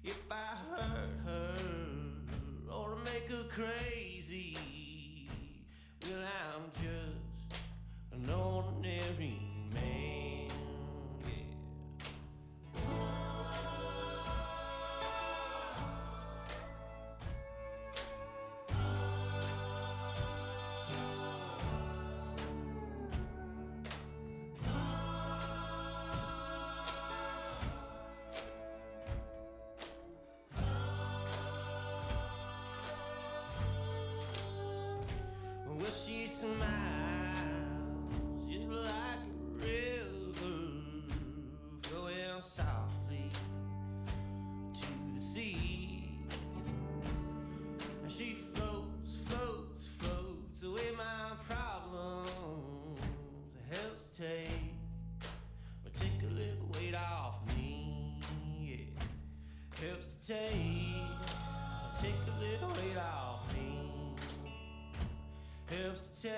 if I hurt her or make her crazy. Well, I'm just an ordinary man, well, she smiles just like a river flowing softly to the sea. And she floats, floats, floats away my problems. It helps to take a little weight off me. Yeah. Helps to take a little weight off me. Helps to take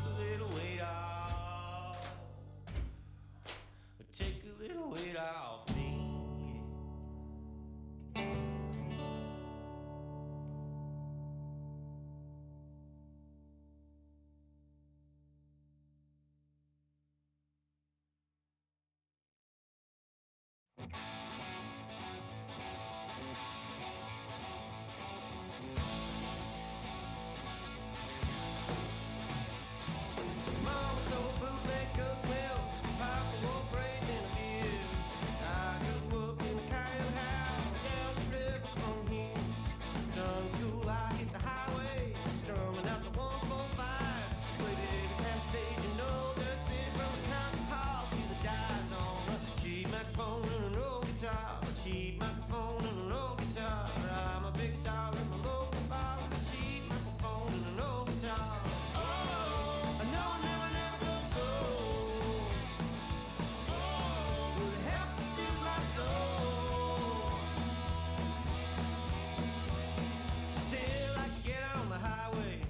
a little weight off. Take a little weight off me. Mama sold bootleg goat's milk, Papa wore braids and a beard. I grew up in a coyote house down the river from here. Done school, I hit the highway, strumming out the 145. Played it at the stage, you know that's it. From the concert hall to the dive on a cheap microphone and an old guitar. A cheap microphone and an old guitar. I'm a big star in my local bar with a cheap microphone and an old guitar. Oh, I know I never gonna go. But it helps to soothe my soul. Still, I can get out on the highway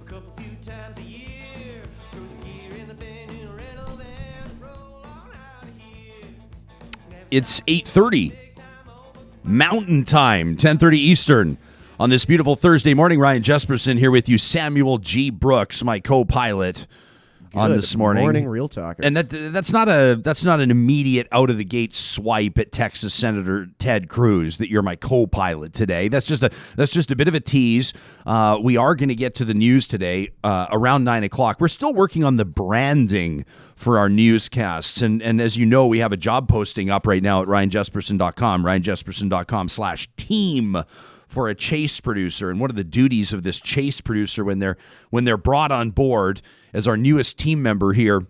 a few times a year. Throw the gear in the bin in a rental van, roll on out of here. It's 8:30 Mountain Time, 10:30 Eastern. On this beautiful Thursday morning, Ryan Jesperson here with you, Samuel G. Brooks, my co-pilot on this morning. Morning, Real Talkers. And that's not an immediate out of the gate swipe at Texas Senator Ted Cruz that you're my co-pilot today. That's just a bit of a tease. We are going to get to the news today around 9 o'clock. We're still working on the branding for our newscasts, and as you know, we have a job posting up right now at ryanjesperson.com, ryanjesperson.com/team for a chase producer. And one of the duties of this chase producer when they're brought on board as our newest team member here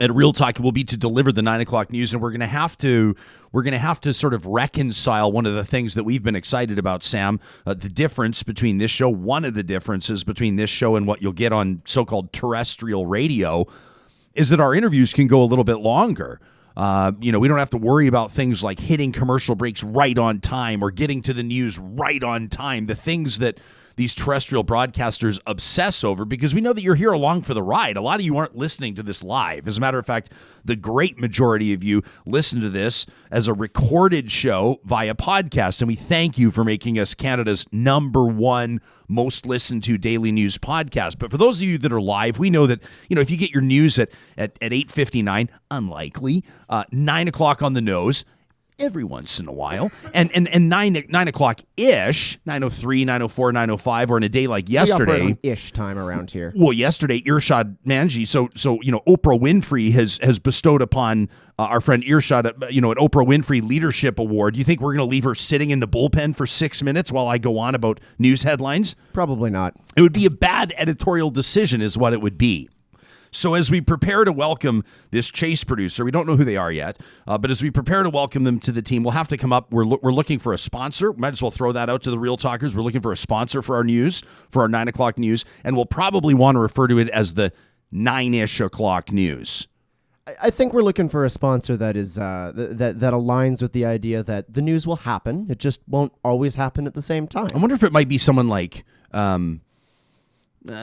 at Real Talk will be to deliver the 9 o'clock news. And we're going to have to sort of reconcile one of the things that we've been excited about, Sam, the difference between this show. One of the differences between this show and what you'll get on so-called terrestrial radio is that our interviews can go a little bit longer. We don't have to worry about things like hitting commercial breaks right on time or getting to the news right on time, the things that these terrestrial broadcasters obsess over, because we know that you're here along for the ride. A lot of you aren't listening to this live. As a matter of fact, the great majority of you listen to this as a recorded show via podcast, and we thank you for making us Canada's #1 most listened to daily news podcast. But for those of you that are live, we know that, if you get your news at 8:59, unlikely, 9 o'clock on the nose, every once in a while, and 9 o'clock-ish, 9:03, 9:04, 9:05, or in a day like yesterday. We operate on ish time around here. Well, yesterday, Irshad Manji, so Oprah Winfrey has bestowed upon our friend Irshad, an Oprah Winfrey Leadership Award. Do you think we're going to leave her sitting in the bullpen for 6 minutes while I go on about news headlines? Probably not. It would be a bad editorial decision is what it would be. So as we prepare to welcome this chase producer, we don't know who they are yet, but as we prepare to welcome them to the team, we'll have to come up. We're looking for a sponsor. Might as well throw that out to the Real Talkers. We're looking for a sponsor for our news, for our 9 o'clock news, and we'll probably want to refer to it as the 9-ish o'clock news. I think we're looking for a sponsor that is that aligns with the idea that the news will happen. It just won't always happen at the same time. I wonder if it might be someone like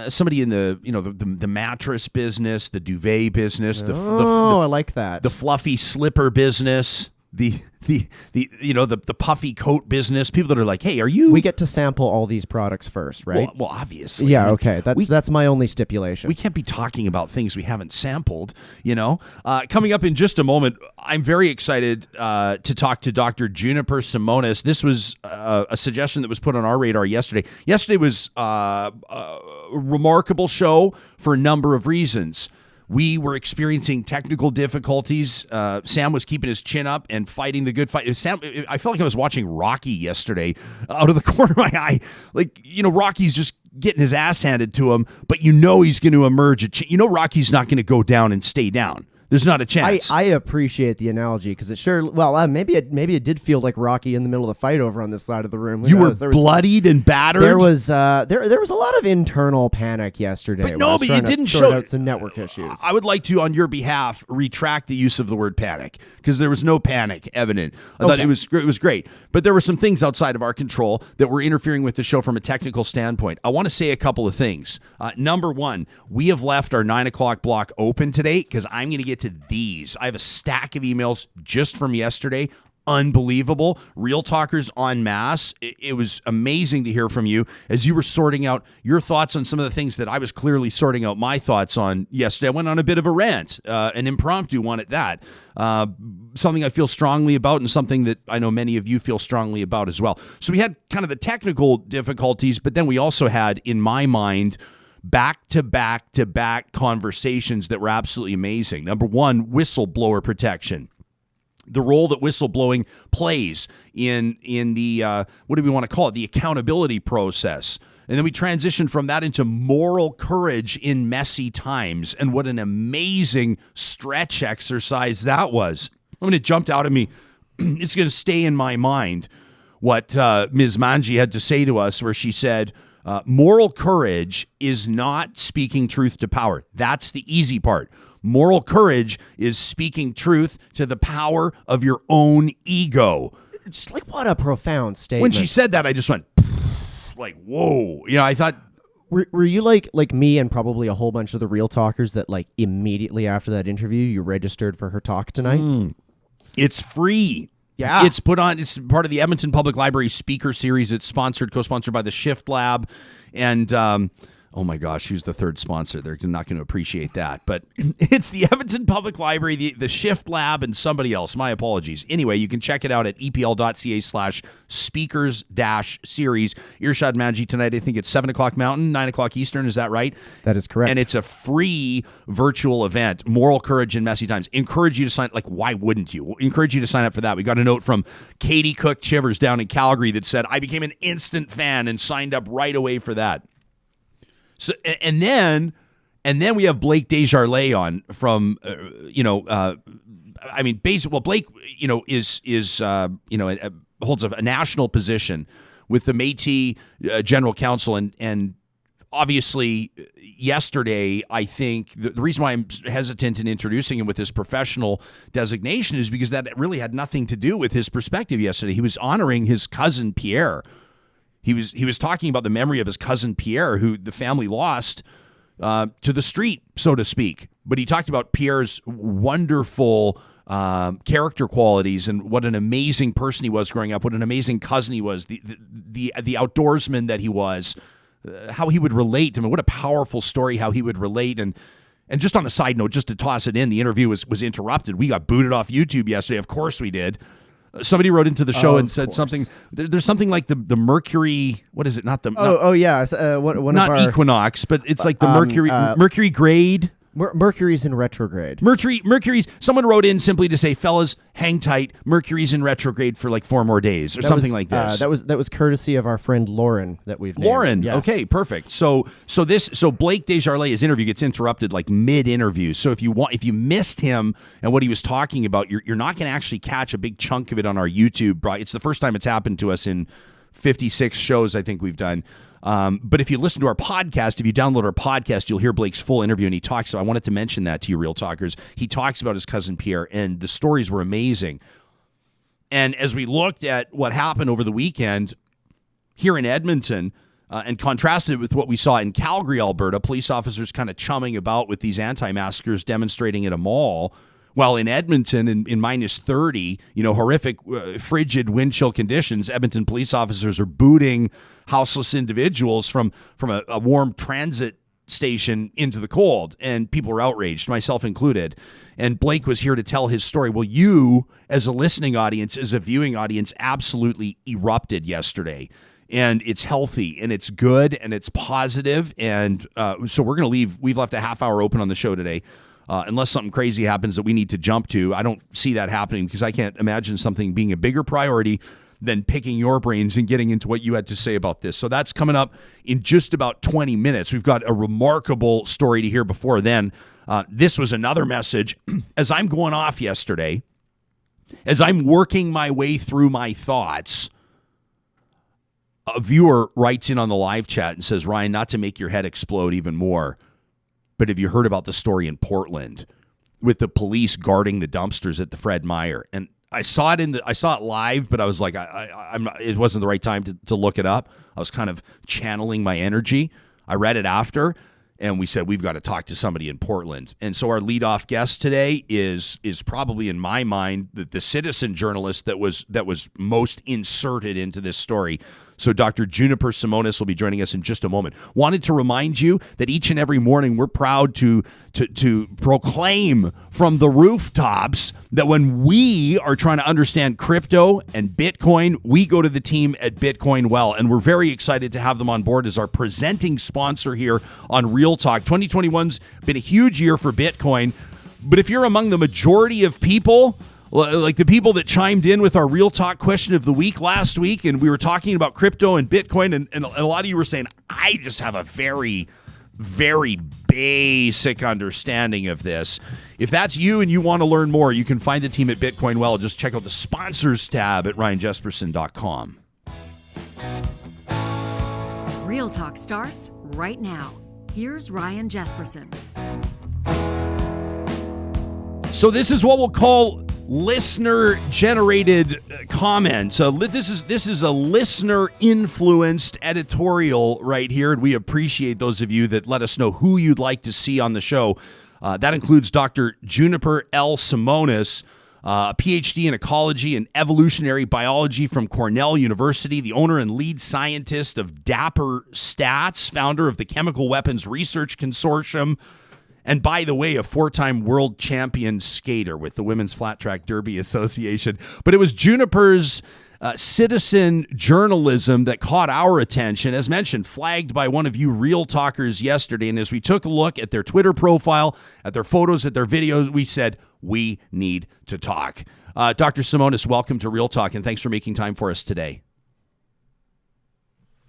somebody in the mattress business, the duvet business. I like that. The fluffy slipper business. The the puffy coat business, people that are like, hey, are you? We get to sample all these products first, right? Well, obviously. Yeah, I mean, okay. That's my only stipulation. we can't be talking about things we haven't sampled, Coming up in just a moment, I'm very excited to talk to Dr. Juniper Simonis. This was a suggestion that was put on our radar yesterday. Yesterday was a remarkable show for a number of reasons. We were experiencing technical difficulties. Sam was keeping his chin up and fighting the good fight. Sam, I felt like I was watching Rocky yesterday out of the corner of my eye. Like, Rocky's just getting his ass handed to him, but he's going to emerge. Rocky's not going to go down and stay down. There's not a chance. I appreciate the analogy because it sure. Well, maybe it did feel like Rocky in the middle of the fight over on this side of the room. You were bloodied and battered. There was there was a lot of internal panic yesterday. But you didn't sort show out some network issues. I would like to, on your behalf, retract the use of the word panic because there was no panic evident. I thought it was great, but there were some things outside of our control that were interfering with the show from a technical standpoint. I want to say a couple of things. Number one, we have left our 9 o'clock block open today because I'm going to get to these. I have a stack of emails just from yesterday. Unbelievable. Real talkers en masse. It was amazing to hear from you as you were sorting out your thoughts on some of the things that I was clearly sorting out my thoughts on yesterday. I went on a bit of a rant, an impromptu one at that. Something I feel strongly about and something that I know many of you feel strongly about as well. So we had kind of the technical difficulties, but then we also had, in my mind, back-to-back conversations that were absolutely amazing. Number one, whistleblower protection. The role that whistleblowing plays in the, what do we want to call it, the accountability process. And then we transitioned from that into moral courage in messy times. And what an amazing stretch exercise that was. It jumped out at me. It's going to stay in my mind what Ms. Manji had to say to us, where she said, moral courage is not speaking truth to power. That's the easy part. Moral courage is speaking truth to the power of your own ego. Just like, what a profound statement. When she said that, I just went, like, whoa. I thought... Were you like me and probably a whole bunch of the real talkers that, like, immediately after that interview, you registered for her talk tonight? It's free. Yeah. It's put on, it's part of the Edmonton Public Library speaker series. It's co-sponsored by the Shift Lab. And, oh my gosh, who's the third sponsor? They're not going to appreciate that. But it's the Edmonton Public Library, the Shift Lab, and somebody else. My apologies. Anyway, you can check it out at epl.ca/speakers-series. Earshot Manji tonight, I think it's 7 o'clock Mountain, 9 o'clock Eastern. Is that right? That is correct. And it's a free virtual event, Moral Courage in Messy Times. Encourage you to sign, like, why wouldn't you? Encourage you to sign up for that. We got a note from Katie Cook Chivers down in Calgary that said, I became an instant fan and signed up right away for that. So and then we have Blake Desjardins on from Blake is holds a national position with the Métis General Council and obviously yesterday I think the reason why I'm hesitant in introducing him with his professional designation is because that really had nothing to do with his perspective yesterday. He was honoring his cousin Pierre. He was talking about the memory of his cousin Pierre, who the family lost to the street, so to speak. But he talked about Pierre's wonderful character qualities and what an amazing person he was growing up, what an amazing cousin he was, the outdoorsman that he was, how he would relate. I mean, what a powerful story, how he would relate. And just on a side note, just to toss it in, the interview was interrupted. We got booted off YouTube yesterday. Of course we did. Somebody wrote into the show and said something. There's something like the Mercury. What is it? Not the. One not of our, equinox, but it's like the Mercury grade. Mercury's in retrograde. Mercury's. Someone wrote in simply to say, "Fellas, hang tight. Mercury's in retrograde for like 4 more days or something like this." That was courtesy of our friend Lauren that we've named. Lauren. Yes. Okay, perfect. So Blake Desjardins, his interview gets interrupted like mid-interview. So if you missed him and what he was talking about, you're not going to actually catch a big chunk of it on our YouTube. It's the first time it's happened to us in 56 shows I think we've done. But if you listen to our podcast, if you download our podcast, you'll hear Blake's full interview, and he talks about, I wanted to mention that to you, Real Talkers. He talks about his cousin Pierre, and the stories were amazing. And as we looked at what happened over the weekend here in Edmonton, and contrasted it with what we saw in Calgary, Alberta, police officers kind of chumming about with these anti-maskers demonstrating at a mall, While in Edmonton, in minus 30, horrific, frigid wind chill conditions, Edmonton police officers are booting houseless individuals from a warm transit station into the cold, and people were outraged, myself included. And Blake was here to tell his story. Well, you, as a listening audience, as a viewing audience, absolutely erupted yesterday. And it's healthy, and it's good, and it's positive. And so we're going to leave. We've left a half hour open on the show today. Unless something crazy happens that we need to jump to. I don't see that happening because I can't imagine something being a bigger priority than picking your brains and getting into what you had to say about this. So that's coming up in just about 20 minutes. We've got a remarkable story to hear before then. This was another message. As I'm going off yesterday, as I'm working my way through my thoughts, a viewer writes in on the live chat and says, Ryan, not to make your head explode even more, but have you heard about the story in Portland with the police guarding the dumpsters at the Fred Meyer? And I saw it live, but I was like, it wasn't the right time to look it up. I was kind of channeling my energy. I read it after, and we said we've got to talk to somebody in Portland. And so our leadoff guest today is probably, in my mind, the citizen journalist that was most inserted into this story. So Dr. Juniper Simonis will be joining us in just a moment. Wanted to remind you that each and every morning we're proud to proclaim from the rooftops that when we are trying to understand crypto and Bitcoin, we go to the team at Bitcoin Well. And we're very excited to have them on board as our presenting sponsor here on Real Talk. 2021's been a huge year for Bitcoin. But if you're among the majority of people, like the people that chimed in with our Real Talk question of the week last week, and we were talking about crypto and Bitcoin, and a lot of you were saying, I just have a very, very basic understanding of this. If that's you and you want to learn more, you can find the team at Bitcoin Well. Just check out the sponsors tab at ryanjesperson.com. Real Talk starts right now. Here's Ryan Jesperson. So this is what we'll call listener-generated comments. This is a listener-influenced editorial right here, and we appreciate those of you that let us know who you'd like to see on the show. That includes Dr. Juniper L. Simonis, a PhD in ecology and evolutionary biology from Cornell University, the owner and lead scientist of Dapper Stats, founder of the Chemical Weapons Research Consortium, and by the way, a 4-time world champion skater with the Women's Flat Track Derby Association. But it was Juniper's citizen journalism that caught our attention, as mentioned, flagged by one of you Real Talkers yesterday. And as we took a look at their Twitter profile, at their photos, at their videos, we said, we need to talk. Dr. Simonis, welcome to Real Talk, and thanks for making time for us today.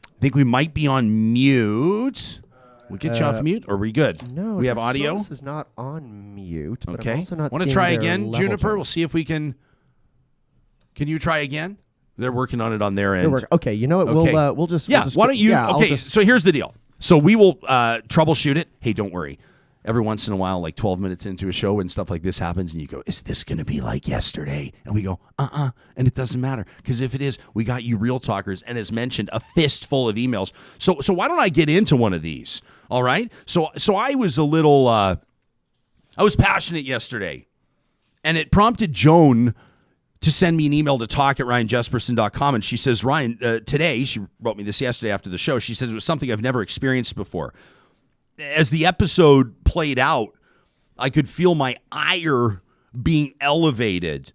I think we might be on mute. We'll get you off mute, or are we good? No, we have audio. This is not on mute. But Okay. I'm also not Want to seeing try their again, level Juniper? chart. We'll see if we can. Can you try again? They're working on it on their end. Okay, you know what? Okay. We'll just Yeah. We'll just Why don't you? Yeah, Okay. So here's the deal. So we will troubleshoot it. Hey, don't worry. Every once in a while, like 12 minutes into a show, when stuff like this happens, and you go, "Is this going to be like yesterday?" And we go, and it doesn't matter, because if it is, we got you Real Talkers, and as mentioned, a fistful of emails. So why don't I get into one of these? All right. So I was a little, I was passionate yesterday, and it prompted Joan to send me an email to talk@ryanjesperson.com. And she says, Ryan, today, she wrote me this yesterday after the show. She says it was something I've never experienced before. As the episode played out, I could feel my ire being elevated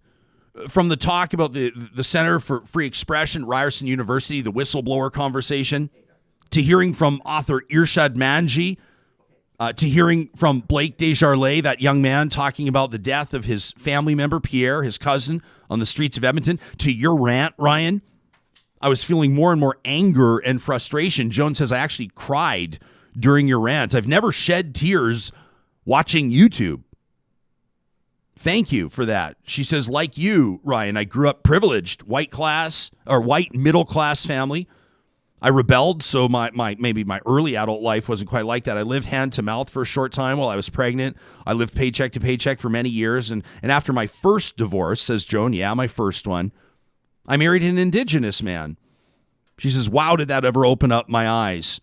from the talk about the Center for Free Expression, Ryerson University, the whistleblower conversation, to hearing from author Irshad Manji, to hearing from Blake Desjardins, that young man talking about the death of his family member, Pierre, his cousin, on the streets of Edmonton, to your rant, Ryan. I was feeling more and more anger and frustration. Joan says, I actually cried during your rant. I've never shed tears watching YouTube. Thank you for that. She says, like you, Ryan, I grew up privileged, white middle class family. I rebelled, so maybe my early adult life wasn't quite like that. I lived hand to mouth for a short time while I was pregnant. I lived paycheck to paycheck for many years. And after my first divorce, says Joan, my first one, I married an Indigenous man. She says, wow, did that ever open up my eyes?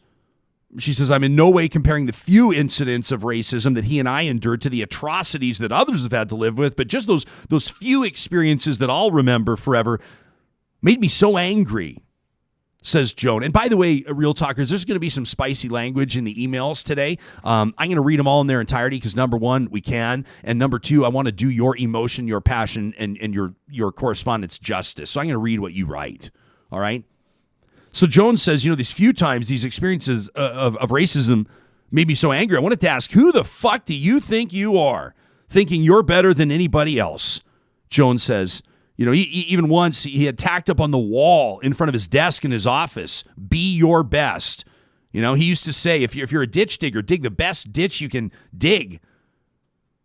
She says, I'm in no way comparing the few incidents of racism that he and I endured to the atrocities that others have had to live with, but just those few experiences that I'll remember forever made me so angry, says Joan. And by the way, Real Talkers, there's going to be some spicy language in the emails today. I'm going to read them all in their entirety because, number one, we can. And number two, I want to do your emotion, your passion, and your correspondence justice. So I'm going to read what you write. All right? So Joan says, these few times, these experiences of racism made me so angry. I wanted to ask, who the fuck do you think you are, thinking you're better than anybody else? Joan says, even once he had tacked up on the wall in front of his desk in his office, be your best. He used to say, if you're a ditch digger, dig the best ditch you can dig.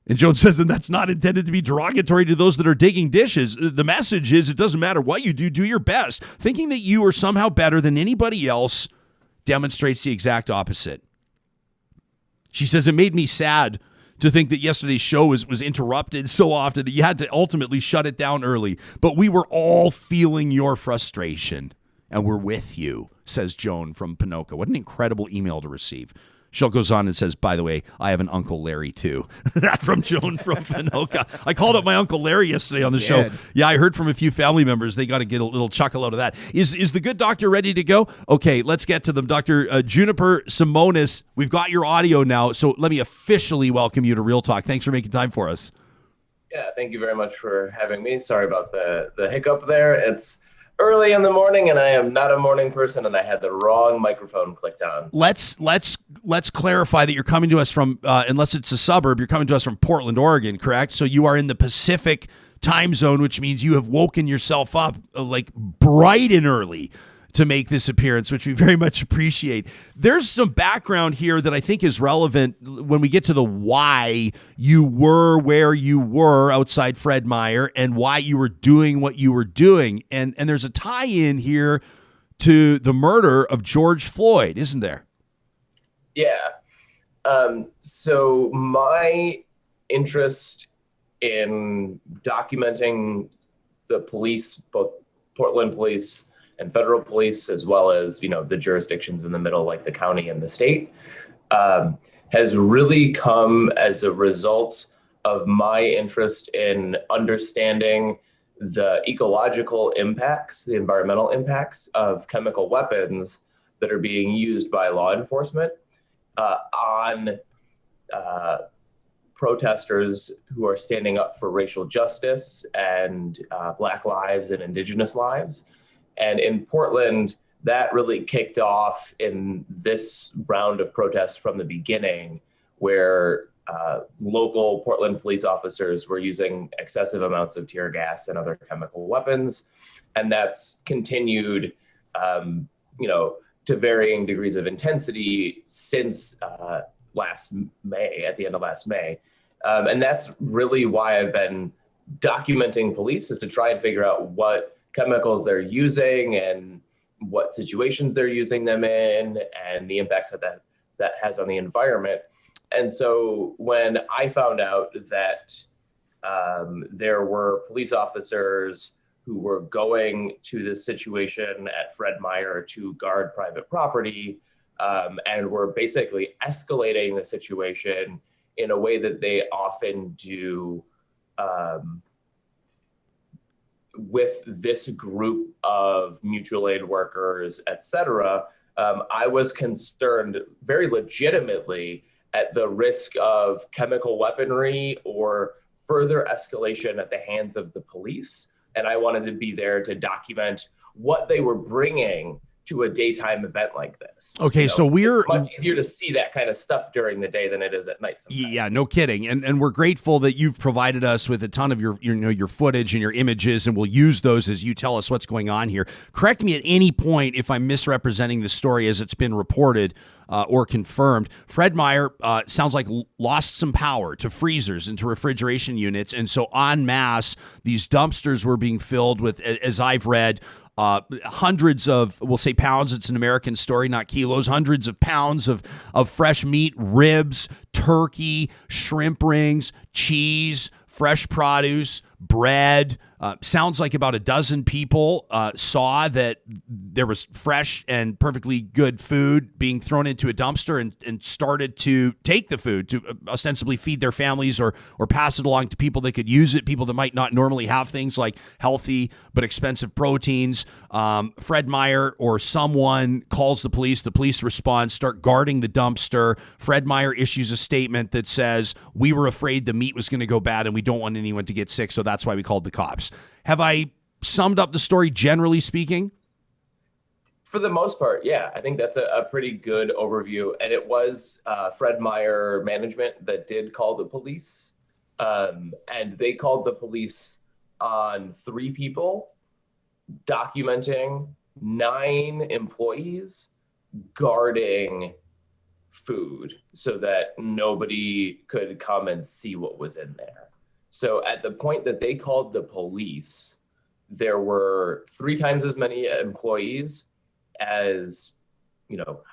And Joan says, and that's not intended to be derogatory to those that are digging dishes. The message is, it doesn't matter what you do your best. Thinking that you are somehow better than anybody else demonstrates the exact opposite. She says, it made me sad to think that yesterday's show was interrupted so often that you had to ultimately shut it down early. But we were all feeling your frustration, and we're with you, says Joan from Ponoka. What an incredible email to receive. She goes on and says, by the way, I have an Uncle Larry, too. From Joan from Ponoka. I called up my Uncle Larry yesterday on the show. Yeah, I heard from a few family members. They got to get a little chuckle out of that. Is the good doctor ready to go? Okay, let's get to them. Dr. Juniper Simonis, we've got your audio now, so let me officially welcome you to Real Talk. Thanks for making time for us. Yeah, thank you very much for having me. Sorry about the hiccup there. It's early in the morning, and I am not a morning person, and I had the wrong microphone clicked on. Let's clarify that you're coming to us from, unless it's a suburb, you're coming to us from Portland, Oregon, correct? So you are in the Pacific time zone, which means you have woken yourself up like bright and early to make this appearance, which we very much appreciate. There's some background here that I think is relevant when we get to the why you were where you were outside Fred Meyer and why you were doing what you were doing. And there's a tie-in here to the murder of George Floyd, isn't there? Yeah. So my interest in documenting the police, both Portland police and federal police, as well as, the jurisdictions in the middle, like the county and the state, has really come as a result of my interest in understanding the ecological impacts, the environmental impacts of chemical weapons that are being used by law enforcement on protesters who are standing up for racial justice and Black lives and Indigenous lives. And in Portland, that really kicked off in this round of protests from the beginning, where local Portland police officers were using excessive amounts of tear gas and other chemical weapons. And that's continued, to varying degrees of intensity since last May, at the end of last May. And that's really why I've been documenting police, is to try and figure out what chemicals they're using and what situations they're using them in and the impact that has on the environment. And so when I found out that there were police officers who were going to this situation at Fred Meyer to guard private property and were basically escalating the situation in a way that they often do with this group of mutual aid workers, et cetera, I was concerned very legitimately at the risk of chemical weaponry or further escalation at the hands of the police. And I wanted to be there to document what they were bringing to a daytime event like this. Okay, so we're it's much easier to see that kind of stuff during the day than it is at night sometimes. Yeah, no kidding. And we're grateful that you've provided us with a ton of your footage and your images, and we'll use those as you tell us what's going on here. Correct me at any point if I'm misrepresenting the story as it's been reported or confirmed. Fred Meyer sounds like lost some power to freezers and to refrigeration units, and so en masse, these dumpsters were being filled with, as I've read, hundreds of, we'll say pounds, it's an American story, not kilos, hundreds of pounds of fresh meat, ribs, turkey, shrimp rings, cheese, fresh produce, bread, Sounds like about a dozen people saw that there was fresh and perfectly good food being thrown into a dumpster and started to take the food to ostensibly feed their families or pass it along to people that could use it, people that might not normally have things like healthy but expensive proteins. Fred Meyer or someone calls the police respond, start guarding the dumpster. Fred Meyer issues a statement that says, "We were afraid the meat was going to go bad and we don't want anyone to get sick, so that's why we called the cops." Have I summed up the story generally speaking? For the most part, yeah, I think that's a pretty good overview. And it was Fred Meyer management that did call the police. And they called the police on 3 people, documenting 9 employees guarding food so that nobody could come and see what was in there. So at the point that they called the police, there were 3 times as many employees as,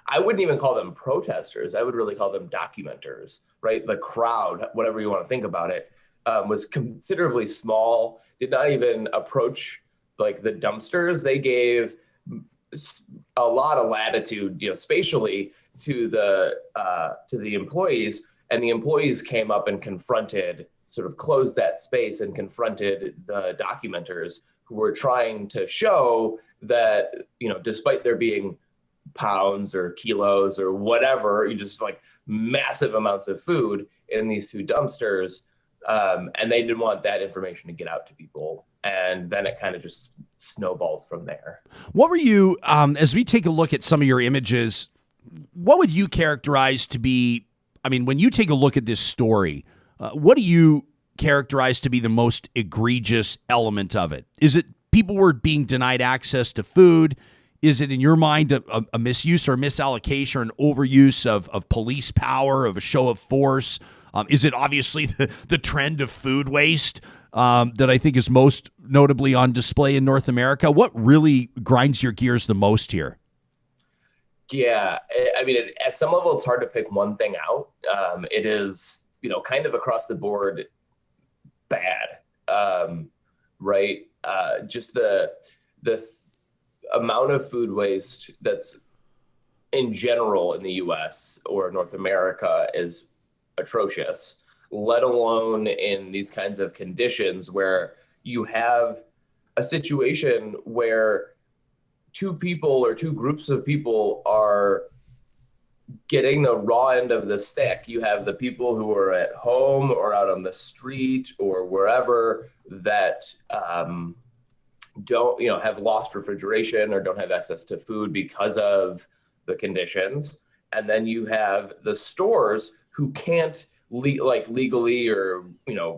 I wouldn't even call them protesters. I would really call them documenters, right? The crowd, whatever you want to think about it, was considerably small, did not even approach like the dumpsters. They gave a lot of latitude, spatially to the employees, and the employees came up and sort of closed that space and confronted the documenters who were trying to show that, despite there being pounds or kilos or whatever, just like massive amounts of food in these 2 dumpsters, and they didn't want that information to get out to people. And then it kind of just snowballed from there. What were you, as we take a look at some of your images, what would you characterize to be, when you take a look at this story, what do you characterize to be the most egregious element of it? Is it people were being denied access to food? Is it, in your mind, a misuse or misallocation or an overuse of police power, of a show of force? Is it obviously the trend of food waste that I think is most notably on display in North America? What really grinds your gears the most here? Yeah, at some level, it's hard to pick one thing out. It is, kind of across the board bad, right? Just the amount of food waste that's in general in the U.S. or North America is atrocious, let alone in these kinds of conditions where you have a situation where 2 people or 2 groups of people are getting the raw end of the stick. You have the people who are at home or out on the street or wherever that don't, have lost refrigeration or don't have access to food because of the conditions. And then you have the stores who can't legally or,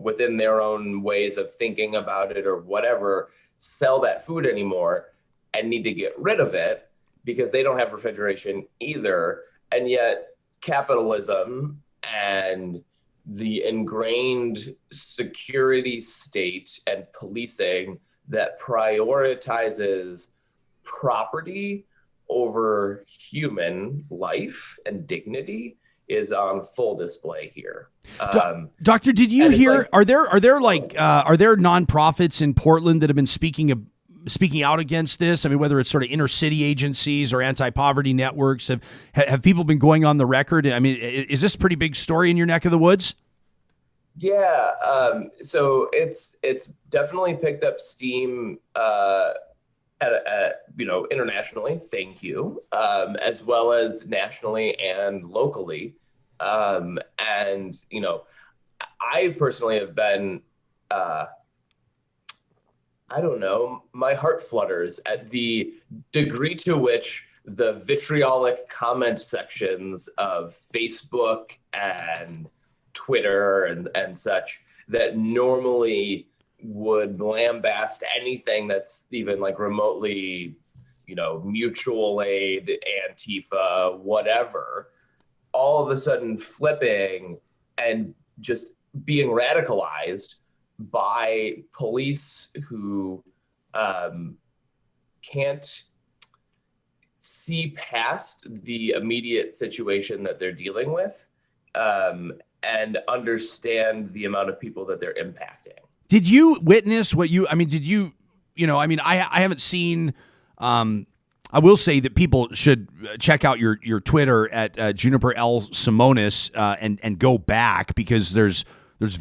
within their own ways of thinking about it or whatever, sell that food anymore and need to get rid of it because they don't have refrigeration either. And yet capitalism and the ingrained security state and policing that prioritizes property over human life and dignity is on full display here. Doctor, did you hear? Are there nonprofits in Portland that have been speaking out against this? Whether it's sort of inner city agencies or anti-poverty networks, have people been going on the record? Is this a pretty big story in your neck of the woods? Yeah, so it's definitely picked up steam internationally. Thank you, as well as nationally and locally, and I personally have been. I don't know, my heart flutters at the degree to which the vitriolic comment sections of Facebook and Twitter and such that normally would lambast anything that's even like remotely, mutual aid, Antifa, whatever, all of a sudden flipping and just being radicalized by police who can't see past the immediate situation that they're dealing with and understand the amount of people that they're impacting. Did you witness what you? I mean, did you? I haven't seen. I will say that people should check out your Twitter at Juniper Simonis and go back, because there's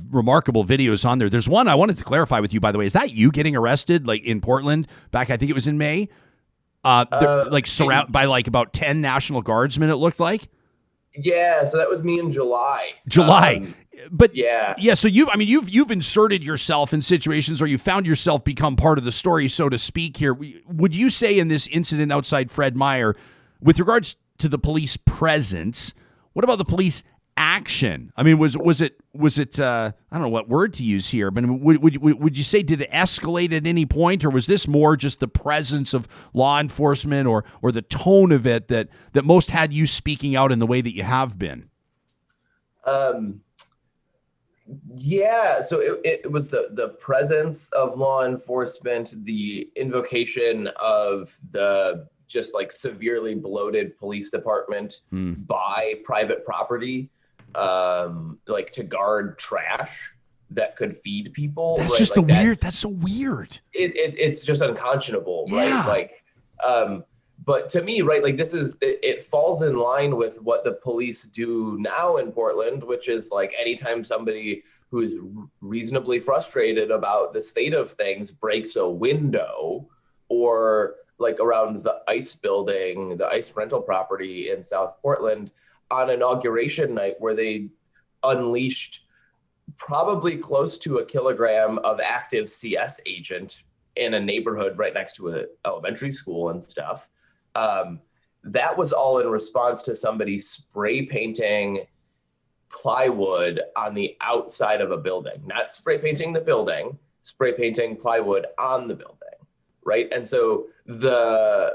remarkable videos on there. There's one I wanted to clarify with you, by the way. Is that you getting arrested like in Portland back? I think it was in May. Surrounded by like about 10 National Guardsmen, it looked like. Yeah, so that was me in July. But yeah. So you've inserted yourself in situations where you found yourself become part of the story, so to speak. Here, would you say in this incident outside Fred Meyer, with regards to the police presence, what about the police action? I mean, was it I don't know what word to use here, but would you say, did it escalate at any point, or was this more just the presence of law enforcement or the tone of it that most had you speaking out in the way that you have been? Yeah, so it was the presence of law enforcement, the invocation of the just like severely bloated police department by private property, like to guard trash that could feed people. That's right? just like weird. That's so weird. It's just unconscionable, Yeah. right? Like, but to me, right, like it falls in line with what the police do now in Portland, which is like anytime somebody who is reasonably frustrated about the state of things breaks a window, or like around the ICE building, the ICE rental property in South Portland on inauguration night, where they unleashed probably close to 1 kilogram of active CS agent in a neighborhood right next to an elementary school and stuff. That was all in response to somebody spray painting plywood on the outside of a building, not spray painting the building, spray painting plywood on the building, right? And so the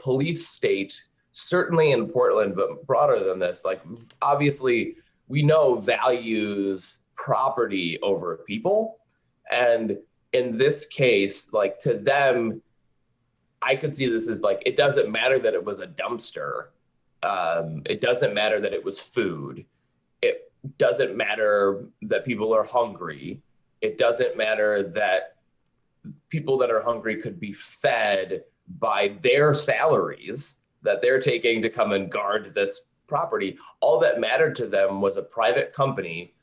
police state, certainly in Portland, but broader than this, like obviously we know values property over people. And in this case, like to them, I could see this as like, it doesn't matter that it was a dumpster. It doesn't matter that it was food. It doesn't matter that people are hungry. It doesn't matter that people that are hungry could be fed by their salaries that they're taking to come and guard this property. All that mattered to them was a private company,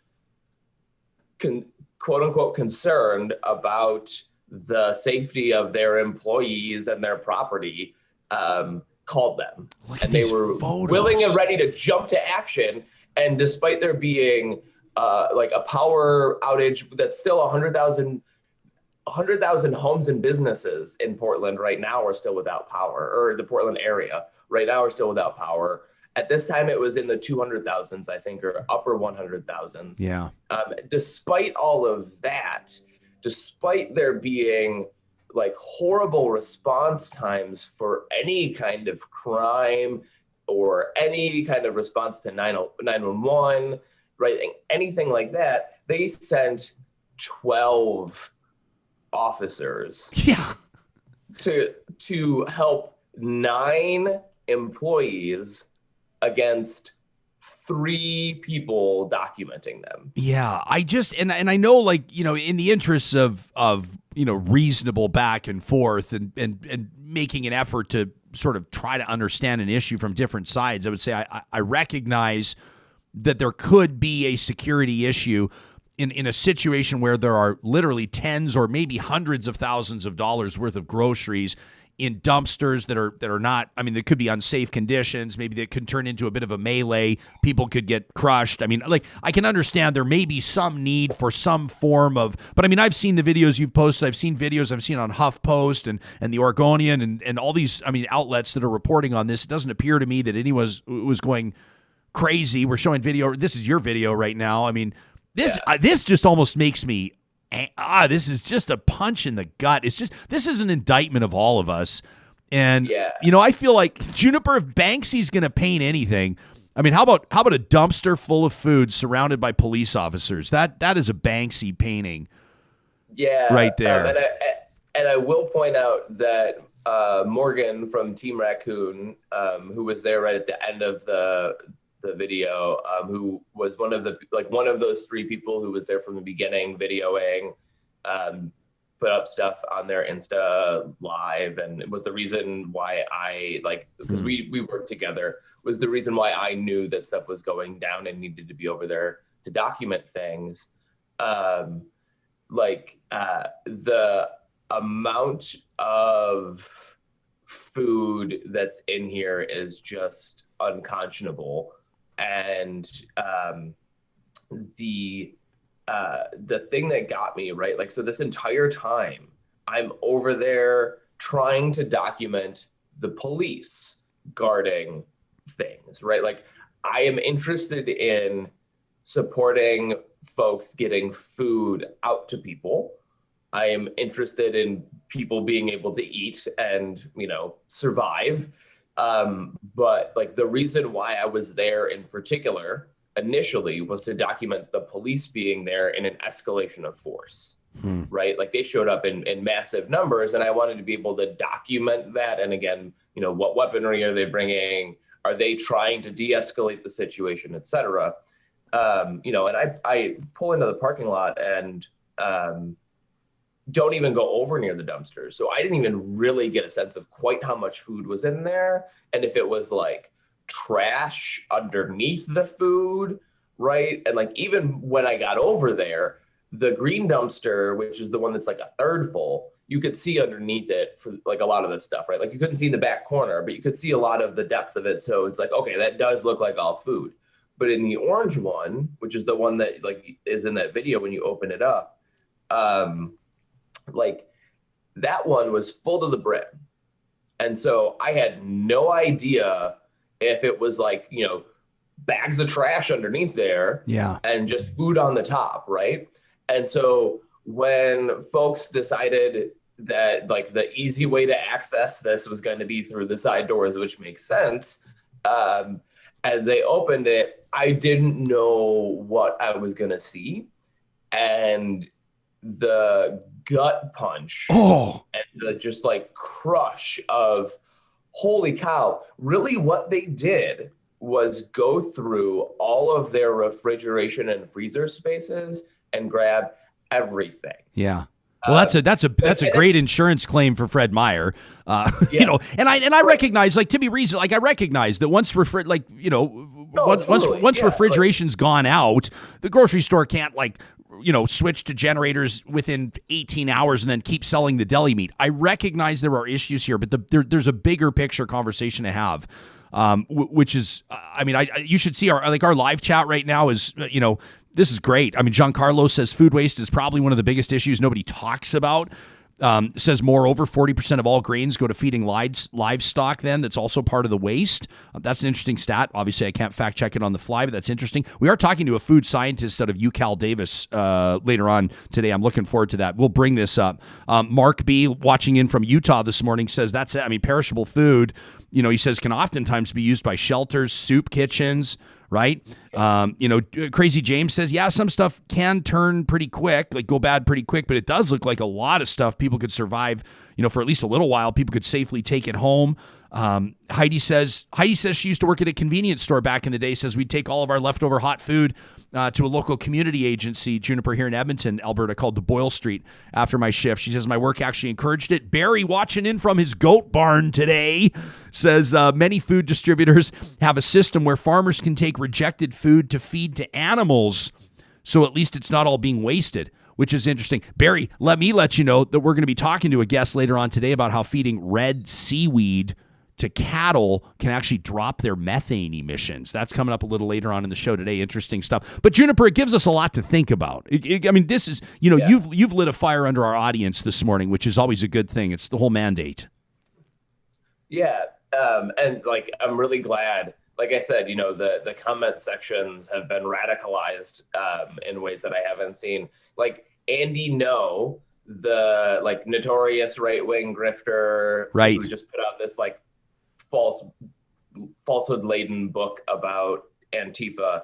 quote unquote, concerned about the safety of their employees and their property, called them. And they were willing and ready to jump to action. And despite there being like a power outage that's still 100,000 homes and businesses in Portland right now are still without power, or the Portland area right now are still without power. At this time, it was in the 200,000s, I think, or upper 100,000s. Yeah. Despite all of that, despite there being like horrible response times for any kind of crime or any kind of response to 911, right? Anything like that, they sent 12 officers to help 9 employees against 3 people documenting them. Yeah, I just and I know, like, you know, in the interests of you know, reasonable back and forth and making an effort to sort of try to understand an issue from different sides, I would say I recognize that there could be a security issue in a situation where there are literally tens or maybe hundreds of thousands of dollars worth of groceries in dumpsters that are not, I mean, there could be unsafe conditions. Maybe they could turn into a bit of a melee. People could get crushed. I mean, like, I can understand there may be some need for some form of, but I mean, I've seen the videos you've posted. I've seen videos I've seen on HuffPost and the Oregonian and all these, I mean, outlets that are reporting on this. It doesn't appear to me that anyone was going crazy. We're showing video. This is your video right now. I mean, this just almost makes me, this is just a punch in the gut. It's just, this is an indictment of all of us. And, you know, I feel like Juniper, if Banksy's going to paint anything, I mean, how about a dumpster full of food surrounded by police officers? That is a Banksy painting. Yeah. Right there. And I will point out that Morgan from Team Raccoon, who was there right at the end of the video, who was one of those 3 people who was there from the beginning videoing, put up stuff on their Insta live, and it was the reason why I because we worked together, was the reason why I knew that stuff was going down and needed to be over there to document things. The amount of food that's in here is just unconscionable. And the thing that got me, right? Like, so this entire time I'm over there trying to document the police guarding things, right? Like, I am interested in supporting folks getting food out to people. I am interested in people being able to eat and, survive. But like, the reason why I was there in particular initially was to document the police being there in an escalation of force, right? Like, they showed up in massive numbers, and I wanted to be able to document that. And again, what weaponry are they bringing? Are they trying to de-escalate the situation, et cetera? And I pull into the parking lot and don't even go over near the dumpsters. So I didn't even really get a sense of quite how much food was in there. And if it was like trash underneath the food, right? And like, even when I got over there, the green dumpster, which is the one that's like a third full, you could see underneath it for like a lot of this stuff, right? Like, you couldn't see in the back corner, but you could see a lot of the depth of it. So it's like, okay, that does look like all food. But in the orange one, which is the one that like is in that video when you open it up, like, that one was full to the brim. And so I had no idea if it was like, bags of trash underneath there, and just food on the top, right? And so when folks decided that like the easy way to access this was going to be through the side doors, which makes sense, and they opened it, I didn't know what I was going to see. And the gut punch and the just like crush of, holy cow, really what they did was go through all of their refrigeration and freezer spaces and grab everything. Yeah. Well, that's a great insurance claim for Fred Meyer, and I recognize, like, to be reason, like, I recognize that once refrigeration's gone out, the grocery store can't switch to generators within 18 hours and then keep selling the deli meat. I recognize there are issues here, but there's a bigger picture conversation to have, which is, you should see our live chat right now is, this is great. I mean, Giancarlo says food waste is probably one of the biggest issues nobody talks about. Says moreover, 40% of all grains go to feeding livestock then. That's also part of the waste. That's an interesting stat. Obviously, I can't fact check it on the fly, but that's interesting. We are talking to a food scientist out of UCal Davis later on today. I'm looking forward to that. We'll bring this up. Mark B, watching in from Utah this morning, says that's it. I mean, perishable food, he says can oftentimes be used by shelters, soup kitchens, right? Crazy James says, yeah, some stuff can turn pretty quick, like go bad pretty quick, but it does look like a lot of stuff people could survive, for at least a little while. People could safely take it home. Heidi says she used to work at a convenience store back in the day, says we'd take all of our leftover hot food to a local community agency, Juniper here in Edmonton, Alberta, called the Boyle Street after my shift. She says my work actually encouraged it. Barry, watching in from his goat barn today, says many food distributors have a system where farmers can take rejected food to feed to animals, so at least it's not all being wasted, which is interesting. Barry, let me let you know that we're going to be talking to a guest later on today about how feeding red seaweed to cattle can actually drop their methane emissions. That's coming up a little later on in the show today. Interesting stuff. But Juniper, it gives us a lot to think about. This is, you've lit a fire under our audience this morning, which is always a good thing. It's the whole mandate. Yeah. And like, I'm really glad, like I said, the comment sections have been radicalized in ways that I haven't seen. Like Andy No, the like notorious right-wing grifter, right, who just put out this like falsehood laden book about Antifa.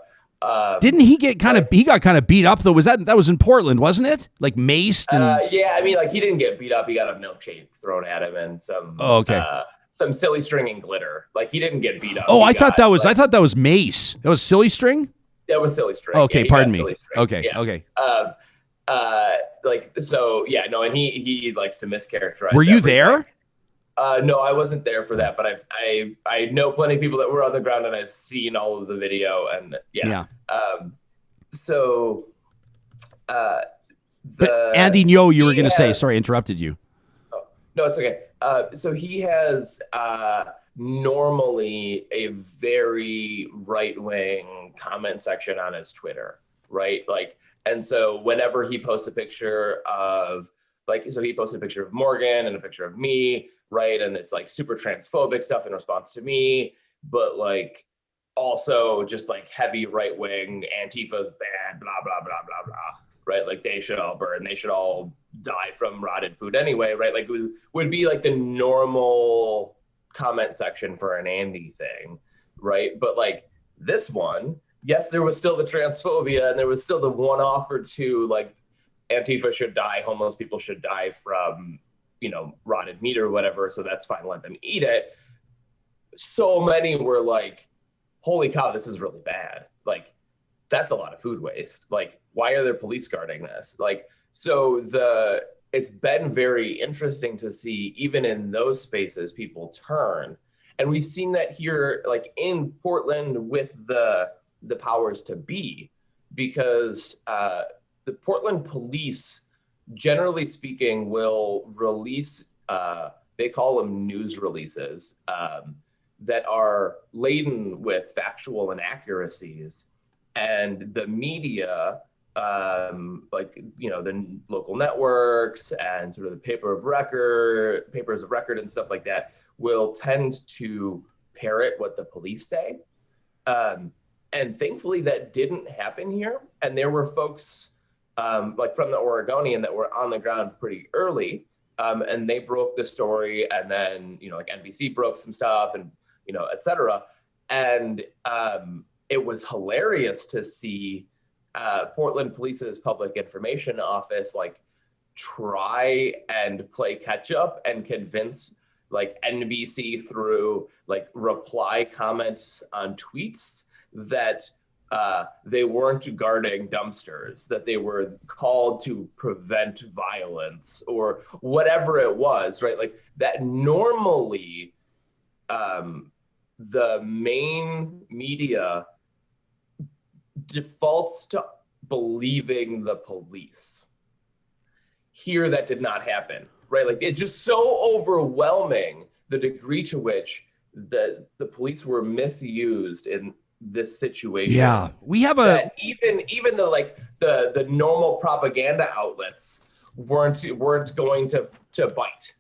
Didn't he get he got kind of beat up though? That was in Portland, wasn't it? Like maced and yeah, I mean, like he didn't get beat up. He got a milkshake thrown at him and some silly string and glitter. Like he didn't get beat up. Oh, I thought that was mace. That was silly string? That was silly string. Okay, yeah, pardon me. Okay, yeah. okay. like, so yeah, no, and he likes to mischaracterize. Were you everything. there? No, I wasn't there for that, but I know plenty of people that were on the ground, and I've seen all of the video, and yeah. So, But Andy, you were going to say. Sorry, I interrupted you. Oh, no, it's okay. So he has normally a very right-wing comment section on his Twitter, right? Like, and so whenever he posts a picture of, like, so he posted a picture of Morgan and a picture of me, right? And it's like super transphobic stuff in response to me, but like also just like heavy right-wing, Antifa's bad, blah, blah, blah, blah, blah, right? Like they should all burn, they should all die from rotted food anyway, right? Like would be like the normal comment section for an Andy thing, right? But like this one, yes, there was still the transphobia, and there was still the one-off or two, like Antifa should die, homeless people should die from, you know, rotted meat or whatever, so that's fine, let them eat it. So many were like, holy cow, this is really bad. Like, that's a lot of food waste. Like, why are there police guarding this? Like, so it's been very interesting to see, even in those spaces, people turn. And we've seen that here, like in Portland with the powers to be, because the Portland police, generally speaking, will release, they call them news releases, that are laden with factual inaccuracies. And the media, like, you know, the local networks and sort of the papers of record and stuff like that will tend to parrot what the police say. And thankfully that didn't happen here. And there were folks like from the Oregonian that were on the ground pretty early, and they broke the story, and then, you know, like NBC broke some stuff, and, you know, et cetera. And it was hilarious to see Portland Police's public information office like try and play catch up and convince like NBC through like reply comments on tweets that they weren't guarding dumpsters, that they were called to prevent violence or whatever it was, right? Like that normally the main media defaults to believing the police. Here, that did not happen, right? Like it's just so overwhelming the degree to which the police were misused in this situation. Yeah, we have even the like the normal propaganda outlets weren't going to bite.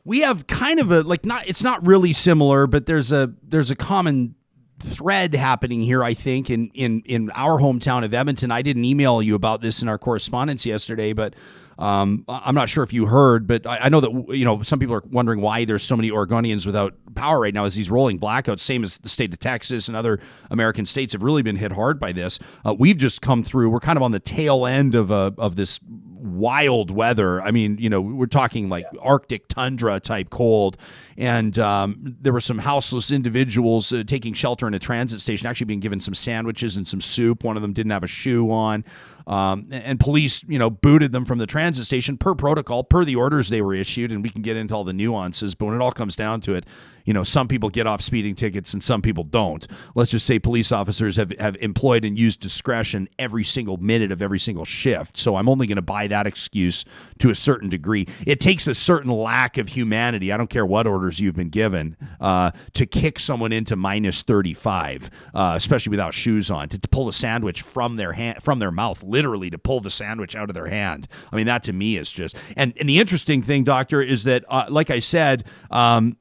We have kind of a like it's not really similar, but there's a common thread happening here, I think, in our hometown of Edmonton. I didn't email you about this in our correspondence yesterday, but I'm not sure if you heard, but I know that, you know, some people are wondering why there's so many Oregonians without power right now as these rolling blackouts, same as the state of Texas and other American states have really been hit hard by this. We've just come through. We're kind of on the tail end of this wild weather. I mean, you know, we're talking like Arctic tundra type cold. And there were some houseless individuals taking shelter in a transit station, actually being given some sandwiches and some soup. One of them didn't have a shoe on. And police, you know, booted them from the transit station per protocol, per the orders they were issued. And we can get into all the nuances. But when it all comes down to it, you know, some people get off speeding tickets and some people don't. Let's just say police officers have employed and used discretion every single minute of every single shift. So I'm only going to buy that excuse to a certain degree. It takes a certain lack of humanity, I don't care what orders you've been given, to kick someone into minus 35, especially without shoes on, to pull a sandwich from their hand, from their mouth, literally to pull the sandwich out of their hand. I mean, that to me is just, and the interesting thing, Doctor, is that, like I said,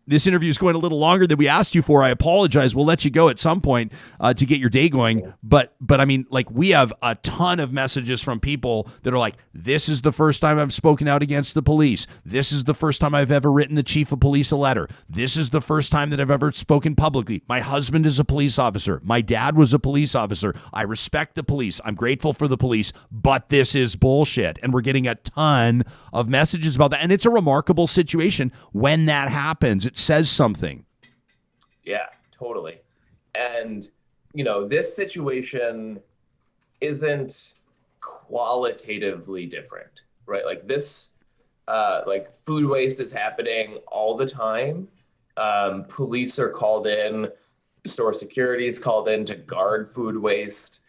this interview is going a little longer than we asked you for. I apologize. We'll let you go at some point to get your day going. But I mean, like, we have a ton of messages from people that are like, this is the first time I've spoken out against the police. This is the first time I've ever written the chief of police a letter. This is the first time that I've ever spoken publicly. My husband is a police officer. My dad was a police officer. I respect the police. I'm grateful for the police, but this is bullshit. And we're getting a ton of messages about that. And it's a remarkable situation when that happens. It says something. Yeah, totally. And, you know, this situation isn't qualitatively different, right? Like this, like food waste is happening all the time. Police are called in, store security is called in to guard food waste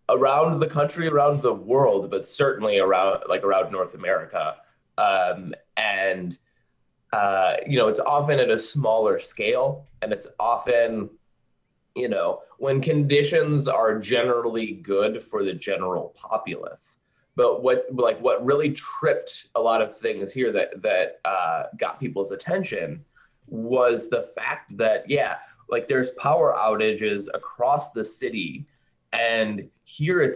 around the country, around the world, but certainly around North America. And it's often at a smaller scale, and it's often, when conditions are generally good for the general populace. But what really tripped a lot of things here that got people's attention was the fact that, there's power outages across the city, and here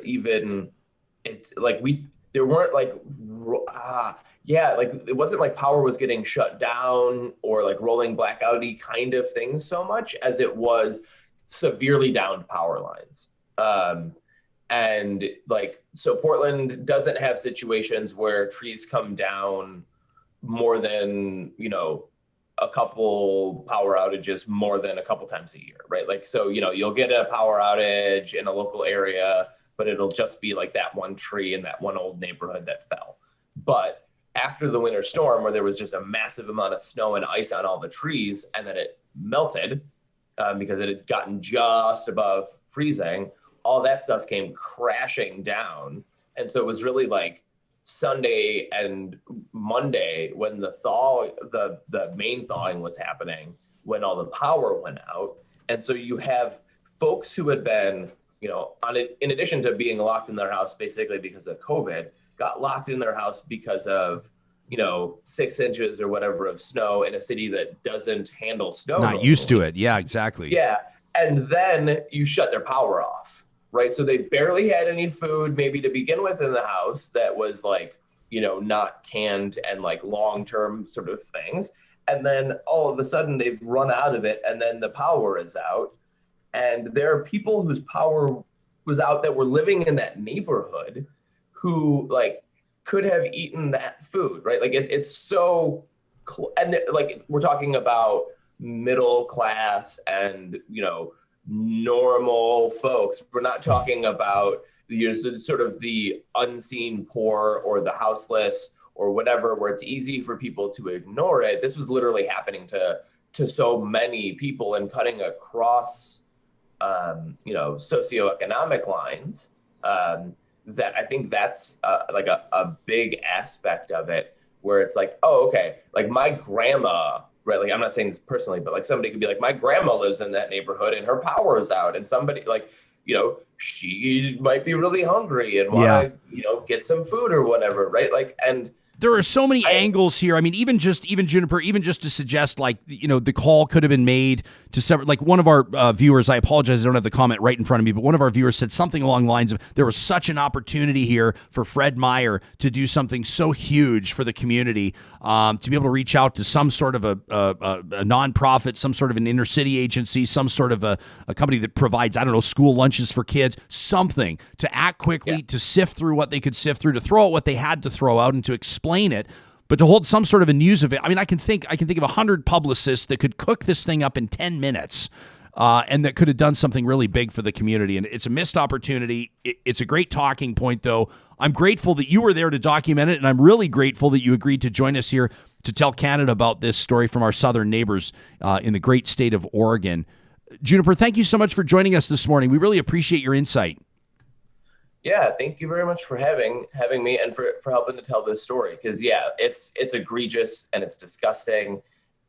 there weren't it wasn't like power was getting shut down or like rolling blackouty kind of things so much as it was severely downed power lines. And so Portland doesn't have situations where trees come down more than, a couple power outages more than a couple times a year, right? So, you'll get a power outage in a local area, but it'll just be like that one tree in that one old neighborhood that fell. But after the winter storm, where there was just a massive amount of snow and ice on all the trees, and then it melted because it had gotten just above freezing, all that stuff came crashing down. And so it was really like Sunday and Monday when the main thawing was happening, when all the power went out. And so you have folks who had been, in addition to being locked in their house basically because of COVID, got locked in their house because of 6 inches or whatever of snow in a city that doesn't handle snow. Not used to it. Yeah, exactly. Yeah. And then you shut their power off, right? So they barely had any food maybe to begin with in the house that was not canned and long-term sort of things. And then all of a sudden they've run out of it, and then the power is out. And there are people whose power was out that were living in that neighborhood who could have eaten that food, right? It's so, and we're talking about middle class and, normal folks. We're not talking about sort of the unseen poor or the houseless or whatever, where it's easy for people to ignore it. This was literally happening to so many people and cutting across, socioeconomic lines. That I think that's a big aspect of it, where it's oh, okay, my grandma, right? I'm not saying this personally, but somebody could be my grandma lives in that neighborhood and her power is out, and somebody she might be really hungry and want to, get some food or whatever, right? And there are so many angles here. I mean, even Juniper, even just to suggest the call could have been made to several, one of our viewers, I apologize, I don't have the comment right in front of me, but one of our viewers said something along the lines of, there was such an opportunity here for Fred Meyer to do something so huge for the community, to be able to reach out to some sort of a nonprofit, some sort of an inner city agency, some sort of a company that provides, school lunches for kids, something to act quickly, to sift through what they could sift through, to throw out what they had to throw out, and to explain it, but to hold some sort of a news event. I mean, I can think of 100 publicists that could cook this thing up in 10 minutes, and that could have done something really big for the community. And it's a missed opportunity. It's a great talking point, though. I'm grateful that you were there to document it, and I'm really grateful that you agreed to join us here to tell Canada about this story from our southern neighbors in the great state of Oregon. Juniper, thank you so much for joining us this morning. We really appreciate your insight. Yeah, thank you very much for having me and for helping to tell this story. Because it's egregious and it's disgusting,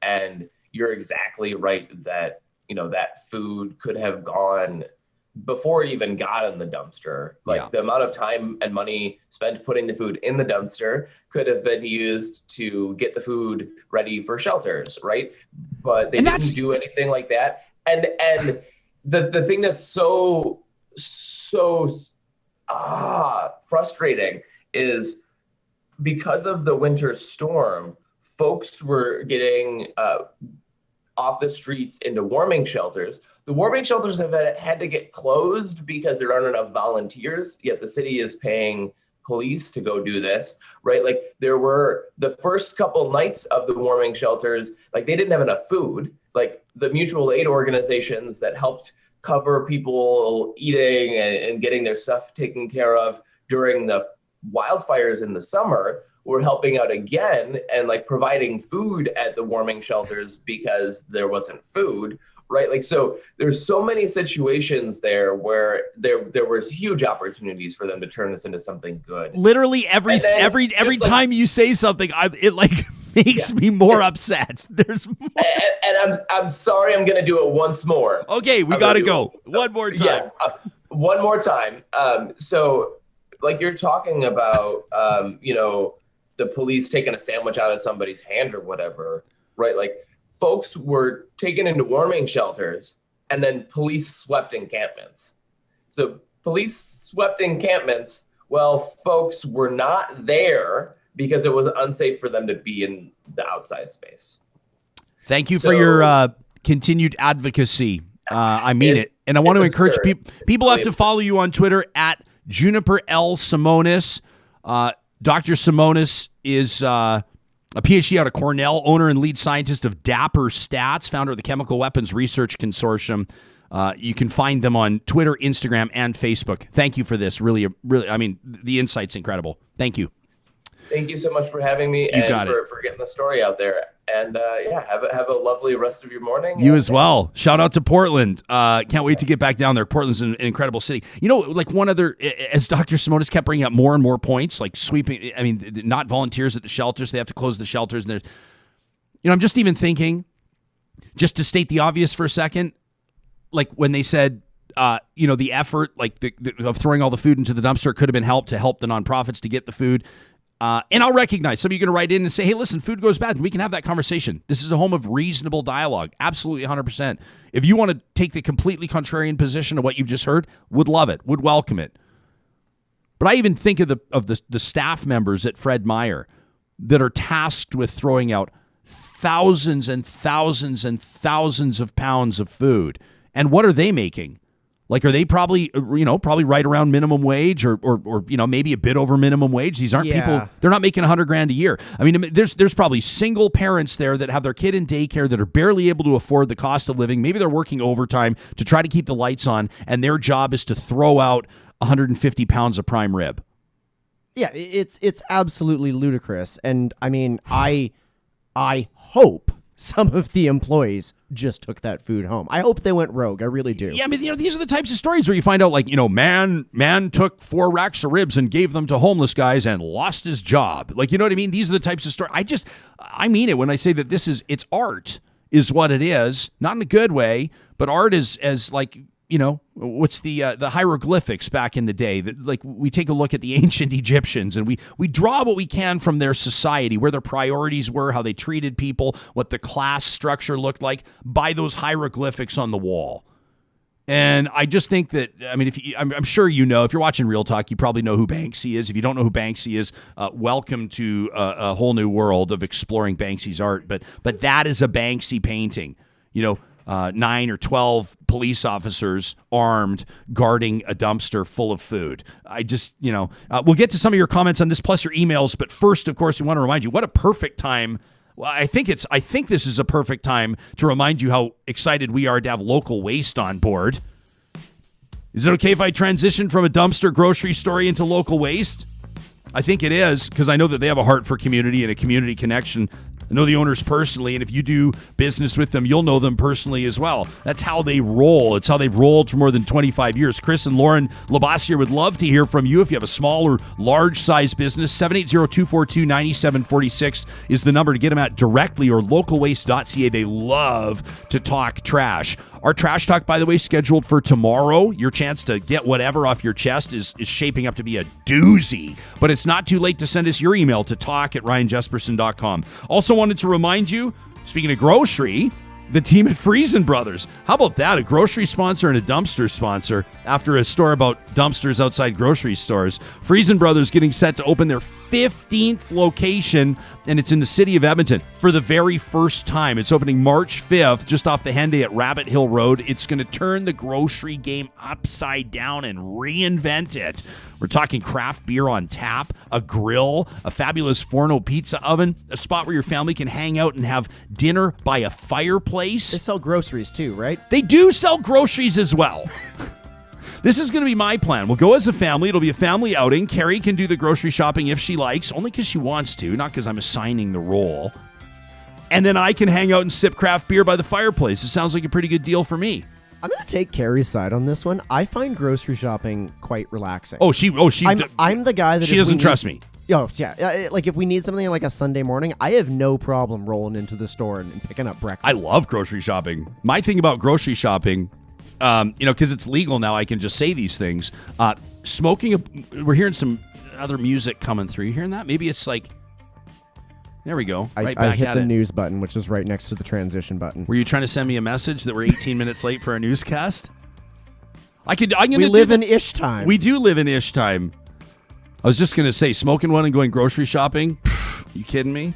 and you're exactly right that that food could have gone before it even got in the dumpster. The amount of time and money spent putting the food in the dumpster could have been used to get the food ready for shelters, right? But they didn't do anything like that. And the thing that's so frustrating is, because of the winter storm, folks were getting off the streets into warming shelters. The warming shelters have had to get closed because there aren't enough volunteers, yet the city is paying police to go do this, right? There were the first couple nights of the warming shelters, they didn't have enough food. The mutual aid organizations that helped cover people eating and getting their stuff taken care of during the wildfires in the summer were helping out again and like providing food at the warming shelters because there wasn't food, right? Like, so there's so many situations there where there was huge opportunities for them to turn this into something good. Literally every like, time you say something, it like makes me more upset. There's more. And I'm sorry, I'm going to do it once more. Okay, we got to go. One more time. Yeah, one more time. So like you're talking about, the police taking a sandwich out of somebody's hand or whatever, right? Like folks were taken into warming shelters and then police swept encampments. So police swept encampments. Well, folks were not there because it was unsafe for them to be in the outside space. Thank you for your continued advocacy. I mean it. And I want to encourage people have to follow you on Twitter at Juniper Simonis. Dr. Simonis is a PhD out of Cornell, owner and lead scientist of Dapper Stats, founder of the Chemical Weapons Research Consortium. You can find them on Twitter, Instagram, and Facebook. Thank you for this. Really, I mean, the insight's incredible. Thank you. Thank you so much for having me for getting the story out there. And have a lovely rest of your morning. You as well. Shout out to Portland. Can't wait to get back down there. Portland's an incredible city. You know, like one other, as Dr. Simonis kept bringing up more and more points, like sweeping, I mean, not volunteers at the shelters. They have to close the shelters. And there's, I'm just even thinking, just to state the obvious for a second, like when they said, the effort, like of throwing all the food into the dumpster could have been helped to help the nonprofits to get the food. And I'll recognize some of you are going to write in and say, hey, listen, food goes bad. And we can have that conversation. This is a home of reasonable dialogue. Absolutely 100%. If you want to take the completely contrarian position of what you've just heard, would love it, would welcome it. But I even think of the staff members at Fred Meyer that are tasked with throwing out thousands and thousands and thousands of pounds of food. And what are they making? Like, are they probably right around minimum wage or maybe a bit over minimum wage? These aren't people, they're not making $100,000 a year. I mean, there's probably single parents there that have their kid in daycare that are barely able to afford the cost of living. Maybe they're working overtime to try to keep the lights on, and their job is to throw out 150 pounds of prime rib. Yeah, it's absolutely ludicrous. And I mean, I hope some of the employees just took that food home. I hope they went rogue. I really do. Yeah, I mean, these are the types of stories where you find out, like, man took 4 racks of ribs and gave them to homeless guys and lost his job. Like, you know what I mean? These are the types of stories. I mean it when I say that it's art is what it is. Not in a good way, but art is as like, what's the hieroglyphics back in the day that, like, we take a look at the ancient Egyptians and we draw what we can from their society, where their priorities were, how they treated people, what the class structure looked like by those hieroglyphics on the wall. And I just think that, I mean, I'm sure if you're watching Real Talk, you probably know who Banksy is. If you don't know who Banksy is, welcome to a whole new world of exploring Banksy's art. But that is a Banksy painting, 9 or 12 police officers armed guarding a dumpster full of food. I just, we'll get to some of your comments on this plus your emails. But first, of course, we want to remind you what a perfect time. Well, I think this is a perfect time to remind you how excited we are to have Local Waste on board. Is it okay if I transition from a dumpster grocery story into Local Waste? I think it is, because I know that they have a heart for community and a community connection. I know the owners personally, and if you do business with them, you'll know them personally as well. That's how they roll. It's how they've rolled for more than 25 years. Chris and Lauren Labassiere would love to hear from you. If you have a small or large-size business, 780-242-9746 is the number to get them at directly, or localwaste.ca. They love to talk trash. Our trash talk, by the way, scheduled for tomorrow. Your chance to get whatever off your chest is shaping up to be a doozy. But it's not too late to send us your email to talk@ryanjesperson.com. Also wanted to remind you, speaking of grocery, the team at Friesen Brothers. How about that? A grocery sponsor and a dumpster sponsor after a story about dumpsters outside grocery stores. Friesen Brothers getting set to open their 15th location, and it's in the city of Edmonton for the very first time. It's opening March 5th, just off the Henday at Rabbit Hill Road. It's going to turn the grocery game upside down and reinvent it. We're talking craft beer on tap, a grill, a fabulous Forno pizza oven, a spot where your family can hang out and have dinner by a fireplace. They sell groceries too, right? They do sell groceries as well. This is going to be my plan. We'll go as a family. It'll be a family outing. Carrie can do the grocery shopping if she likes, only because she wants to, not because I'm assigning the role. And then I can hang out and sip craft beer by the fireplace. It sounds like a pretty good deal for me. I'm going to take Carrie's side on this one. I find grocery shopping quite relaxing. I'm the guy that she doesn't trust me. Oh, yeah. Like if we need something like a Sunday morning, I have no problem rolling into the store and picking up breakfast. I love grocery shopping. My thing about grocery shopping, because it's legal now, I can just say these things. We're hearing some other music coming through. You hearing that? Maybe it's like, there we go. I hit the news button, which is right next to the transition button. Were you trying to send me a message that we're 18 minutes late for a newscast? We live in ish time. We do live in ish time. I was just going to say, smoking one and going grocery shopping? You kidding me?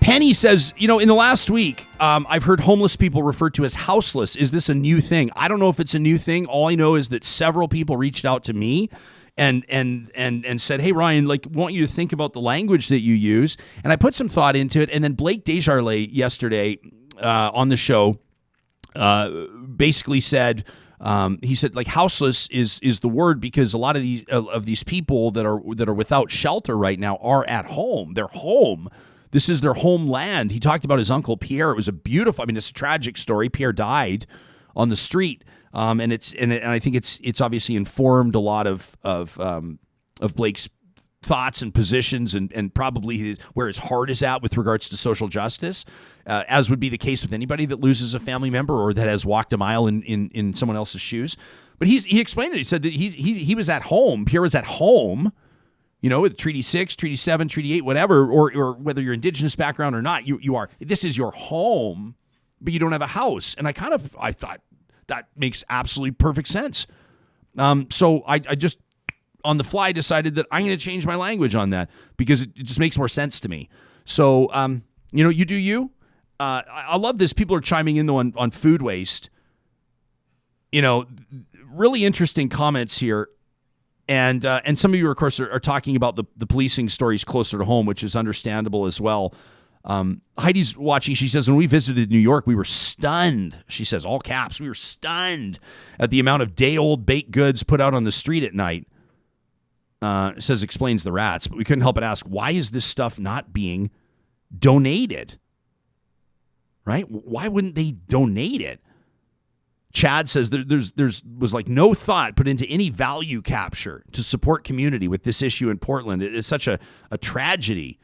Penny says, in the last week, I've heard homeless people referred to as houseless. Is this a new thing? I don't know if it's a new thing. All I know is that several people reached out to me and said, hey, Ryan, want you to think about the language that you use. And I put some thought into it. And then Blake Desjardins yesterday on the show basically said, he said, houseless is the word because a lot of these people that are without shelter right now are at home. They're home. This is their homeland. He talked about his uncle Pierre. It was it's a tragic story. Pierre died on the street, and I think it's obviously informed a lot of Blake's thoughts and positions and probably where his heart is at with regards to social justice, as would be the case with anybody that loses a family member or that has walked a mile in someone else's shoes. But he explained it. He said that he was at home. Pierre was at home, with Treaty 6, Treaty 7, Treaty 8, whatever, or whether you're Indigenous background or not, you are. This is your home, but you don't have a house. And I thought that makes absolutely perfect sense. So I just on the fly decided that I'm going to change my language on that because it just makes more sense to me. So, you do you. I love this. People are chiming in, though, on food waste. Really interesting comments here. And some of you, of course, are talking about the policing stories closer to home, which is understandable as well. Heidi's watching. She says, when we visited New York, we were stunned. She says, all caps, we were stunned at the amount of day-old baked goods put out on the street at night. Says explains the rats, but we couldn't help but ask, why is this stuff not being donated? Right? Why wouldn't they donate it? Chad says there was no thought put into any value capture to support community with this issue in Portland. It is such a tragedy.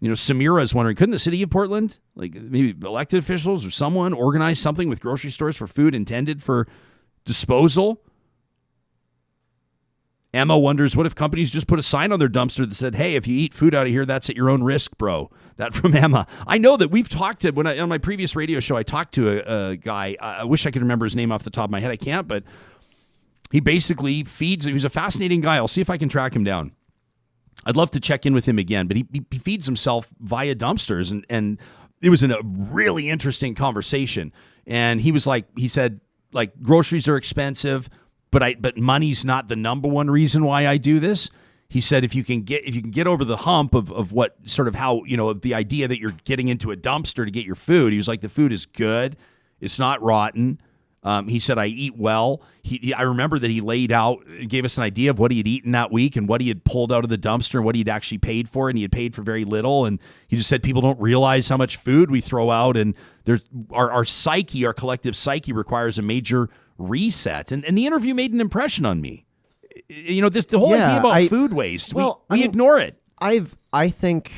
Samira is wondering, couldn't the city of Portland, maybe elected officials or someone, organize something with grocery stores for food intended for disposal? Emma wonders, what if companies just put a sign on their dumpster that said, hey, if you eat food out of here, that's at your own risk, bro. That from Emma. I know that we've talked to, on my previous radio show, I talked to a guy. I wish I could remember his name off the top of my head. I can't, but he basically feeds. He's a fascinating guy. I'll see if I can track him down. I'd love to check in with him again, but he feeds himself via dumpsters. And it was a really interesting conversation. And he said, groceries are expensive, but money's not the number one reason why I do this. He said if you can get over the hump of what sort of how, the idea that you're getting into a dumpster to get your food. He was like, the food is good. It's not rotten. He said, I eat well. I remember that he laid out, gave us an idea of what he had eaten that week and what he had pulled out of the dumpster and what he'd actually paid for. And he had paid for very little. And he just said, people don't realize how much food we throw out. And there's our psyche, our collective psyche requires a major reset. And the interview made an impression on me. The whole idea about food waste, we ignore it. I think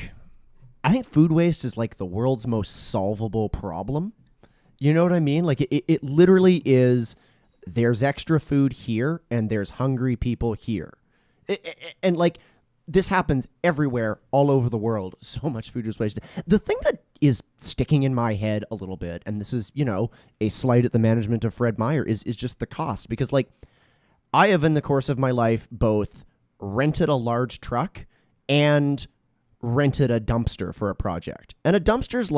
food waste is the world's most solvable problem. You know what I mean? It literally is, there's extra food here and there's hungry people here. And this happens everywhere, all over the world. So much food is wasted. The thing that is sticking in my head a little bit, and this is, a slight at the management of Fred Meyer, is just the cost. Because I have in the course of my life both rented a large truck and rented a dumpster for a project. And a dumpster's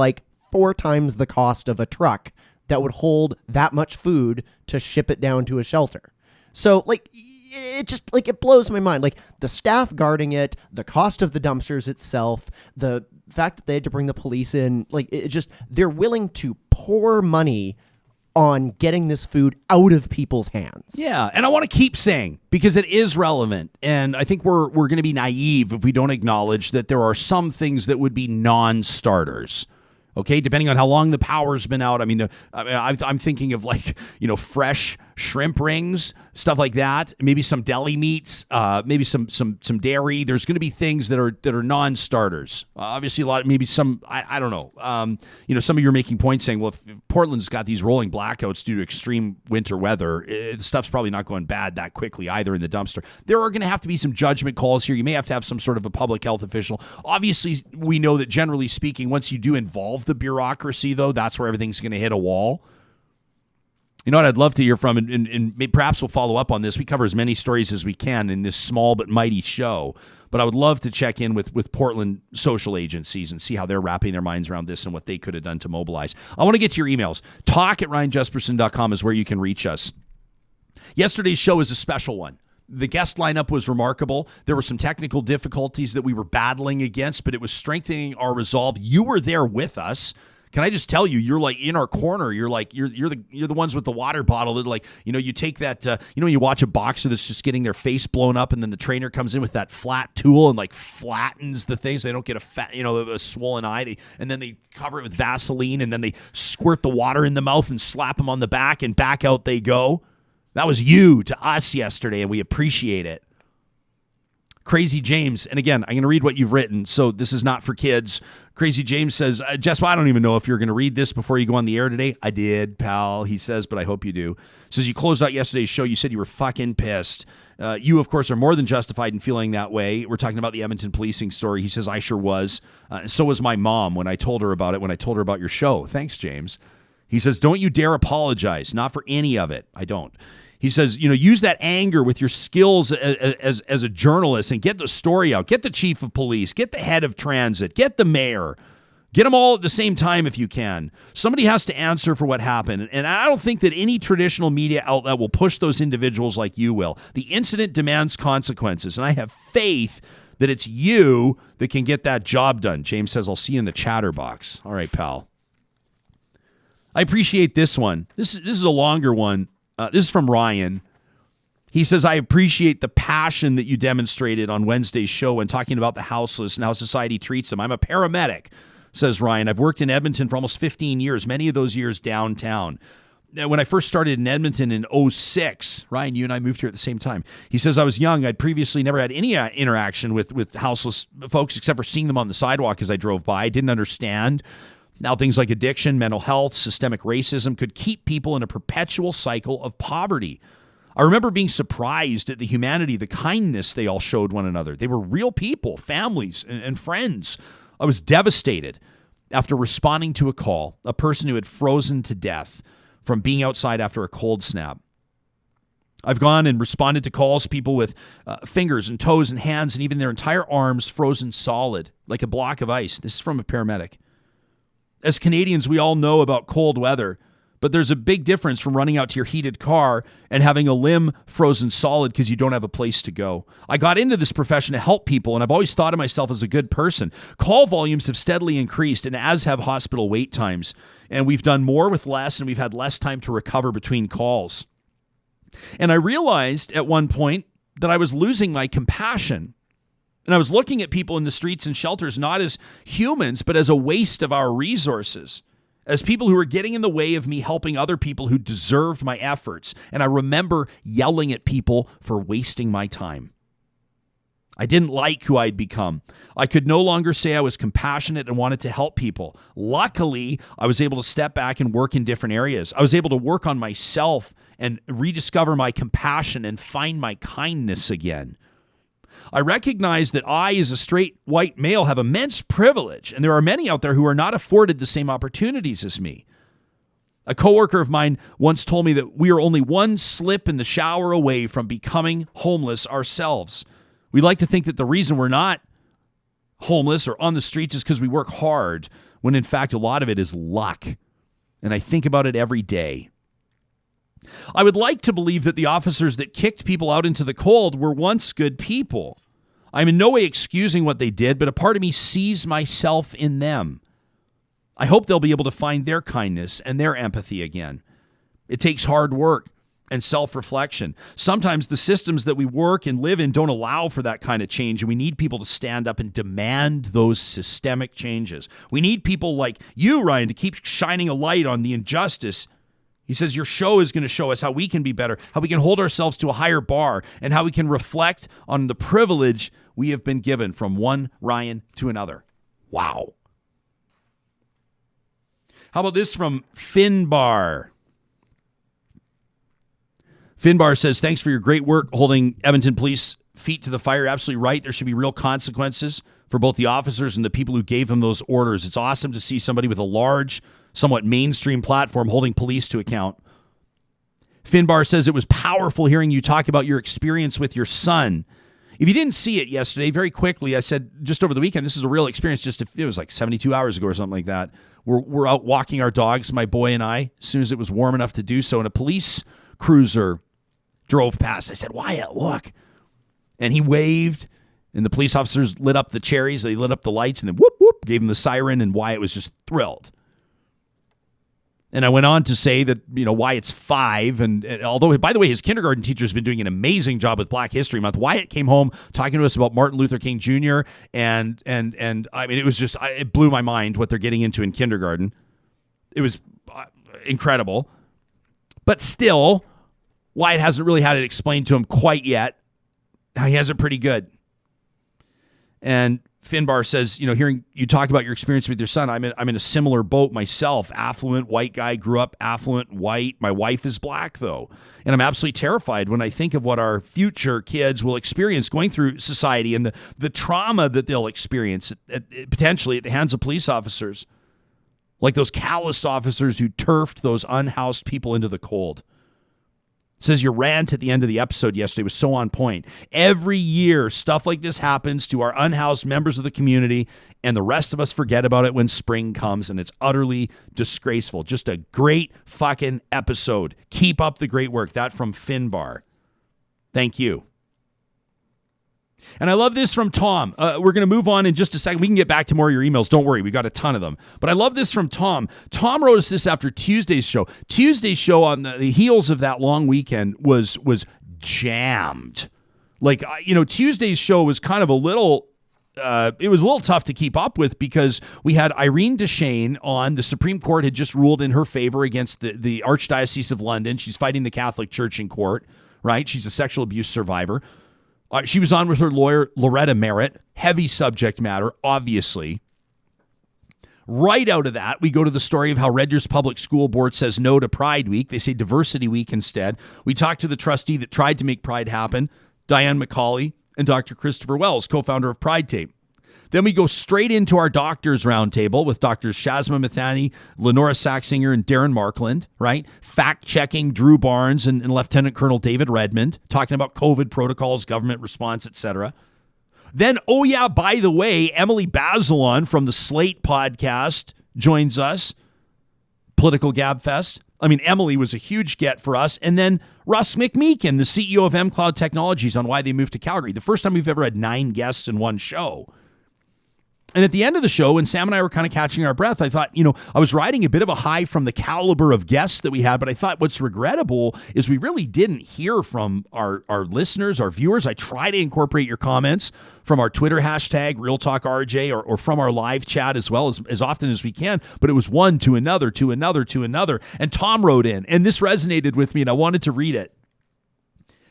4 times the cost of a truck that would hold that much food to ship it down to a shelter. So it just it blows my mind. The staff guarding it, the cost of the dumpsters itself, the fact that they had to bring the police in, they're willing to pour money on getting this food out of people's hands. Yeah, and I want to keep saying, because it is relevant, and I think we're going to be naive if we don't acknowledge that there are some things that would be non-starters. Okay, depending on how long the power's been out. I mean, I'm thinking of like, fresh shrimp rings, stuff like that. Maybe some deli meats, maybe some dairy. There's going to be things that are non-starters. Obviously, maybe some. I don't know. Some of you are making points saying, well, if Portland's got these rolling blackouts due to extreme winter weather, the stuff's probably not going bad that quickly either in the dumpster. There are going to have to be some judgment calls here. You may have to have some sort of a public health official. Obviously, we know that generally speaking, once you do involve the bureaucracy, though, that's where everything's going to hit a wall. You know what I'd love to hear from, and perhaps we'll follow up on this. We cover as many stories as we can in this small but mighty show, but I would love to check in with Portland social agencies and see how they're wrapping their minds around this and what they could have done to mobilize. I want to get to your emails. talk@ryanjesperson.com is where you can reach us. Yesterday's show is a special one. The guest lineup was remarkable. There were some technical difficulties that we were battling against, but it was strengthening our resolve. You were there with us. Can I just tell you, you're like in our corner. You're like you're the ones with the water bottle that, like, you take that when you watch a boxer that's just getting their face blown up, and then the trainer comes in with that flat tool and like flattens the thing so they don't get a swollen eye. And then they cover it with Vaseline, and then they squirt the water in the mouth and slap them on the back, and back out they go. That was you to us yesterday, and we appreciate it. Crazy James, and again, I'm going to read what you've written, so this is not for kids. Crazy James says, Jess, I don't even know if you're going to read this before you go on the air today. I did, pal, he says, but I hope you do. Says, you closed out yesterday's show. You said you were fucking pissed. You, of course, are more than justified in feeling that way. We're talking about the Edmonton policing story. He says, I sure was. So was my mom when I told her about it, when I told her about your show. Thanks, James. He says, don't you dare apologize. Not for any of it. I don't. He says, use that anger with your skills as a journalist and get the story out. Get the chief of police. Get the head of transit. Get the mayor. Get them all at the same time if you can. Somebody has to answer for what happened. And I don't think that any traditional media outlet will push those individuals like you will. The incident demands consequences. And I have faith that it's you that can get that job done. James says, I'll see you in the chatterbox. All right, pal. I appreciate this one. This is a longer one. This is from Ryan. He says, I appreciate the passion that you demonstrated on Wednesday's show when talking about the houseless and how society treats them. I'm a paramedic, says Ryan. I've worked in Edmonton for almost 15 years, many of those years downtown. When I first started in Edmonton in 2006, Ryan, you and I moved here at the same time. He says, I was young. I'd previously never had any interaction with houseless folks except for seeing them on the sidewalk as I drove by. I didn't understand. Now, things like addiction, mental health, systemic racism could keep people in a perpetual cycle of poverty. I remember being surprised at the humanity, the kindness they all showed one another. They were real people, families, and friends. I was devastated after responding to a call, a person who had frozen to death from being outside after a cold snap. I've gone and responded to calls, people with fingers and toes and hands and even their entire arms frozen solid, like a block of ice. This is from a paramedic. As Canadians, we all know about cold weather, but there's a big difference from running out to your heated car and having a limb frozen solid because you don't have a place to go. I got into this profession to help people, and I've always thought of myself as a good person. Call volumes have steadily increased, and as have hospital wait times. And we've done more with less, and we've had less time to recover between calls. And I realized at one point that I was losing my compassion. And I was looking at people in the streets and shelters not as humans, but as a waste of our resources, as people who were getting in the way of me helping other people who deserved my efforts. And I remember yelling at people for wasting my time. I didn't like who I'd become. I could no longer say I was compassionate and wanted to help people. Luckily, I was able to step back and work in different areas. I was able to work on myself and rediscover my compassion and find my kindness again. I recognize that I, as a straight white male, have immense privilege, and there are many out there who are not afforded the same opportunities as me. A coworker of mine once told me that we are only one slip in the shower away from becoming homeless ourselves. We like to think that the reason we're not homeless or on the streets is because we work hard, when in fact a lot of it is luck. And I think about it every day. I would like to believe that the officers that kicked people out into the cold were once good people. I'm in no way excusing what they did, but a part of me sees myself in them. I hope they'll be able to find their kindness and their empathy again. It takes hard work and self-reflection. Sometimes the systems that we work and live in don't allow for that kind of change, and we need people to stand up and demand those systemic changes. We need people like you, Ryan, to keep shining a light on the injustice. He says your show is going to show us how we can be better, how we can hold ourselves to a higher bar, and how we can reflect on the privilege we have been given from one Ryan to another. Wow. How about this from Finbar? Finbar says, thanks for your great work holding Edmonton police feet to the fire. Absolutely right. There should be real consequences for both the officers and the people who gave them those orders. It's awesome to see somebody with a large, somewhat mainstream platform holding police to account. Finbar says it was powerful hearing you talk about your experience with your son. If you didn't see it yesterday, very quickly, I said just over the weekend, this is a real experience. It was like 72 hours ago or something like that. We're out walking our dogs, my boy and I, as soon as it was warm enough to do so, and a police cruiser drove past. I said, Wyatt, look. And he waved, and the police officers lit up the cherries. They lit up the lights, and then whoop, whoop, gave him the siren, and Wyatt was just thrilled. And I went on to say that, Wyatt's 5, and although, by the way, his kindergarten teacher has been doing an amazing job with Black History Month, Wyatt came home talking to us about Martin Luther King Jr., and I mean, it was just, it blew my mind what they're getting into in kindergarten. It was incredible. But still, Wyatt hasn't really had it explained to him quite yet. He has it pretty good. And Finbar says, hearing you talk about your experience with your son, I'm in a similar boat myself. Affluent, white guy, grew up affluent, white. My wife is black, though. And I'm absolutely terrified when I think of what our future kids will experience going through society and the trauma that they'll experience potentially at the hands of police officers. Like those callous officers who turfed those unhoused people into the cold. Says your rant at the end of the episode yesterday was so on point. Every year, stuff like this happens to our unhoused members of the community, and the rest of us forget about it when spring comes, and it's utterly disgraceful. Just a great fucking episode. Keep up the great work. That from Finbar. Thank you. And I love this from Tom. We're going to move on in just a second. We can get back to more of your emails. Don't worry. We got a ton of them. But I love this from Tom. Tom wrote us this after Tuesday's show. Tuesday's show on the heels of that long weekend was jammed. Like, Tuesday's show was kind of a little... it was a little tough to keep up with because we had Irene Deschênes on. The Supreme Court had just ruled in her favor against the Archdiocese of London. She's fighting the Catholic Church in court, right? She's a sexual abuse survivor. She was on with her lawyer, Loretta Merritt. Heavy subject matter, obviously. Right out of that, we go to the story of how Red Deer's Public School Board says no to Pride Week. They say Diversity Week instead. We talked to the trustee that tried to make Pride happen, Diane McCauley, and Dr. Christopher Wells, co-founder of Pride Tape. Then we go straight into our doctors roundtable with Drs. Shazma Mithani, Lenora Saxinger, and Darren Markland, right? Fact-checking Drew Barnes and Lieutenant Colonel David Redmond, talking about COVID protocols, government response, etc. Then, oh yeah, by the way, Emily Bazelon from the Slate podcast joins us. Political Gab Fest. I mean, Emily was a huge get for us. And then Russ McMeekin, the CEO of mCloud Technologies, on why they moved to Calgary. The first time we've ever had 9 guests in one show. And at the end of the show, when Sam and I were kind of catching our breath, I thought, I was riding a bit of a high from the caliber of guests that we had, but I thought what's regrettable is we really didn't hear from our listeners, our viewers. I try to incorporate your comments from our Twitter hashtag, RealTalkRJ, or from our live chat as well as often as we can, but it was one to another, to another, to another. And Tom wrote in, and this resonated with me, and I wanted to read it.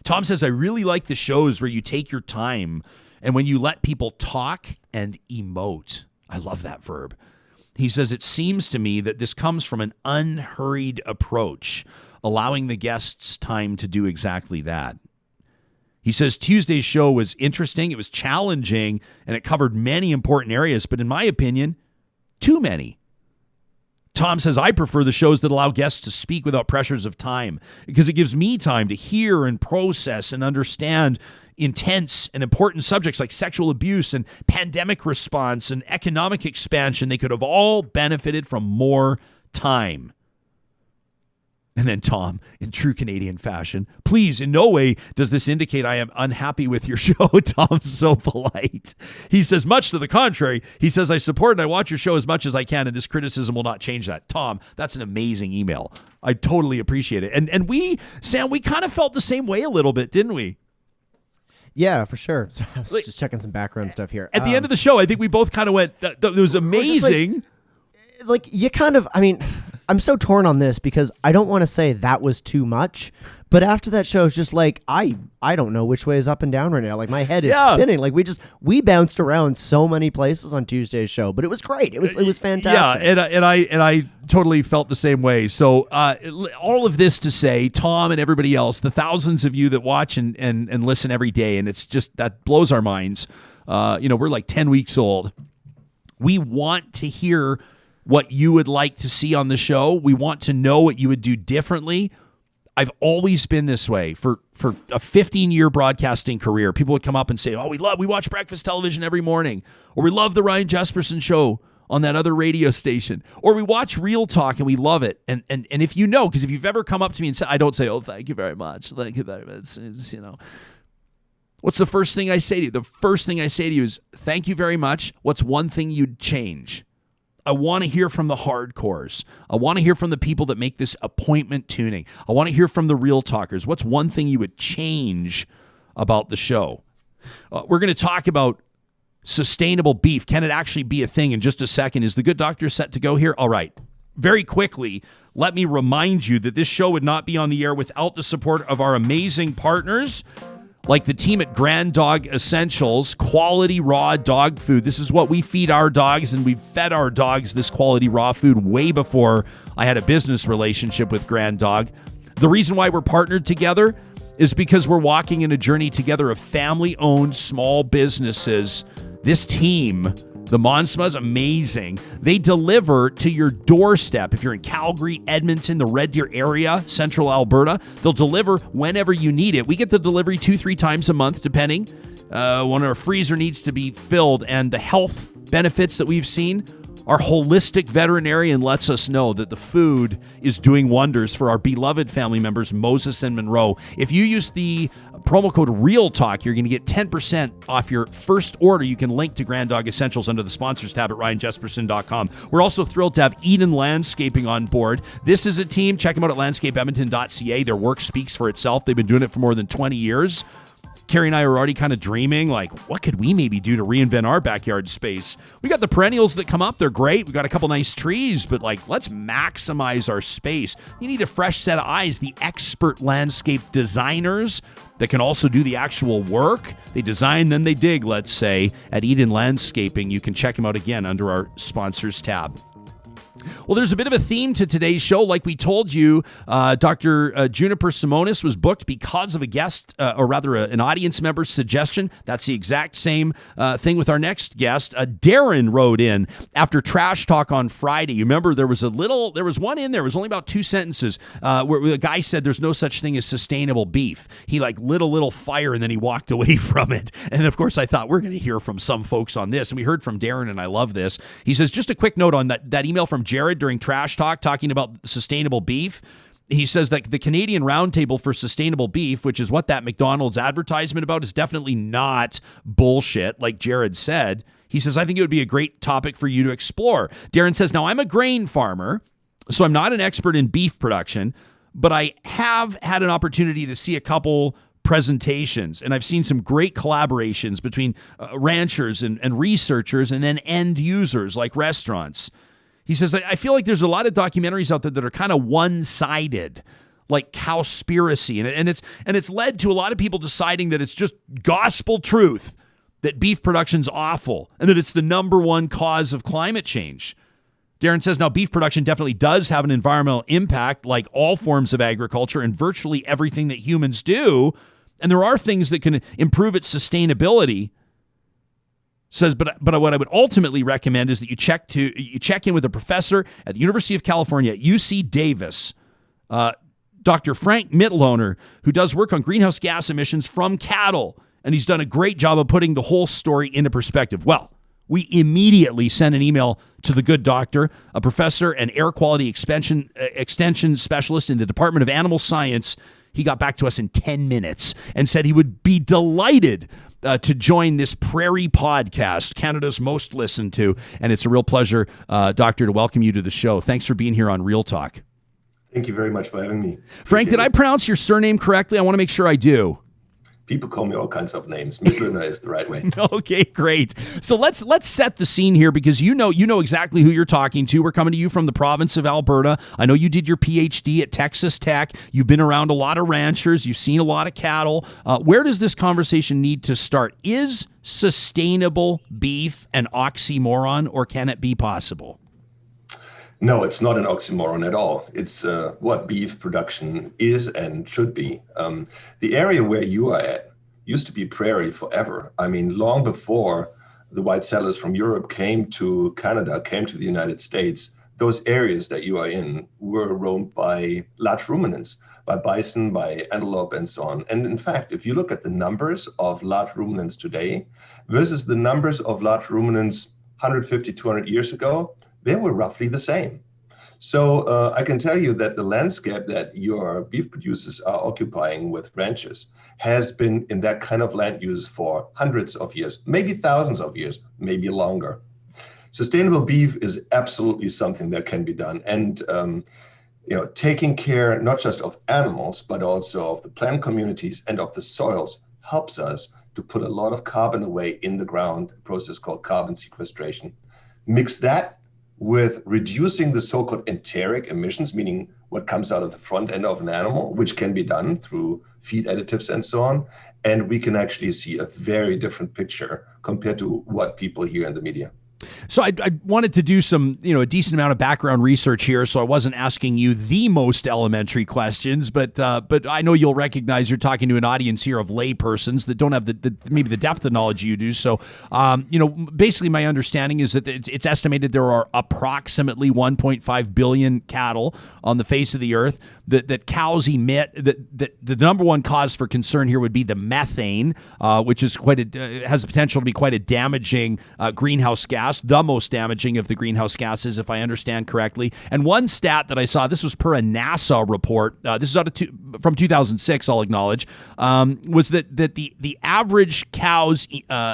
Tom says, I really like the shows where you take your time and when you let people talk and emote. I love that verb. He says, it seems to me that this comes from an unhurried approach, allowing the guests time to do exactly that. He says Tuesday's show was interesting, it was challenging, and it covered many important areas, but in my opinion, too many. Tom says, I prefer the shows that allow guests to speak without pressures of time because it gives me time to hear and process and understand intense and important subjects like sexual abuse and pandemic response and economic expansion. They could have all benefited from more time. And then Tom, in true Canadian fashion, please, in no way does this indicate I am unhappy with your show. Tom's so polite. He says, much to the contrary. He says, I support and I watch your show as much as I can, and this criticism will not change that. Tom, that's an amazing email. I totally appreciate it. And we, Sam, we kind of felt the same way a little bit, didn't we? Yeah, for sure. So I was just checking some background stuff here. At the end of the show, I think we both kind of went, that was amazing. Like you kind of, I mean, I'm so torn on this because I don't want to say that was too much, but after that show, it's just like, I don't know which way is up and down right now. Like my head is spinning. Like we bounced around so many places on Tuesday's show, but it was great. It was fantastic. Yeah. And I totally felt the same way. So all of this to say, Tom and everybody else, the thousands of you that watch and listen every day, and it's just, that blows our minds. We're like 10 weeks old. We want to hear what you would like to see on the show. We want to know what you would do differently. I've always been this way for a 15-year broadcasting career. People would come up and say, oh, we watch breakfast television every morning, or we love the Ryan Jesperson show on that other radio station, or we watch Real Talk and we love it. And if you know, because if you've ever come up to me and said, I don't say, oh, thank you very much. Thank you very much. It's, what's the first thing I say to you? The first thing I say to you is, thank you very much. What's one thing you'd change? I want to hear from the hardcores. I want to hear from the people that make this appointment tuning. I want to hear from the real talkers. What's one thing you would change about the show? We're going to talk about sustainable beef. Can it actually be a thing in just a second? Is the good doctor set to go here? All right. Very quickly, let me remind you that this show would not be on the air without the support of our amazing partners, like the team at Grand Dog Essentials, quality raw dog food. This is what we feed our dogs, and we've fed our dogs this quality raw food way before I had a business relationship with Grand Dog. The reason why we're partnered together is because we're walking in a journey together of family-owned small businesses. This team, the Monsma's, amazing. They deliver to your doorstep. If you're in Calgary, Edmonton, the Red Deer area, central Alberta, they'll deliver whenever you need it. We get the delivery 2-3 times a month, depending. When our freezer needs to be filled, and the health benefits that we've seen, our holistic veterinarian lets us know that the food is doing wonders for our beloved family members, Moses and Monroe. If you use the promo code REALTALK, you're going to get 10% off your first order. You can link to Grand Dog Essentials under the sponsors tab at ryanjesperson.com. We're also thrilled to have Eden Landscaping on board. This is a team. Check them out at landscapeedmonton.ca. Their work speaks for itself. They've been doing it for more than 20 years. Carrie and I are already kind of dreaming, like, what could we maybe do to reinvent our backyard space? We got the perennials that come up. They're great. We got a couple nice trees, but like, let's maximize our space. You need a fresh set of eyes. The expert landscape designers that can also do the actual work. They design, then they dig, let's say, at Eden Landscaping. You can check them out again under our sponsors tab. Well, there's a bit of a theme to today's show. Like we told you, Dr. Juniper Simonis was booked because of a guest, or rather an audience member's suggestion. That's the exact same thing with our next guest. Darren wrote in after Trash Talk on Friday. You remember there was one in there. It was only about 2 sentences where the guy said there's no such thing as sustainable beef. He like lit a little fire and then he walked away from it. And of course, I thought we're going to hear from some folks on this. And we heard from Darren, and I love this. He says, just a quick note on that email from Jared during Trash Talk talking about sustainable beef. He says that the Canadian Roundtable for Sustainable Beef, which is what that McDonald's advertisement about, is definitely not bullshit, like Jared said. He says, I think it would be a great topic for you to explore. Darren says, now I'm a grain farmer, so I'm not an expert in beef production, but I have had an opportunity to see a couple presentations, and I've seen some great collaborations between ranchers and researchers and then end users like restaurants. He says, I feel like there's a lot of documentaries out there that are kind of one-sided, like Cowspiracy, and it's led to a lot of people deciding that it's just gospel truth that beef production's awful and that it's the number one cause of climate change. Darren says, now beef production definitely does have an environmental impact like all forms of agriculture and virtually everything that humans do, and there are things that can improve its sustainability. Says, but what I would ultimately recommend is that you check in with a professor at the University of California at UC Davis, Dr. Frank Mitloehner, who does work on greenhouse gas emissions from cattle, and he's done a great job of putting the whole story into perspective. Well, we immediately sent an email to the good doctor, a professor and air quality extension specialist in the Department of Animal Science. He got back to us in 10 minutes and said he would be delighted to join this Prairie podcast, Canada's most listened to. And it's a real pleasure, Doctor, to welcome you to the show. Thanks for being here on Real Talk. Thank you very much for having me. Frank, did I pronounce your surname correctly? I want to make sure I do. People call me all kinds of names. Mitloehner is the right way. Okay, great. So let's set the scene here, because you know exactly who you're talking to. We're coming to you from the province of Alberta. I know you did your PhD at Texas Tech. You've been around a lot of ranchers. You've seen a lot of cattle. Where does this conversation need to start? Is sustainable beef an oxymoron, or can it be possible? No, it's not an oxymoron at all. It's what beef production is and should be. The area where you are at used to be prairie forever. I mean, long before the white settlers from Europe came to Canada, came to the United States, those areas that you are in were roamed by large ruminants, by bison, by antelope, and so on. And in fact, if you look at the numbers of large ruminants today versus the numbers of large ruminants 150, 200 years ago, they were roughly the same. So I can tell you that the landscape that your beef producers are occupying with ranches has been in that kind of land use for hundreds of years, maybe thousands of years, maybe longer. Sustainable beef is absolutely something that can be done. And taking care not just of animals, but also of the plant communities and of the soils helps us to put a lot of carbon away in the ground, a process called carbon sequestration. Mix that with reducing the so-called enteric emissions, meaning what comes out of the front end of an animal, which can be done through feed additives and so on. And we can actually see a very different picture compared to what people hear in the media. So I wanted to do some, a decent amount of background research here, so I wasn't asking you the most elementary questions, but I know you'll recognize you're talking to an audience here of laypersons that don't have maybe the depth of knowledge you do. So, basically my understanding is that it's estimated there are approximately 1.5 billion cattle on the face of the earth. That cows emit, that the number one cause for concern here would be the methane, which is has the potential to be quite a damaging greenhouse gas, the most damaging of the greenhouse gases, if I understand correctly. And one stat that I saw, this was per a NASA report, this is from 2006, I'll acknowledge, was that the average cow's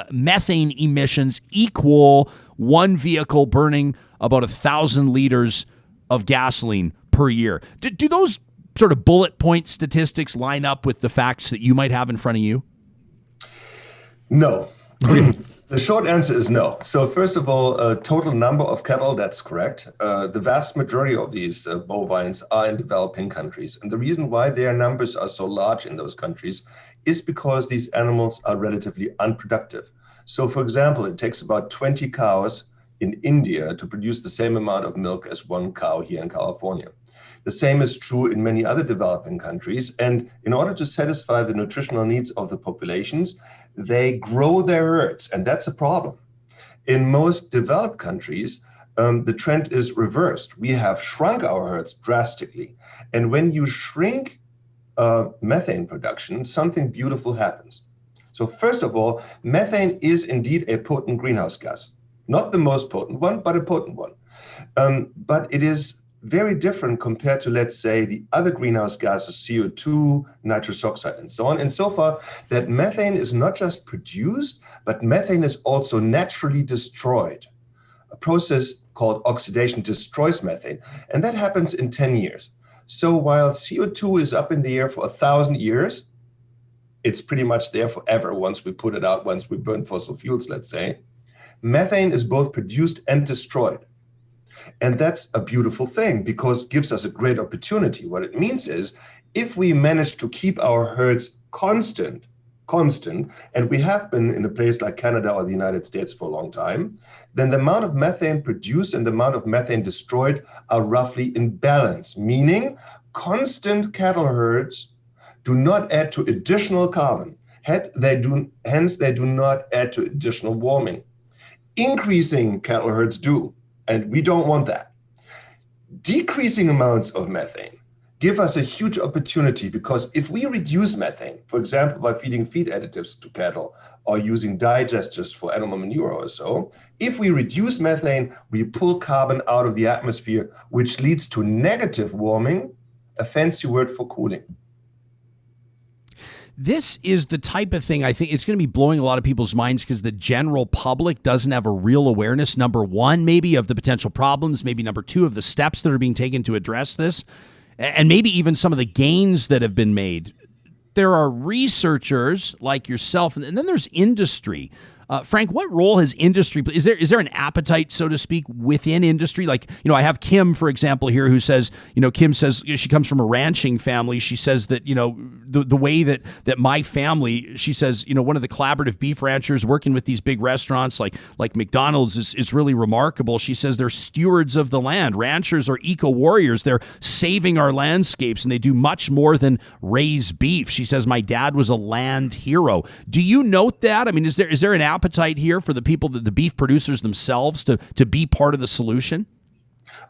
methane emissions equal one vehicle burning about 1,000 liters of gasoline per year. Do those sort of bullet point statistics line up with the facts that you might have in front of you? No. The short answer is no. So first of all, total number of cattle, that's correct. The vast majority of these bovines are in developing countries. And the reason why their numbers are so large in those countries is because these animals are relatively unproductive. So for example, it takes about 20 cows in India to produce the same amount of milk as one cow here in California. The same is true in many other developing countries. And in order to satisfy the nutritional needs of the populations, they grow their herds, and that's a problem. In most developed countries, the trend is reversed. We have shrunk our herds drastically. And when you shrink methane production, something beautiful happens. So first of all, methane is indeed a potent greenhouse gas. Not the most potent one, but a potent one. But it is very different compared to, let's say, the other greenhouse gases, CO2, nitrous oxide, and so on. And so far, that methane is not just produced, but methane is also naturally destroyed. A process called oxidation destroys methane, and that happens in 10 years. So while CO2 is up in the air for 1,000 years, it's pretty much there forever once we put it out, once we burn fossil fuels, let's say. Methane is both produced and destroyed. And that's a beautiful thing because it gives us a great opportunity. What it means is if we manage to keep our herds constant, and we have been in a place like Canada or the United States for a long time, then the amount of methane produced and the amount of methane destroyed are roughly in balance, meaning constant cattle herds do not add to additional carbon. Hence, they do not add to additional warming. Increasing cattle herds do, and we don't want that. Decreasing amounts of methane give us a huge opportunity, because if we reduce methane, for example, by feeding feed additives to cattle or using digesters for animal manure or so, if we reduce methane, we pull carbon out of the atmosphere, which leads to negative warming, a fancy word for cooling. This is the type of thing I think it's going to be blowing a lot of people's minds, because the general public doesn't have a real awareness, number one, maybe of the potential problems, maybe number two, of the steps that are being taken to address this, and maybe even some of the gains that have been made. There are researchers like yourself, and then there's industry. Frank, what role has industry? Is there an appetite, so to speak, within industry? Like, I have Kim, for example, here, who says, Kim says she comes from a ranching family. She says that, the way that my family, she says, one of the collaborative beef ranchers working with these big restaurants like McDonald's is really remarkable. She says they're stewards of the land. Ranchers are eco warriors. They're saving our landscapes, and they do much more than raise beef. She says, my dad was a land hero. Do you note that? I mean, is there an appetite here for the people, the beef producers themselves, to be part of the solution?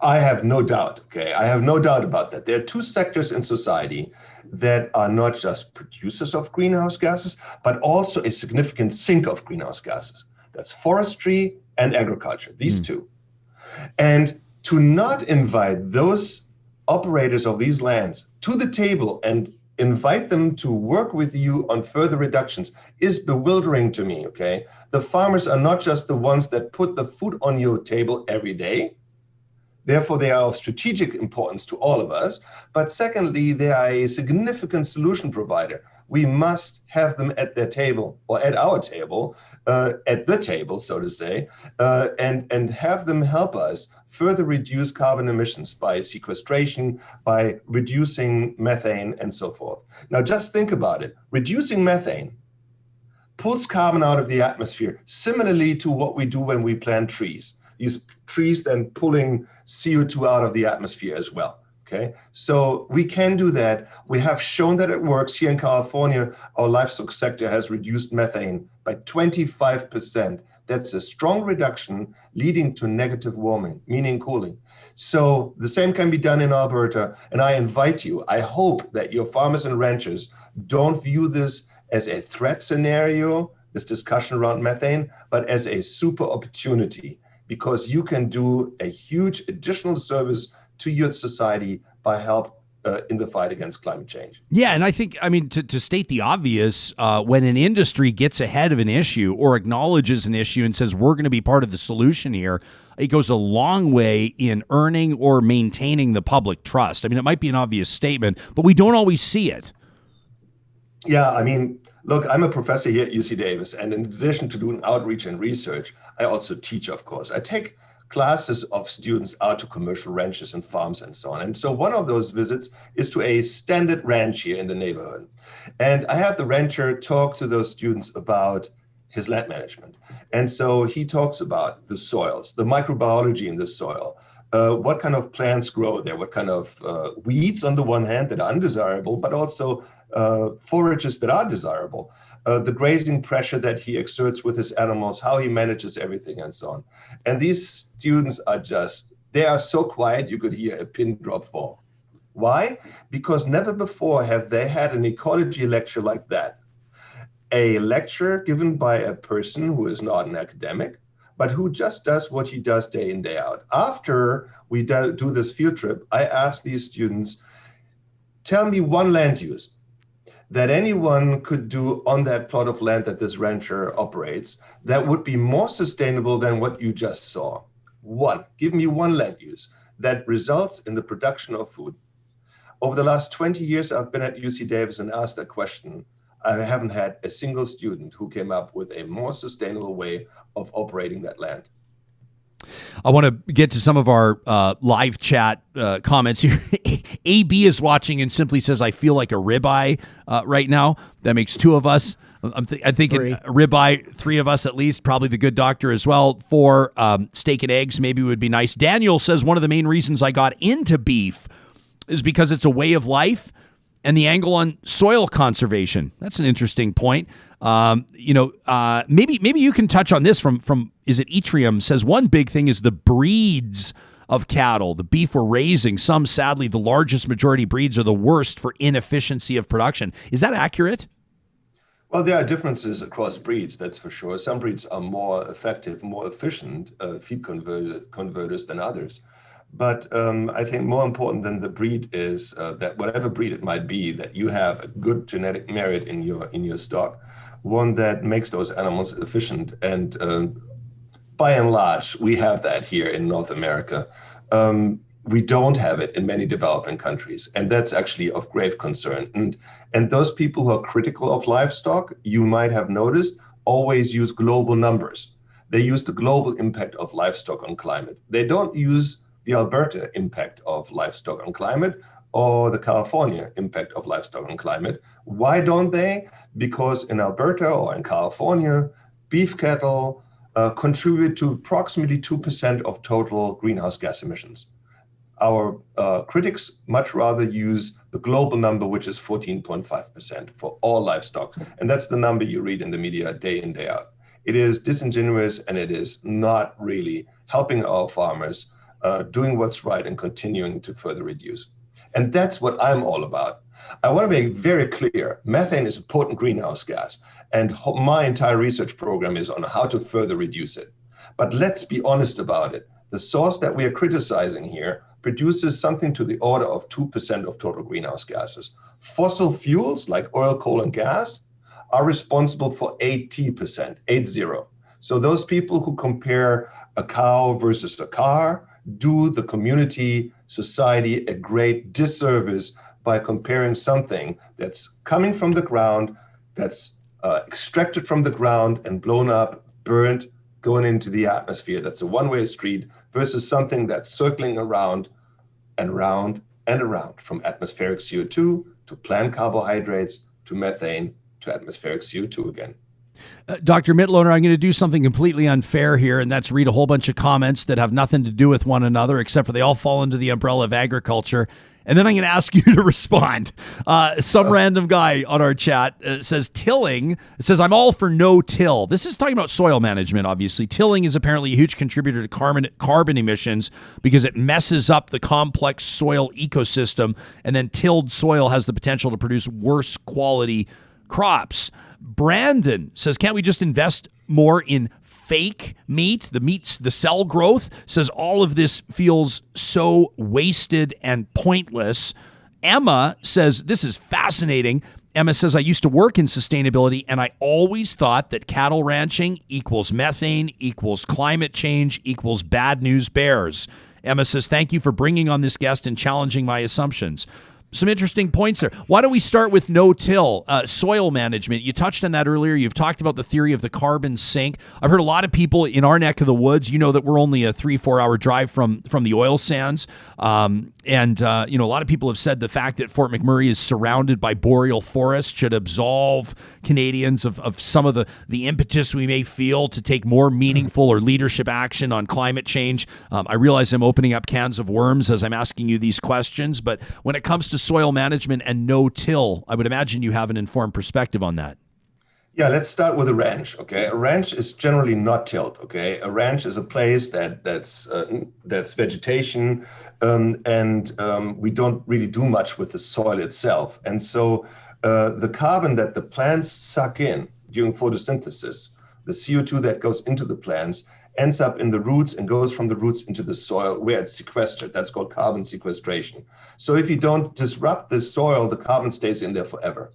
I have no doubt. Okay, I have no doubt about that. There are two sectors in society that are not just producers of greenhouse gases, but also a significant sink of greenhouse gases. That's forestry and agriculture, these two. And to not invite those operators of these lands to the table and invite them to work with you on further reductions is bewildering to me, okay? The farmers are not just the ones that put the food on your table every day. Therefore, they are of strategic importance to all of us. But secondly, they are a significant solution provider. We must have them at their table, or at our table, at the table, so to say, and have them help us further reduce carbon emissions by sequestration, by reducing methane, and so forth. Now, just think about it. Reducing methane pulls carbon out of the atmosphere, similarly to what we do when we plant trees. These trees then pulling CO2 out of the atmosphere as well. Okay, so we can do that. We have shown that it works. Here in California, our livestock sector has reduced methane by 25%. That's a strong reduction leading to negative warming, meaning cooling. So the same can be done in Alberta. And I invite you, I hope that your farmers and ranchers don't view this as a threat scenario, this discussion around methane, but as a super opportunity, because you can do a huge additional service to your society by help in the fight against climate change. Yeah, and I think, to state the obvious, when an industry gets ahead of an issue or acknowledges an issue and says, we're going to be part of the solution here, it goes a long way in earning or maintaining the public trust. It might be an obvious statement, but we don't always see it. Yeah, look, I'm a professor here at UC Davis, and in addition to doing outreach and research, I also teach, of course. I take classes of students out to commercial ranches and farms and so on. And so one of those visits is to a standard ranch here in the neighborhood. And I have the rancher talk to those students about his land management. And so he talks about the soils, the microbiology in the soil, what kind of plants grow there, what kind of weeds on the one hand that are undesirable, but also forages that are desirable, the grazing pressure that he exerts with his animals, how he manages everything, and so on. And these students they are so quiet you could hear a pin drop fall. Why? Because never before have they had an ecology lecture like that. A lecture given by a person who is not an academic, but who just does what he does day in, day out. After we do this field trip, I asked these students, tell me one land use that anyone could do on that plot of land that this rancher operates that would be more sustainable than what you just saw. One, give me one land use that results in the production of food. Over the last 20 years, I've been at UC Davis and asked that question. I haven't had a single student who came up with a more sustainable way of operating that land. I want to get to some of our live chat comments here. AB is watching and simply says, I feel like a ribeye right now. That makes two of us. I'm thinking ribeye, three of us at least, probably the good doctor as well. 4 steak and eggs maybe would be nice. Daniel says one of the main reasons I got into beef is because it's a way of life and the angle on soil conservation. That's an interesting point. Maybe you can touch on this from is it Etrium says one big thing is the breeds of cattle. The beef we're raising, some sadly the largest majority breeds, are the worst for inefficiency of production. Is that accurate? Well, there are differences across breeds, that's for sure. Some breeds are more effective, more efficient feed converters than others. But I think more important than the breed is that whatever breed it might be, that you have a good genetic merit in your stock, one that makes those animals efficient. And by and large, we have that here in North America. We don't have it in many developing countries, and that's actually of grave concern. And those people who are critical of livestock, you might have noticed, always use global numbers. They use the global impact of livestock on climate. They don't use the Alberta impact of livestock on climate or the California impact of livestock on climate. Why don't they? Because in Alberta or in California, beef cattle contribute to approximately 2% of total greenhouse gas emissions. Our critics much rather use the global number, which is 14.5% for all livestock. And that's the number you read in the media day in, day out. It is disingenuous, and it is not really helping our farmers doing what's right and continuing to further reduce. And that's what I'm all about. I want to make very clear, methane is a potent greenhouse gas, and my entire research program is on how to further reduce it. But let's be honest about it. The source that we are criticizing here produces something to the order of 2% of total greenhouse gases. Fossil fuels like oil, coal, and gas are responsible for 80%, 80. So those people who compare a cow versus a car do the community, society a great disservice by comparing something that's coming from the ground, that's extracted from the ground and blown up, burnt, going into the atmosphere. That's a one-way street versus something that's circling around and round and around, from atmospheric CO2 to plant carbohydrates to methane to atmospheric CO2 again. Dr. Mitloehner, I'm going to do something completely unfair here, and that's read a whole bunch of comments that have nothing to do with one another, except for they all fall under the umbrella of agriculture. And then I'm going to ask you to respond. Some random guy on our chat says I'm all for no-till. This is talking about soil management, obviously. Tilling is apparently a huge contributor to carbon emissions because it messes up the complex soil ecosystem, and then tilled soil has the potential to produce worse quality crops. Brandon says, can't we just invest more in fake meat? The cell growth. Says all of this feels so wasted and pointless. Emma says, this is fascinating. Emma says, I used to work in sustainability, and I always thought that cattle ranching equals methane, equals climate change, equals bad news bears. Emma says, thank you for bringing on this guest and challenging my assumptions. Some interesting points there. Why don't we start with no-till, soil management? You touched on that earlier. You've talked about the theory of the carbon sink. I've heard a lot of people in our neck of the woods, you know that we're only a 3-4 hour drive from the oil sands. A lot of people have said the fact that Fort McMurray is surrounded by boreal forest should absolve Canadians of some of the impetus we may feel to take more meaningful or leadership action on climate change. I realize I'm opening up cans of worms as I'm asking you these questions, but when it comes to soil management and no-till, I would imagine you have an informed perspective on that. Yeah, let's start with a ranch. Okay, a ranch is generally not tilled. Okay, a ranch is a place that's vegetation, and we don't really do much with the soil itself. And so the carbon that the plants suck in during photosynthesis, the CO2 that goes into the plants, ends up in the roots and goes from the roots into the soil where it's sequestered. That's called carbon sequestration. So if you don't disrupt the soil, the carbon stays in there forever.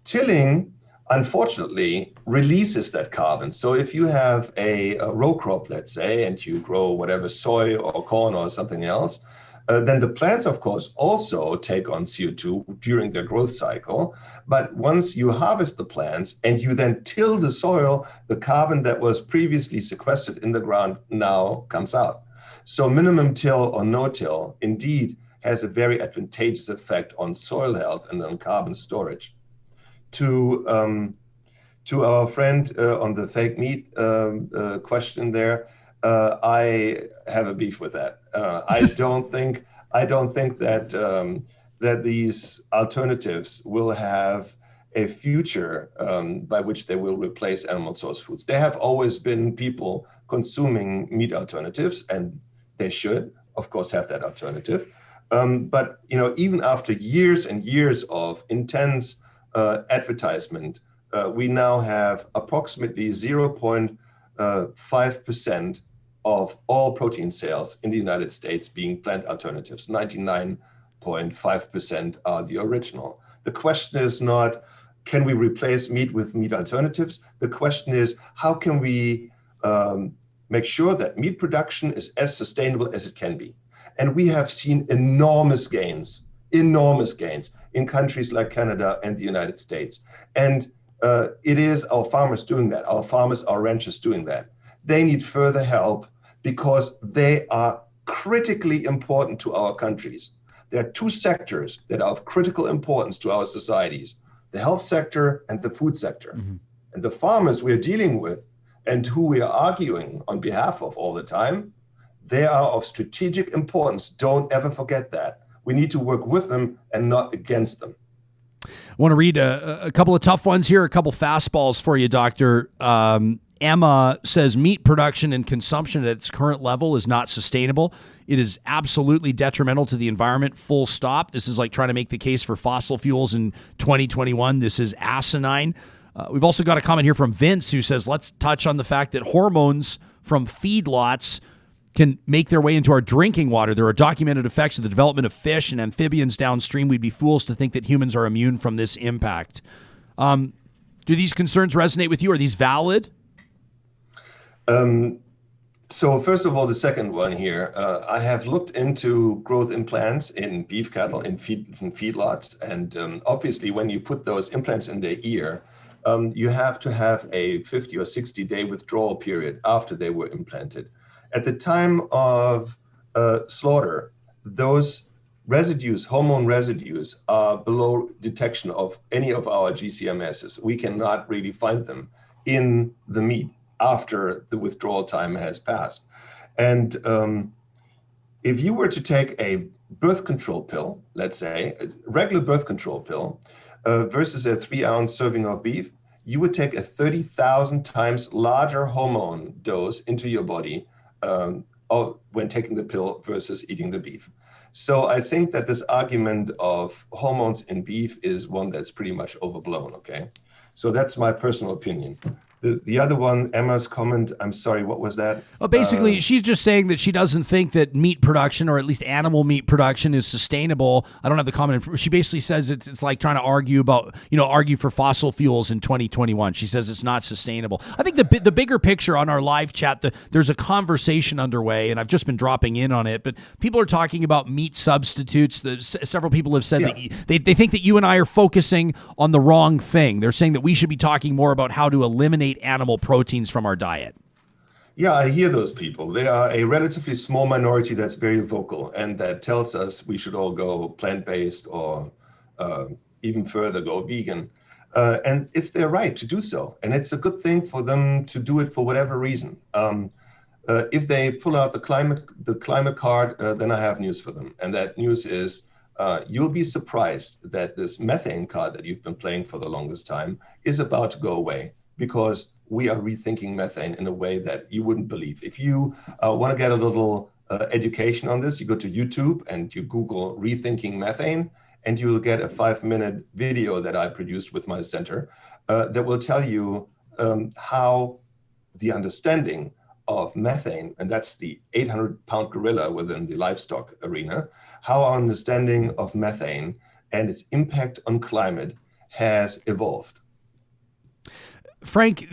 Tilling, unfortunately, releases that carbon. So if you have a row crop, let's say, and you grow whatever, soy or corn or something else, then the plants, of course, also take on CO2 during their growth cycle. But once you harvest the plants and you then till the soil, the carbon that was previously sequestered in the ground now comes out. So minimum till or no-till indeed has a very advantageous effect on soil health and on carbon storage. To our friend on the fake meat question there, I have a beef with that. I don't think that that these alternatives will have a future by which they will replace animal source foods. There have always been people consuming meat alternatives, and they should. of course, have that alternative. But even after years and years of intense advertisement, we now have approximately 0.5% of all protein sales in the United States being plant alternatives. 99.5% are the original. The question is not, can we replace meat with meat alternatives? The question is, how can we make sure that meat production is as sustainable as it can be? And we have seen enormous gains in countries like Canada and the United States. And it is our farmers doing that, our ranchers doing that. They need further help because they are critically important to our countries. There are two sectors that are of critical importance to our societies, the health sector and the food sector. Mm-hmm. And the farmers we're dealing with and who we are arguing on behalf of all the time, they are of strategic importance. Don't ever forget that. We need to work with them and not against them. I want to read a couple of tough ones here, a couple fastballs for you, Doctor. Emma says meat production and consumption at its current level is not sustainable. It is absolutely detrimental to the environment, full stop. This is like trying to make the case for fossil fuels in 2021. This is asinine. We've also got a comment here from Vince who says, let's touch on the fact that hormones from feedlots can make their way into our drinking water. There are documented effects of the development of fish and amphibians downstream. We'd be fools to think that humans are immune from this impact. Do these concerns resonate with you? Are these valid? So first of all, the second one here, I have looked into growth implants in beef cattle in feedlots. And obviously, when you put those implants in their ear, you have to have a 50 or 60-day withdrawal period after they were implanted. At the time of slaughter, those residues, hormone residues, are below detection of any of our GCMSs. We cannot really find them in the meat after the withdrawal time has passed. And if you were to take a birth control pill, let's say, a regular birth control pill, versus a 3-ounce serving of beef, you would take a 30,000 times larger hormone dose into your body when taking the pill versus eating the beef. So I think that this argument of hormones in beef is one that's pretty much overblown, okay? So that's my personal opinion. The other one, Emma's comment, I'm sorry, what was that? Well, basically, she's just saying that she doesn't think that meat production, or at least animal meat production, is sustainable. I don't have the comment. She basically says it's like trying to argue for fossil fuels in 2021. She says it's not sustainable. I think the bigger picture on our live chat, there's a conversation underway, and I've just been dropping in on it, but people are talking about meat substitutes. Several people have said that they think that you and I are focusing on the wrong thing. They're saying that we should be talking more about how to eliminate animal proteins from our diet. Yeah, I hear those people. They are a relatively small minority that's very vocal and that tells us we should all go plant-based or even further go vegan. And it's their right to do so. And it's a good thing for them to do it for whatever reason. If they pull out the climate card, then I have news for them. And that news is you'll be surprised that this methane card that you've been playing for the longest time is about to go away, because we are rethinking methane in a way that you wouldn't believe. If you want to get a little education on this, you go to YouTube and you Google rethinking methane, and you'll get a 5-minute video that I produced with my center that will tell you how the understanding of methane, and that's the 800-pound gorilla within the livestock arena, how our understanding of methane and its impact on climate has evolved. Frank,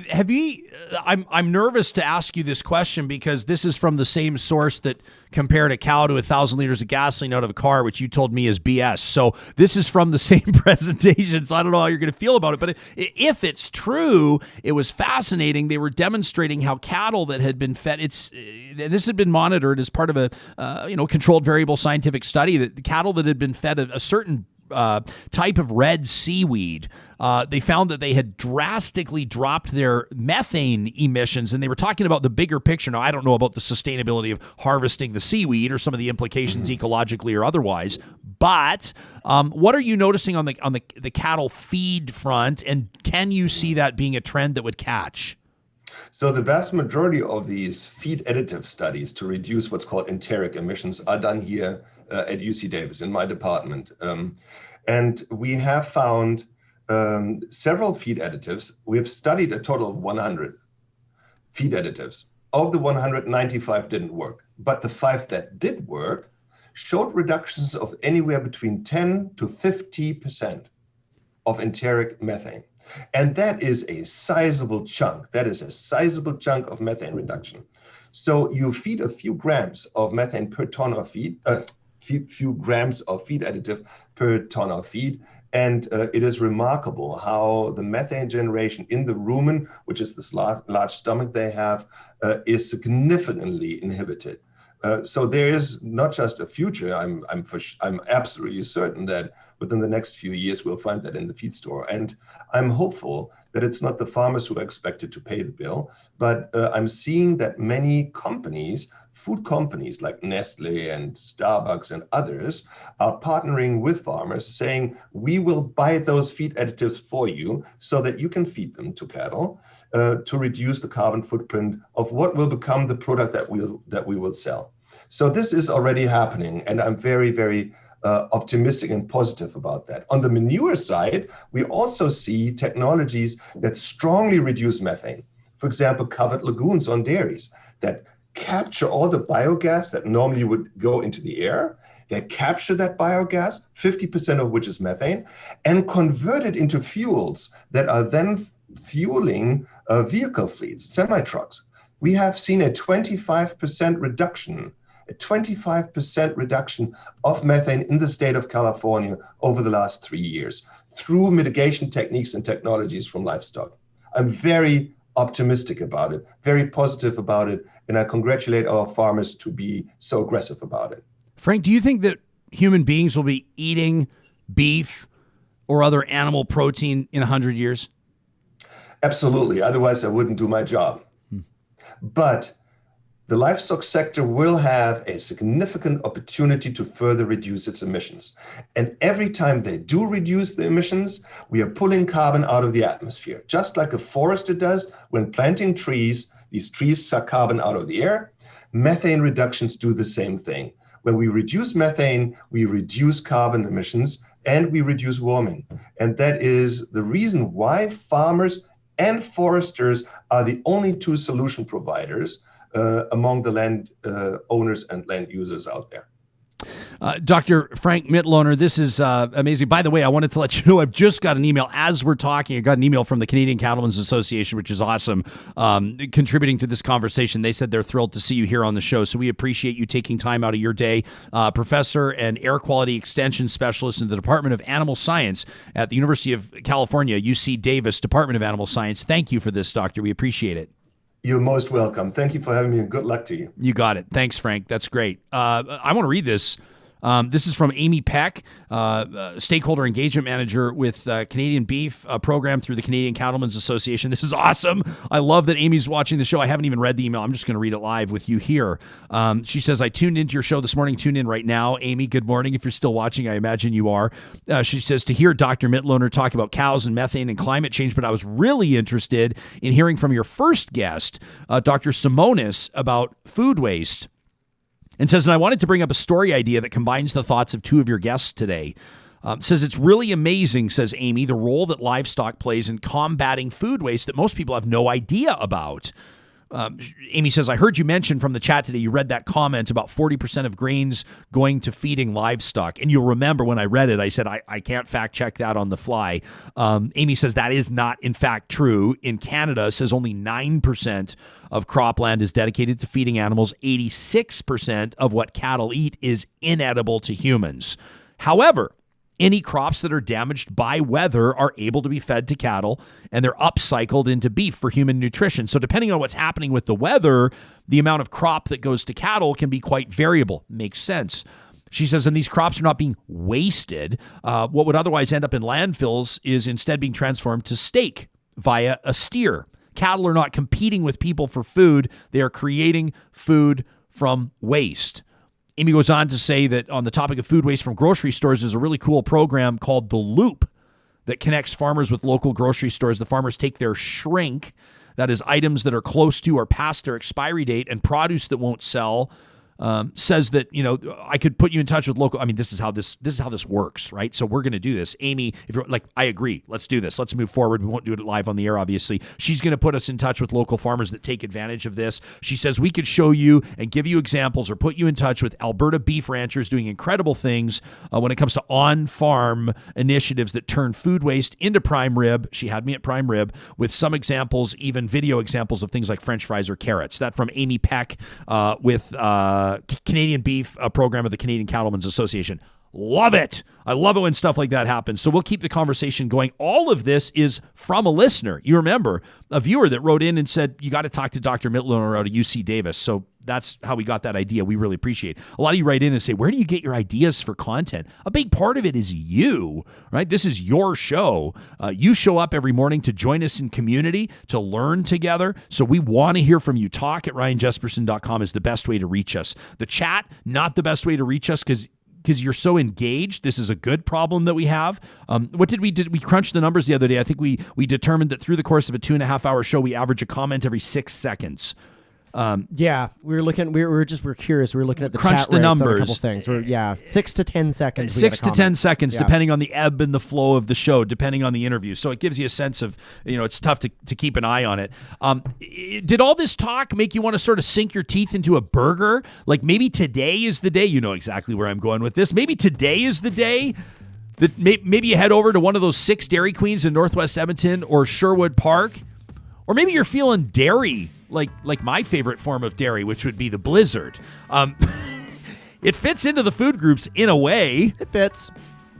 I'm nervous to ask you this question because this is from the same source that compared a cow to 1,000 liters of gasoline out of a car, which you told me is BS. So this is from the same presentation, so I don't know how you're going to feel about it. But if it's true, it was fascinating. They were demonstrating how cattle that had been fed, this had been monitored as part of a controlled variable scientific study, that the cattle that had been fed a certain type of red seaweed, they found that they had drastically dropped their methane emissions, and they were talking about the bigger picture. Now, I don't know about the sustainability of harvesting the seaweed or some of the implications ecologically or otherwise, but what are you noticing on the cattle feed front, and can you see that being a trend that would catch? So the vast majority of these feed additive studies to reduce what's called enteric emissions are done here at UC Davis in my department. And we have found several feed additives. We've studied a total of 100 feed additives. Of the 195 didn't work, but the 5 that did work showed reductions of anywhere between 10 to 50% of enteric methane. And that is a sizable chunk. That is a sizable chunk of methane reduction. So you feed a few grams of methane per ton of feed, few grams of feed additive per ton of feed. And it is remarkable how the methane generation in the rumen, which is this large stomach they have, is significantly inhibited. So there is not just a future. I'm absolutely certain that within the next few years we'll find that in the feed store, and I'm hopeful that it's not the farmers who are expected to pay the bill, but I'm seeing that many companies, food companies like Nestle and Starbucks and others, are partnering with farmers, saying we will buy those feed additives for you so that you can feed them to cattle to reduce the carbon footprint of what will become the product that we will sell. So this is already happening, and I'm very, very optimistic and positive about that. On the manure side, we also see technologies that strongly reduce methane. For example, covered lagoons on dairies that capture all the biogas that normally would go into the air. They capture that biogas, 50% of which is methane, and convert it into fuels that are then fueling vehicle fleets, semi-trucks. We have seen a 25% reduction of methane in the state of California over the last 3 years through mitigation techniques and technologies from livestock. I'm very optimistic about it, very positive about it, and I congratulate our farmers to be so aggressive about it. Frank, do you think that human beings will be eating beef or other animal protein in 100 years? Absolutely. Otherwise, I wouldn't do my job. But the livestock sector will have a significant opportunity to further reduce its emissions. And every time they do reduce the emissions, we are pulling carbon out of the atmosphere. Just like a forester does when planting trees, these trees suck carbon out of the air. Methane reductions do the same thing. When we reduce methane, we reduce carbon emissions and we reduce warming. And that is the reason why farmers and foresters are the only two solution providers among the land owners and land users out there. Dr. Frank Mitloehner, this is amazing. By the way, I wanted to let you know I've just got an email as we're talking. I got an email from the Canadian Cattlemen's Association, which is awesome, contributing to this conversation. They said they're thrilled to see you here on the show, so we appreciate you taking time out of your day. Professor and Air Quality Extension Specialist in the Department of Animal Science at the University of California, UC Davis, Department of Animal Science. Thank you for this, Doctor. We appreciate it. You're most welcome. Thank you for having me, and good luck to you. You got it. Thanks, Frank. That's great. I want to read this. This is from Amy Peck, Stakeholder Engagement Manager with Canadian Beef Program through the Canadian Cattlemen's Association. This is awesome. I love that Amy's watching the show. I haven't even read the email. I'm just going to read it live with you here. She says, I tuned into your show this morning. Tune in right now. Amy, good morning. If you're still watching, I imagine you are. She says, to hear Dr. Mitloehner talk about cows and methane and climate change, but I was really interested in hearing from your first guest, Dr. Simonis, about food waste. And says, and I wanted to bring up a story idea that combines the thoughts of two of your guests today. Says, it's really amazing, says Amy, the role that livestock plays in combating food waste that most people have no idea about. Amy says, I heard you mention from the chat today, you read that comment about 40% of grains going to feeding livestock. And you'll remember when I read it, I said, I can't fact check that on the fly. Amy says that is not, in fact, true. In Canada, it says only 9% of cropland is dedicated to feeding animals. 86% of what cattle eat is inedible to humans. However, any crops that are damaged by weather are able to be fed to cattle, and they're upcycled into beef for human nutrition. So depending on what's happening with the weather, the amount of crop that goes to cattle can be quite variable. Makes sense. She says, and these crops are not being wasted. What would otherwise end up in landfills is instead being transformed to steak via a steer. Cattle are not competing with people for food. They are creating food from waste. Amy goes on to say that on the topic of food waste from grocery stores, there's a really cool program called The Loop that connects farmers with local grocery stores. The farmers take their shrink that is items that are close to or past their expiry date, and produce that won't sell, says that, I could put you in touch with local. I mean, this is how this works, right? So we're going to do this. Amy, if you're like, I agree. Let's do this. Let's move forward. We won't do it live on the air, obviously. She's going to put us in touch with local farmers that take advantage of this. She says we could show you and give you examples or put you in touch with Alberta beef ranchers doing incredible things when it comes to on-farm initiatives that turn food waste into prime rib. She had me at prime rib with some examples, even video examples of things like French fries or carrots. That from Amy Peck with Canadian Beef program of the Canadian Cattlemen's Association. Love it. I love it when stuff like that happens. So we'll keep the conversation going. All of this is from a listener. You remember, a viewer that wrote in and said, you got to talk to Dr. Mitloehner out of UC Davis. So that's how we got that idea. We really appreciate it. A lot of you write in and say, where do you get your ideas for content? A big part of it is you, right? This is your show. You show up every morning to join us in community, to learn together. So we want to hear from you. Talk at ryanjesperson.com is the best way to reach us. The chat, not the best way to reach us because you're so engaged. This is a good problem that we have. What did we do? We crunched the numbers the other day. I think we determined that through the course of a 2.5 hour show, we average a comment every 6 seconds. Yeah, we were looking. We're curious. We were looking at the Crunch chat the rates numbers. On a couple things. 6 to 10 seconds. 6 to 10 seconds, Yeah. depending on the ebb and the flow of the show, depending on the interview. So it gives you a sense of, it's tough to keep an eye on it. Did all this talk make you want to sort of sink your teeth into a burger? Like maybe today is the day. You know exactly where I'm going with this. Maybe today is the day that maybe you head over to one of those 6 Dairy Queens in Northwest Edmonton or Sherwood Park. Or maybe you're feeling dairy, like my favorite form of dairy, which would be the Blizzard. It fits into the food groups in a way. It fits.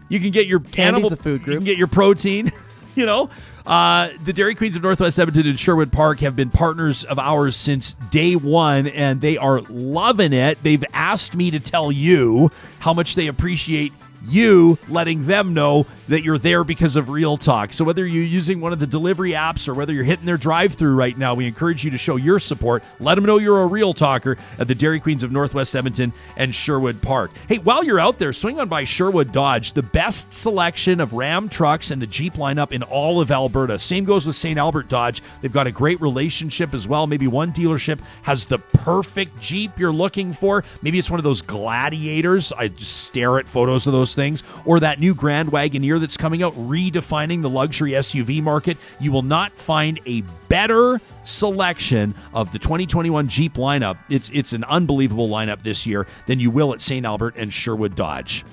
You can get your Candy's a food You group. can get your protein. The Dairy Queens of Northwest Edmonton and Sherwood Park have been partners of ours since day one, and they are loving it. They've asked me to tell you how much they appreciate you letting them know that you're there because of Real Talk. So whether you're using one of the delivery apps or whether you're hitting their drive-thru right now, we encourage you to show your support. Let them know you're a Real Talker at the Dairy Queens of Northwest Edmonton and Sherwood Park. Hey, while you're out there, swing on by Sherwood Dodge, the best selection of Ram trucks and the Jeep lineup in all of Alberta. Same goes with St. Albert Dodge. They've got a great relationship as well. Maybe one dealership has the perfect Jeep you're looking for. Maybe it's one of those Gladiators. I just stare at photos of those things. Or that new Grand Wagoneer that's coming out, redefining the luxury SUV market. You will not find a better selection of the 2021 Jeep lineup. It's an unbelievable lineup this year than you will at St. Albert and Sherwood Dodge.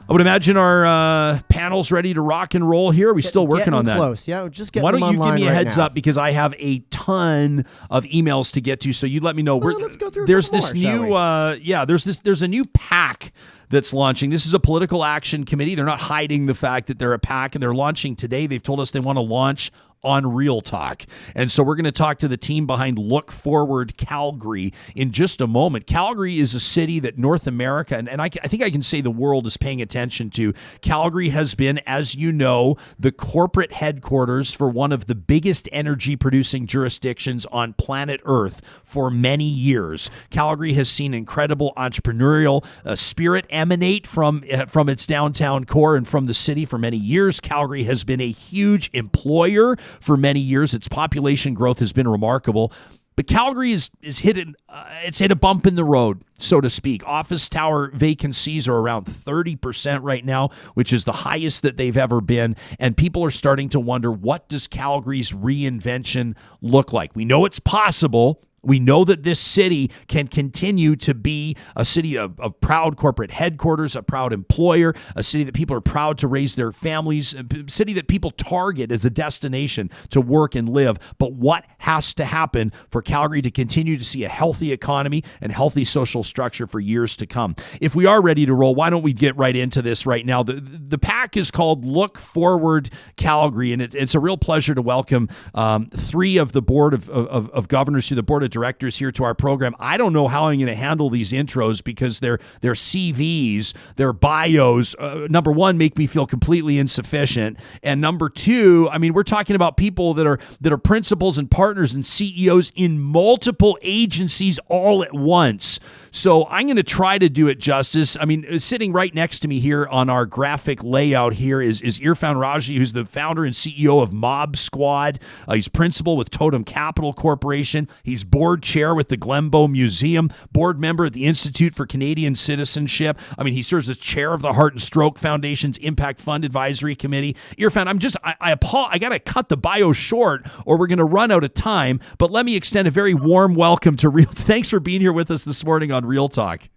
I would imagine our panel's ready to rock and roll here. Are we still working on that? Close. Yeah, just get Why them don't you give online me a right heads now. up, because I have a ton of emails to get to. So you let me know. So let's go through a there's couple this more, new there's a new PAC that's launching. This is a political action committee. They're not hiding the fact that they're a PAC, and they're launching today. They've told us they want to launch on Real Talk. And so we're going to talk to the team behind Look Forward Calgary in just a moment. Calgary is a city that North America, and I think I can say the world is paying attention to. Calgary has been, as you know, the corporate headquarters for one of the biggest energy producing jurisdictions on planet Earth for many years. Calgary has seen incredible entrepreneurial spirit emanate from its downtown core and from the city for many years. Calgary has been a huge employer for many years. Its population growth has been remarkable. But Calgary is hit a bump in the road, so to speak. Office tower vacancies are around 30% right now, which is the highest that they've ever been. And people are starting to wonder, what does Calgary's reinvention look like? We know it's possible. We know that this city can continue to be a city of proud corporate headquarters, a proud employer, a city that people are proud to raise their families, a city that people target as a destination to work and live. But what has to happen for Calgary to continue to see a healthy economy and healthy social structure for years to come? If we are ready to roll, why don't we get right into this right now? The PAC is called Look Forward Calgary, and it's a real pleasure to welcome 3 of the board of governors to the board of directors here to our program. I don't know how I'm going to handle these intros because their CVs, their bios, number one, make me feel completely insufficient. And number two, I mean, we're talking about people that are principals and partners and CEOs in multiple agencies all at once. So I'm going to try to do it justice. I mean, sitting right next to me here on our graphic layout here is Irfan Raji, who's the founder and CEO of Mob Squad. He's principal with Totem Capital Corporation. He's board chair with the Glenbow Museum, board member at the Institute for Canadian Citizenship. I mean, he serves as chair of the Heart and Stroke Foundation's Impact Fund Advisory Committee. Irfan, I got to cut the bio short or we're going to run out of time, but let me extend a very warm welcome to Real. Thanks for being here with us this morning on Real Talk.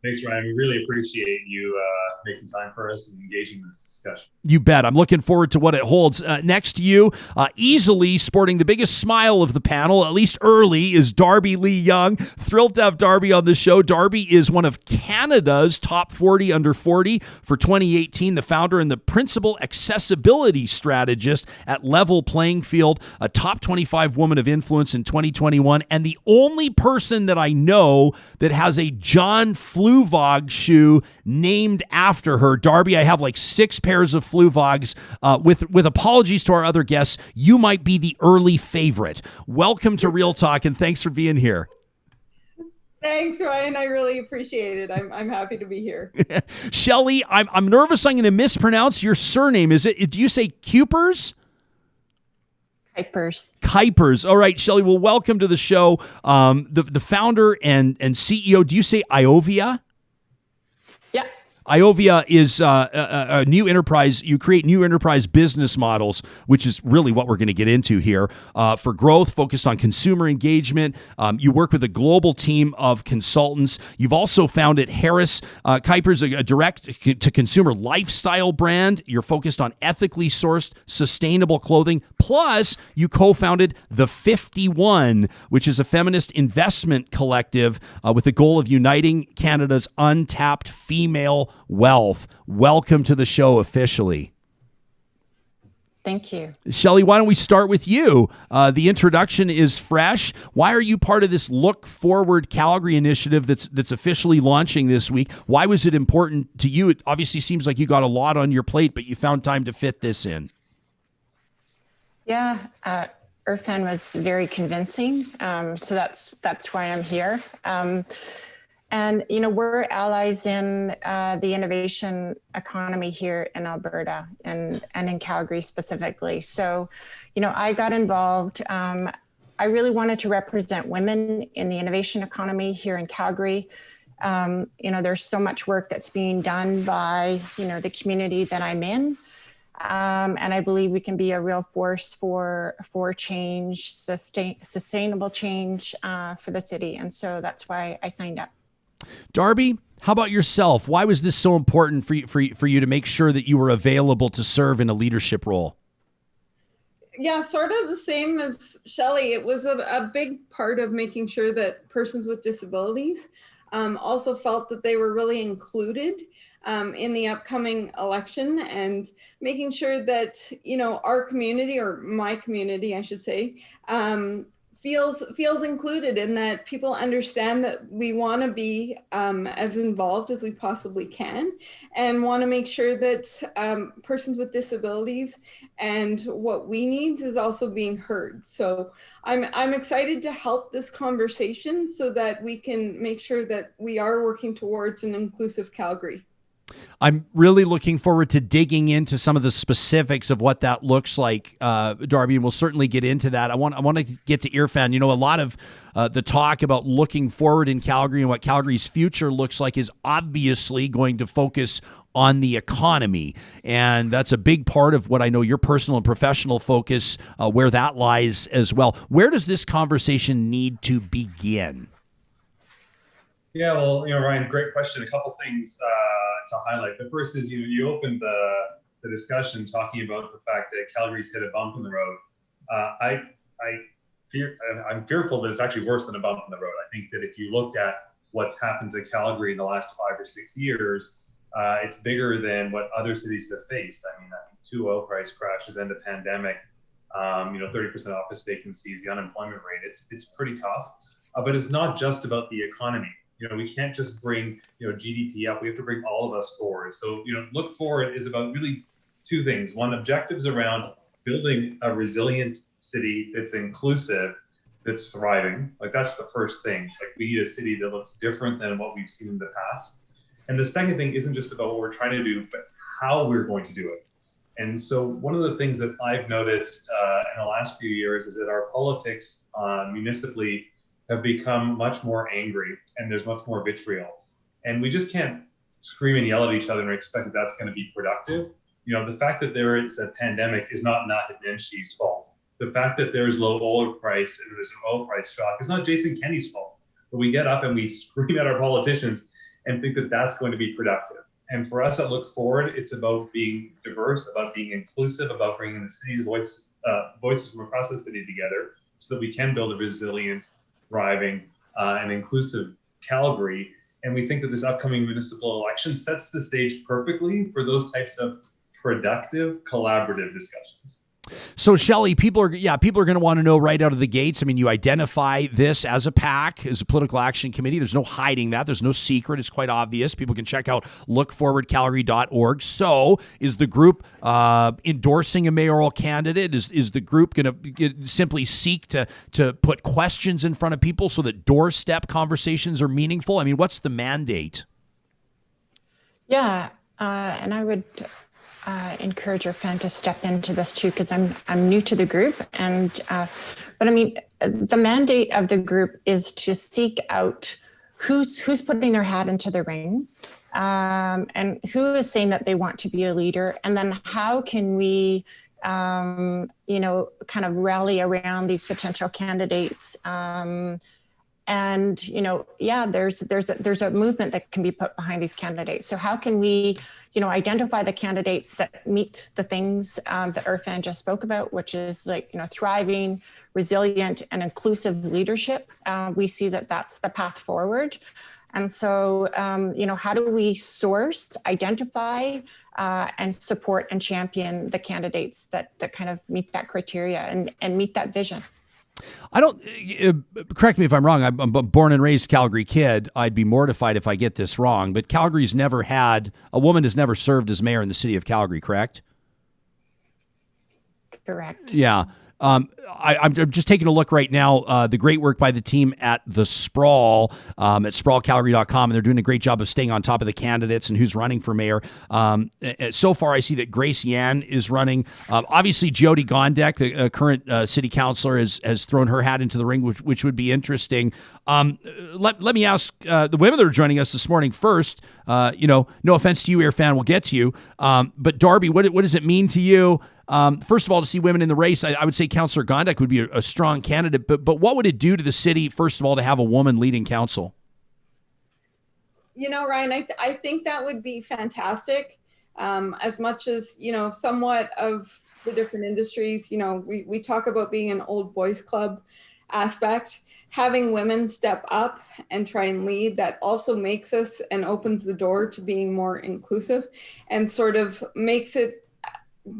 Thanks, Ryan. We really appreciate you making time for us and engaging in this discussion. You bet. I'm looking forward to what it holds. Next to you, easily sporting the biggest smile of the panel, at least early, is Darby Lee Young. Thrilled to have Darby on the show. Darby is one of Canada's top 40 under 40 for 2018, the founder and the principal accessibility strategist at Level Playing Field, a top 25 woman of influence in 2021, and the only person that I know that has a John Fluvog shoe named after her. Darby, I have like 6 pairs of Fluvogs. With apologies to our other guests, you might be the early favorite. Welcome to Real Talk, and thanks for being here. Thanks, Ryan. I really appreciate it. I'm happy to be here. Shelly, I'm nervous I'm going to mispronounce your surname. Do you say Cupers? Kuipers. All right, Shelly. Well, welcome to the show. The founder and CEO. Do you say Iovia? Yeah. Iovia is a new enterprise. You create new enterprise business models, which is really what we're going to get into here, for growth, focused on consumer engagement. You work with a global team of consultants. You've also founded Harris Kuipers, a direct-to-consumer lifestyle brand. You're focused on ethically sourced, sustainable clothing. Plus, you co-founded The 51, which is a feminist investment collective with the goal of uniting Canada's untapped female wealth. Welcome to the show officially. Thank you. Shelly, why don't we start with you? The introduction is fresh. Why are you part of this Look Forward Calgary initiative that's officially launching this week? Why was it important to you? It obviously seems like you got a lot on your plate, but you found time to fit this in. Yeah, Irfan was very convincing. So that's why I'm here. And, we're allies in the innovation economy here in Alberta and in Calgary specifically. So, I got involved. I really wanted to represent women in the innovation economy here in Calgary. There's so much work that's being done by, the community that I'm in. And I believe we can be a real force for change, sustainable change for the city. And so that's why I signed up. Darby, how about yourself? Why was this so important for you to make sure that you were available to serve in a leadership role? Yeah, sort of the same as Shelly. It was a big part of making sure that persons with disabilities also felt that they were really included in the upcoming election, and making sure that, our community, or my community, I should say, feels included, and that people understand that we want to be as involved as we possibly can, and want to make sure that persons with disabilities and what we need is also being heard. So I'm excited to help this conversation so that we can make sure that we are working towards an inclusive Calgary. I'm really looking forward to digging into some of the specifics of what that looks like, Darby, and we'll certainly get into that. I want to get to Irfan. A lot of the talk about looking forward in Calgary and what Calgary's future looks like is obviously going to focus on the economy, and that's a big part of what I know your personal and professional focus, where that lies as well. Where does this conversation need to begin? Yeah, well, Ryan, great question. A couple things to highlight. The first is, you opened the discussion talking about the fact that Calgary's hit a bump in the road. I'm fearful that it's actually worse than a bump in the road. I think that if you looked at what's happened to Calgary in the last 5 or 6 years, it's bigger than what other cities have faced. I mean, 2 oil price crashes and a pandemic, 30% office vacancies, the unemployment rate. It's pretty tough, but it's not just about the economy. We can't just bring GDP up. We have to bring all of us forward. So look forward is about really two things. One, objectives around building a resilient city that's inclusive, that's thriving. Like, that's the first thing. Like, we need a city that looks different than what we've seen in the past. And the second thing isn't just about what we're trying to do, but how we're going to do it. And so one of the things that I've noticed in the last few years is that our politics municipally have become much more angry, and there's much more vitriol. And we just can't scream and yell at each other and expect that that's going to be productive. The fact that there is a pandemic is not Nenshi's fault. The fact that there's low oil price and there's an oil price shock is not Jason Kenney's fault. But we get up and we scream at our politicians and think that that's going to be productive. And for us at Look Forward, it's about being diverse, about being inclusive, about bringing the city's voices from across the city together so that we can build a resilient, thriving, and inclusive Calgary. And we think that this upcoming municipal election sets the stage perfectly for those types of productive, collaborative discussions. So, Shelley, people are going to want to know right out of the gates. I mean, you identify this as a PAC, as a political action committee. There's no hiding that. There's no secret. It's quite obvious. People can check out lookforwardcalgary.org. So, is the group endorsing a mayoral candidate? Is the group going to simply seek to put questions in front of people so that doorstep conversations are meaningful? I mean, what's the mandate? Yeah, and I would encourage your fan to step into this too, because I'm new to the group, and but I mean, the mandate of the group is to seek out who's putting their hat into the ring, and who is saying that they want to be a leader, and then how can we kind of rally around these potential candidates. And there's a movement that can be put behind these candidates. So how can we, identify the candidates that meet the things that Irfan just spoke about, which is thriving, resilient, and inclusive leadership. We see that that's the path forward. And so, how do we source, identify, and support and champion the candidates that kind of meet that criteria and meet that vision? I don't, correct me if I'm wrong, I'm a born and raised Calgary kid. I'd be mortified if I get this wrong, but Calgary's never had, a woman has never served as mayor in the city of Calgary, correct? Correct. Yeah. I'm just taking a look right now. The great work by the team at The Sprawl, at sprawlcalgary.com, and they're doing a great job of staying on top of the candidates and who's running for mayor. So far, I see that Grace Yan is running. Obviously, Jody Gondek, the current city councilor, has thrown her hat into the ring, which would be interesting. Let me ask the women that are joining us this morning first. No offense to you, Irfan, we'll get to you. But Darby, what does it mean to you? First of all, to see women in the race, I would say Councillor Gondek would be a strong candidate, but what would it do to the city, first of all, to have a woman leading council? Ryan, I think that would be fantastic. As much as, somewhat of the different industries, we talk about being an old boys club aspect. Having women step up and try and lead, that also makes us and opens the door to being more inclusive and sort of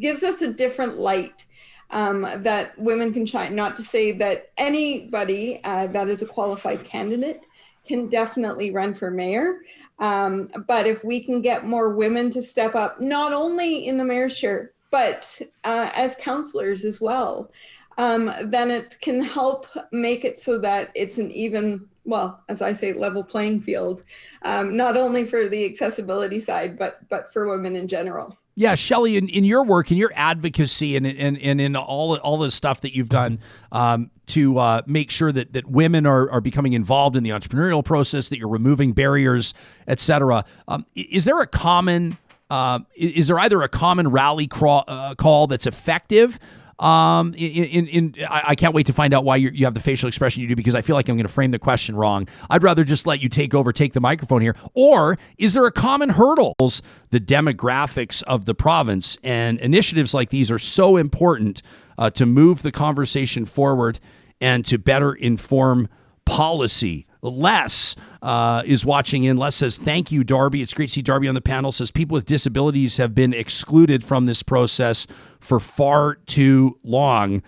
gives us a different light that women can shine. Not to say that anybody that is a qualified candidate can definitely run for mayor. But if we can get more women to step up, not only in the mayor's chair, but as councillors as well, then it can help make it so that it's an even, as I say, level playing field, not only for the accessibility side, but for women in general. Yeah, Shelley, in your work, in your advocacy, and in all the stuff that you've done to make sure that women are becoming involved in the entrepreneurial process, that you're removing barriers, et cetera, is there either a common rally call that's effective? I can't wait to find out why you have the facial expression you do, because I feel like I'm going to frame the question wrong. I'd rather just let you take the microphone here. Or is there a common hurdle? The demographics of the province, and initiatives like these are so important to move the conversation forward and to better inform policy. Les is watching in. Les says, thank you, Darby. It's great to see Darby on the panel. Says people with disabilities have been excluded from this process for far too long.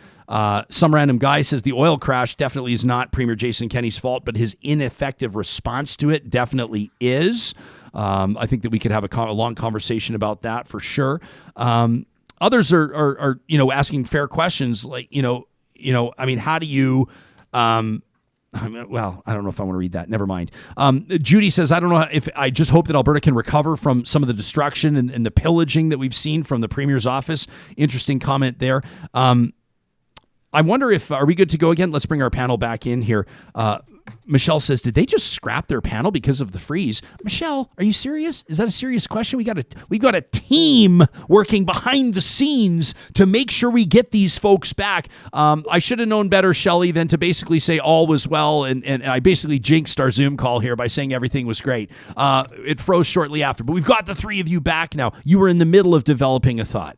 Some random guy says the oil crash definitely is not Premier Jason Kenney's fault, but his ineffective response to it definitely is. I think that we could have a long conversation about that for sure. Others are asking fair questions like, I mean, how do you, well, I don't know if I want to read that. Never mind. Judy says, I don't know if I just hope that Alberta can recover from some of the destruction and the pillaging that we've seen from the Premier's office. Interesting comment there. I wonder are we good to go again? Let's bring our panel back in here. Michelle says, did they just scrap their panel because of the freeze? Michelle, are you serious? Is that a serious question? We got a team working behind the scenes to make sure we get these folks back. I should have known better, Shelley, than to basically say all was well. And I basically jinxed our Zoom call here by saying everything was great. It froze shortly after, but we've got the three of you back now. You were in the middle of developing a thought.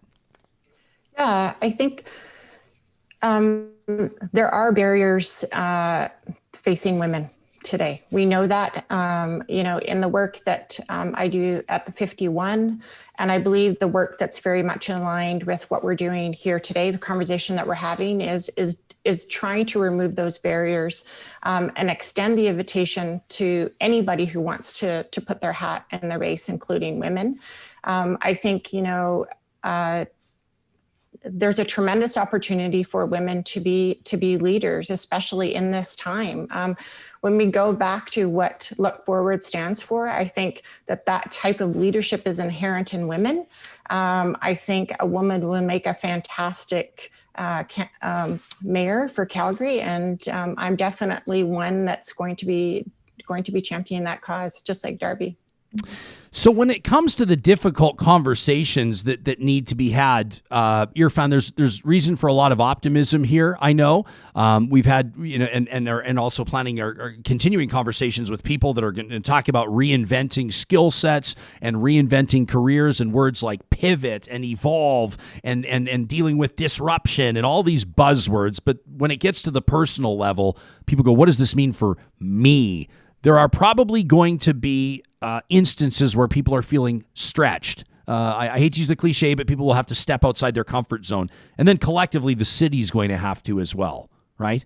Yeah, I think there are barriers facing women today. We know that, in the work that I do at the 51, and I believe the work that's very much aligned with what we're doing here today, the conversation that we're having is trying to remove those barriers and extend the invitation to anybody who wants to put their hat in the race, including women. I think, there's a tremendous opportunity for women to be leaders, especially in this time. When we go back to what Look Forward stands for, I think that type of leadership is inherent in women. I think a woman will make a fantastic mayor for Calgary, and I'm definitely one that's going to be championing that cause, just like Darby. So when it comes to the difficult conversations that need to be had, Irfan, there's reason for a lot of optimism here. I know we've had, and also planning our continuing conversations with people that are going to talk about reinventing skill sets and reinventing careers, and words like pivot and evolve and dealing with disruption and all these buzzwords. But when it gets to the personal level, people go, what does this mean for me? There are probably going to be instances where people are feeling stretched. I hate to use the cliche, but people will have to step outside their comfort zone. And then collectively, the city's going to have to as well, right?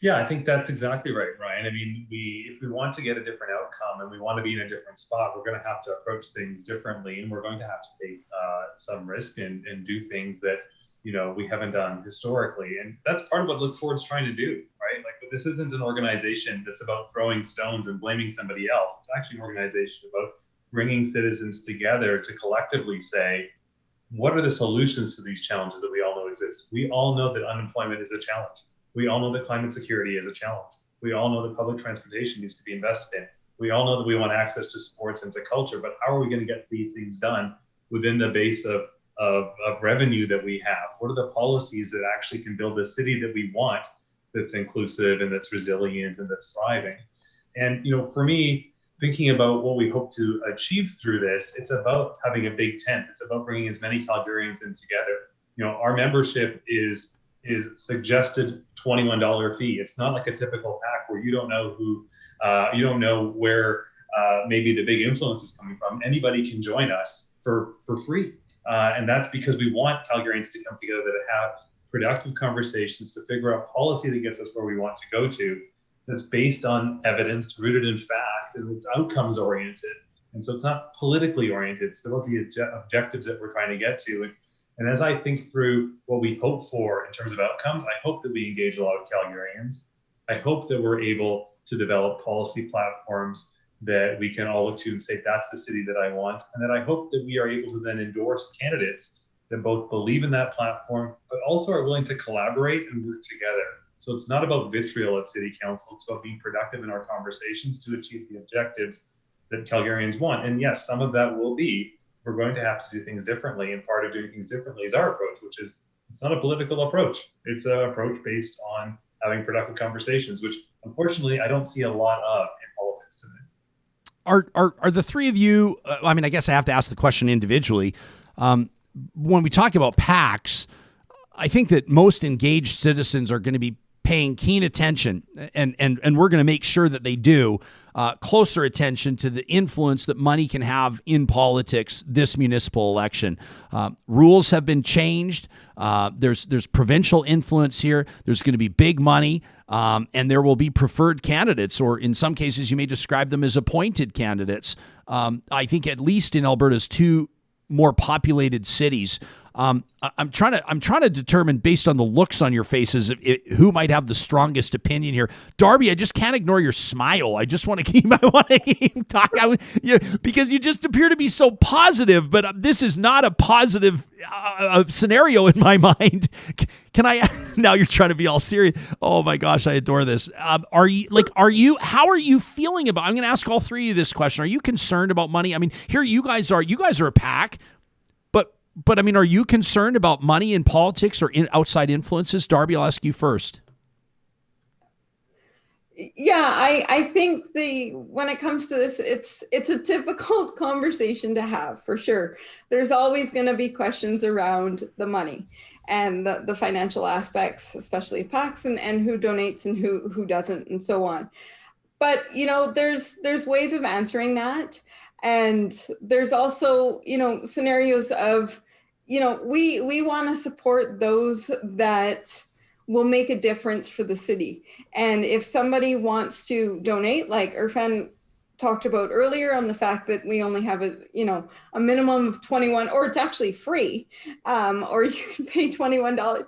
Yeah, I think that's exactly right, Ryan. I mean, if we want to get a different outcome and we want to be in a different spot, we're going to have to approach things differently, and we're going to have to take some risk and do things that we haven't done historically. And that's part of what Look Forward's trying to do, right? But this isn't an organization that's about throwing stones and blaming somebody else. It's actually an organization about bringing citizens together to collectively say, what are the solutions to these challenges that we all know exist? We all know that unemployment is a challenge. We all know that climate security is a challenge. We all know that public transportation needs to be invested in. We all know that we want access to sports and to culture, but how are we going to get these things done within the base of revenue that we have? What are the policies that actually can build the city that we want, that's inclusive and that's resilient and that's thriving? And, for me, thinking about what we hope to achieve through this, it's about having a big tent. It's about bringing as many Calgarians in together. Our membership is suggested $21 fee. It's not like a typical pack where you don't know where maybe the big influence is coming from. Anybody can join us for free. And that's because we want Calgarians to come together to have productive conversations, to figure out policy that gets us where we want to go to, that's based on evidence, rooted in fact, and it's outcomes oriented. And so it's not politically oriented. It's about the objectives that we're trying to get to. And as I think through what we hope for in terms of outcomes, I hope that we engage a lot of Calgarians. I hope that we're able to develop policy platforms that we can all look to and say, that's the city that I want. And that I hope that we are able to then endorse candidates that both believe in that platform, but also are willing to collaborate and work together. So it's not about vitriol at City Council. It's about being productive in our conversations to achieve the objectives that Calgarians want. And yes, some of that will be, we're going to have to do things differently. And part of doing things differently is our approach, which is, it's not a political approach. It's an approach based on having productive conversations, which unfortunately I don't see a lot of in politics today. Are the three of you, I mean, I guess I have to ask the question individually. When we talk about PACs, I think that most engaged citizens are going to be paying keen attention, and we're going to make sure that they do, closer attention to the influence that money can have in politics this municipal election. Rules have been changed. There's provincial influence here. There's going to be big money, and there will be preferred candidates, or in some cases you may describe them as appointed candidates. I think at least in Alberta's two more populated cities. I'm trying to determine, based on the looks on your faces, who might have the strongest opinion here. Darby, I just can't ignore your smile. I want to keep talking because you just appear to be so positive. But this is not a positive scenario in my mind. Can I? Now you're trying to be all serious. Oh my gosh, I adore this. How are you feeling about? I'm going to ask all three of you this question. Are you concerned about money? I mean, here you guys are. You guys are a pack. But I mean, are you concerned about money in politics or outside influences? Darby, I'll ask you first. Yeah, I think when it comes to this, it's a difficult conversation to have, for sure. There's always going to be questions around the money and the financial aspects, especially PACs and who donates and who doesn't and so on. But, there's ways of answering that. And there's also, scenarios of, we want to support those that will make a difference for the city. And if somebody wants to donate, like Irfan talked about earlier, on the fact that we only have a minimum of 21, or it's actually free, or you can pay $21.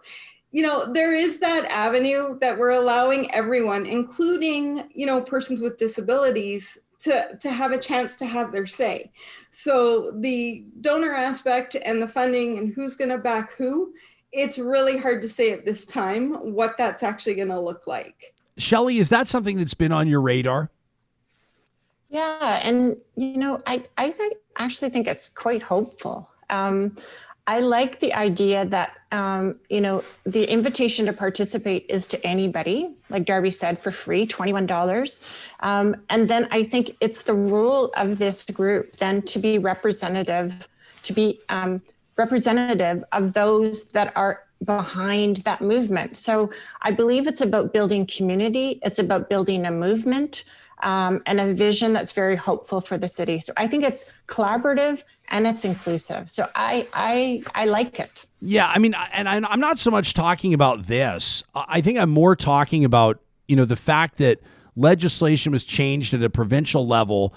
There is that avenue that we're allowing everyone, including, persons with disabilities, to have a chance to have their say. So the donor aspect and the funding and who's going to back who, it's really hard to say at this time what that's actually going to look like. Shelley, is that something that's been on your radar? Yeah, and I actually think it's quite hopeful. I like the idea that the invitation to participate is to anybody, like Darby said, for free, $21. And then I think it's the role of this group then to be representative of those that are behind that movement. So I believe it's about building community. It's about building a movement and a vision that's very hopeful for the city. So I think it's collaborative and it's inclusive. So I like it. Yeah, I mean, and I'm not so much talking about this. I think I'm more talking about, the fact that legislation was changed at a provincial level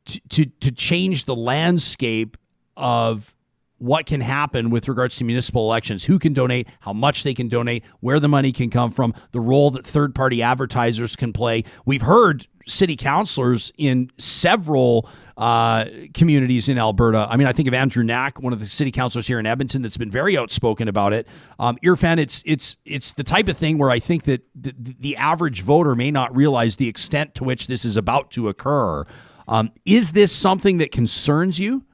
to change the landscape of what can happen with regards to municipal elections, who can donate, how much they can donate, where the money can come from, the role that third-party advertisers can play. We've heard city councilors in several communities in Alberta. I mean, I think of Andrew Knack, one of the city councilors here in Edmonton, that's been very outspoken about it. Irfan, it's the type of thing where I think that the average voter may not realize the extent to which this is about to occur. Is this something that concerns you?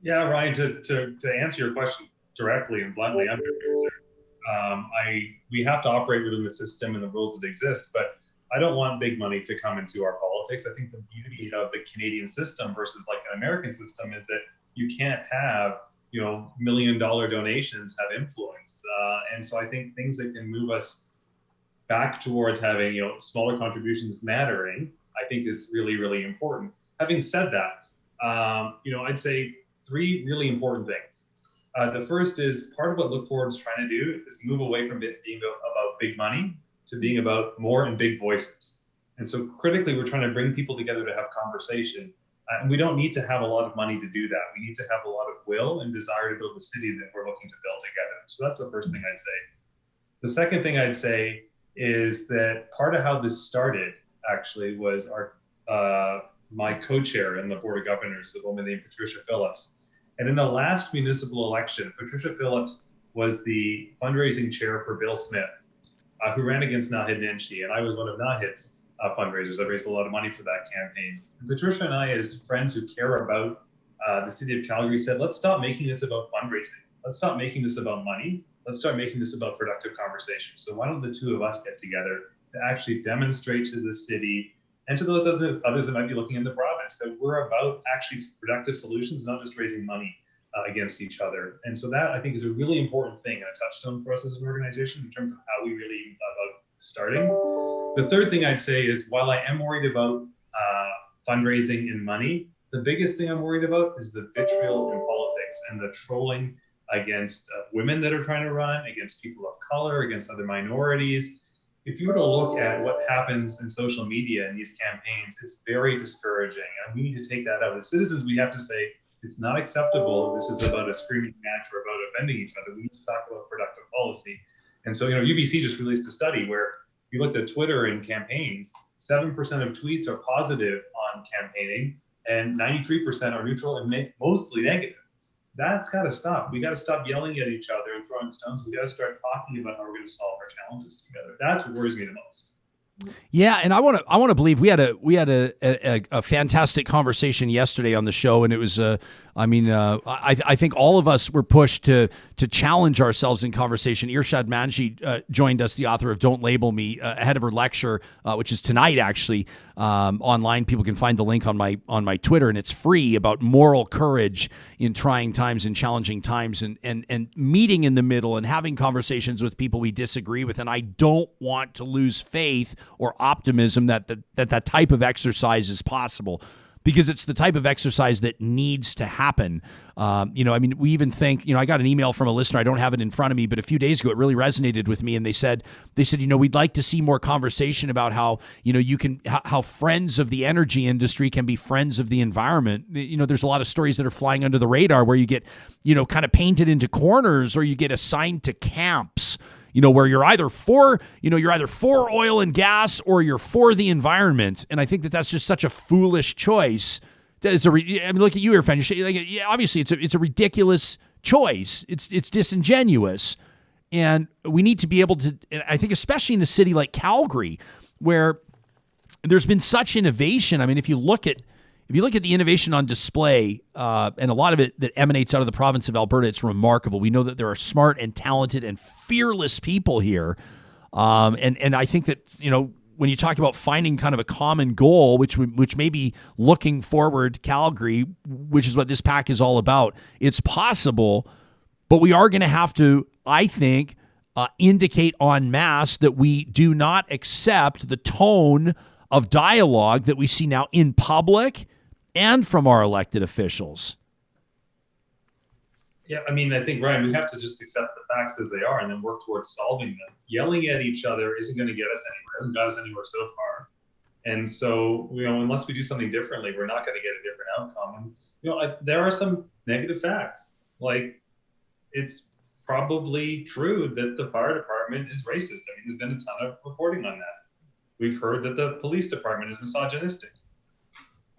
Yeah, Ryan, to answer your question directly and bluntly, I'm very concerned. We have to operate within the system and the rules that exist, but I don't want big money to come into our politics. I think the beauty of the Canadian system versus like an American system is that you can't have, $1 million donations have influence. And so I think things that can move us back towards having, smaller contributions mattering, I think is really, really important. Having said that, I'd say three really important things. The first is part of what Look Forward is trying to do is move away from it being about big money to being about more and big voices. And so critically, we're trying to bring people together to have conversation. And we don't need to have a lot of money to do that. We need to have a lot of will and desire to build the city that we're looking to build together. So that's the first thing I'd say. The second thing I'd say is that part of how this started actually was my co-chair in the Board of Governors is a woman named Patricia Phillips. And in the last municipal election, Patricia Phillips was the fundraising chair for Bill Smith, who ran against Nahid Nenshi. And I was one of Nahid's fundraisers. I raised a lot of money for that campaign. And Patricia and I, as friends who care about the city of Calgary, said, let's stop making this about fundraising. Let's stop making this about money. Let's start making this about productive conversation. So why don't the two of us get together to actually demonstrate to the city and to those others that might be looking in the province that we're about actually productive solutions, not just raising money. against each other. And so that, I think, is a really important thing and a touchstone for us as an organization in terms of how we really even thought about starting. The third thing I'd say is, while I am worried about fundraising and money, the biggest thing I'm worried about is the vitriol in politics and the trolling against women that are trying to run, against people of color, against other minorities. If you were to look at what happens in social media in these campaigns, it's very discouraging. And we need to take that out. As citizens, we have to say, it's not acceptable. This is about a screaming match or about offending each other. We need to talk about productive policy. And so, UBC just released a study where you looked at Twitter and campaigns, 7% of tweets are positive on campaigning and 93% are neutral and mostly negative. That's got to stop. We got to stop yelling at each other and throwing stones. We got to start talking about how we're going to solve our challenges together. That's what worries me the most. Yeah, and I want to believe we had a fantastic conversation yesterday on the show, and it was I think all of us were pushed to challenge ourselves in conversation. Irshad Manji joined us, the author of Don't Label Me, ahead of her lecture, which is tonight actually online. People can find the link on my Twitter, and it's free, about moral courage in trying times and challenging times, and meeting in the middle and having conversations with people we disagree with. And I don't want to lose faith or optimism that type of exercise is possible, because it's the type of exercise that needs to happen. We even think, I got an email from a listener, I don't have it in front of me, but a few days ago, it really resonated with me. And they said, we'd like to see more conversation about how, how friends of the energy industry can be friends of the environment. There's a lot of stories that are flying under the radar where you get, kind of painted into corners, or you get assigned to camps, where you're either for oil and gas, or you're for the environment. And I think that's just such a foolish choice. Look at you, Irfan. Obviously, it's a ridiculous choice. It's disingenuous, and we need to be able to. And I think, especially in a city like Calgary, where there's been such innovation. If you look at the innovation on display, and a lot of it that emanates out of the province of Alberta, it's remarkable. We know that there are smart and talented and fearless people here. And I think that, when you talk about finding kind of a common goal, which may be looking forward Calgary, which is what this pack is all about, it's possible, but we are going to have to, I think, indicate en masse that we do not accept the tone of dialogue that we see now in public and from our elected officials. Yeah, I think, Ryan, we have to just accept the facts as they are and then work towards solving them. Yelling at each other isn't going to get us anywhere. It hasn't got us anywhere so far. And so, unless we do something differently, we're not going to get a different outcome. And, there are some negative facts. Like, it's probably true that the fire department is racist. There's been a ton of reporting on that. We've heard that the police department is misogynistic.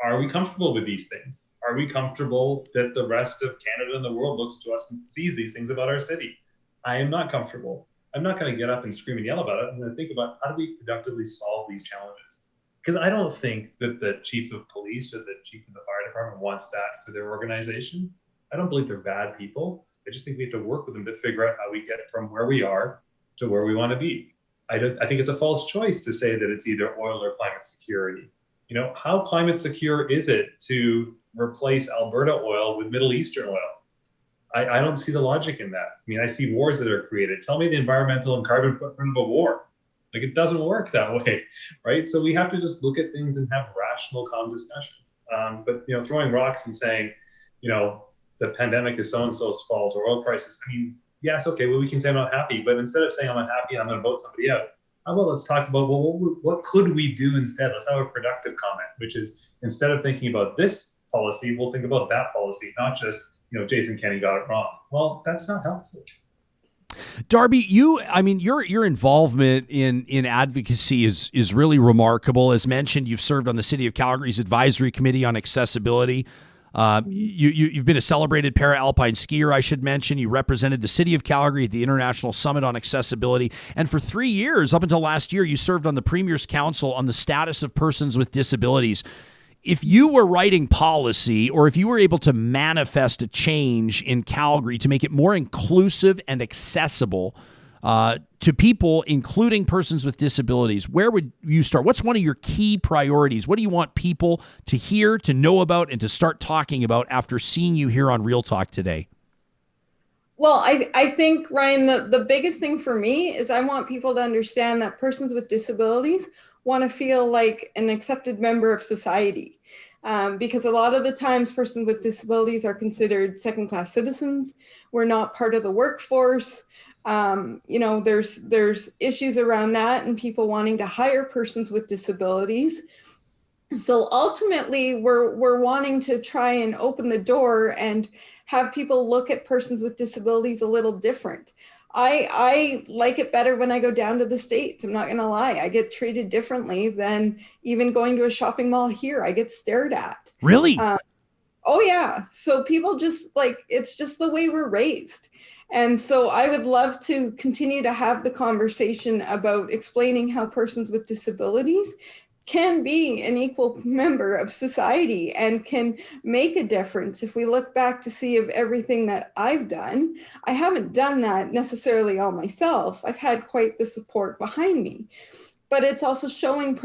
Are we comfortable with these things? Are we comfortable that the rest of Canada and the world looks to us and sees these things about our city? I am not comfortable. I'm not going to get up and scream and yell about it. I'm going to think about, how do we productively solve these challenges? Because I don't think that the chief of police or the chief of the fire department wants that for their organization. I don't believe they're bad people. I just think we have to work with them to figure out how we get from where we are to where we want to be. I think it's a false choice to say that it's either oil or climate security. How climate secure is it to replace Alberta oil with Middle Eastern oil? I don't see the logic in that. I see wars that are created. Tell me the environmental and carbon footprint of a war. It doesn't work that way, right? So we have to just look at things and have rational, calm discussion. But throwing rocks and saying, the pandemic is so-and-so's fault, or oil prices. Yes, okay, well, we can say I'm not happy, but instead of saying I'm unhappy and I'm going to vote somebody out, how about let's talk about, what could we do instead? Let's have a productive comment, which is, instead of thinking about this policy, we'll think about that policy, not just, Jason Kenney got it wrong. Well, that's not helpful. Darby, your involvement in advocacy is really remarkable. As mentioned, you've served on the City of Calgary's Advisory Committee on Accessibility. You've been a celebrated para-alpine skier, I should mention. You represented the City of Calgary at the International Summit on Accessibility. And for 3 years, up until last year, you served on the Premier's Council on the Status of Persons with Disabilities. If you were writing policy, or if you were able to manifest a change in Calgary to make it more inclusive and accessible to people, including persons with disabilities, where would you start? What's one of your key priorities? What do you want people to hear, to know about, and to start talking about after seeing you here on Real Talk today? Well, I think, Ryan, the biggest thing for me is I want people to understand that persons with disabilities want to feel like an accepted member of society. Because a lot of the times persons with disabilities are considered second-class citizens. We're not part of the workforce. There's issues around that and people wanting to hire persons with disabilities. So ultimately, we're wanting to try and open the door and have people look at persons with disabilities a little different. I like it better when I go down to the States. I'm not going to lie. I get treated differently than even going to a shopping mall here. I get stared at. Really? Oh, yeah. So people just it's just the way we're raised. And so I would love to continue to have the conversation about explaining how persons with disabilities can be an equal member of society and can make a difference. If we look back to see of everything that I've done, I haven't done that necessarily all myself. I've had quite the support behind me, but it's also showing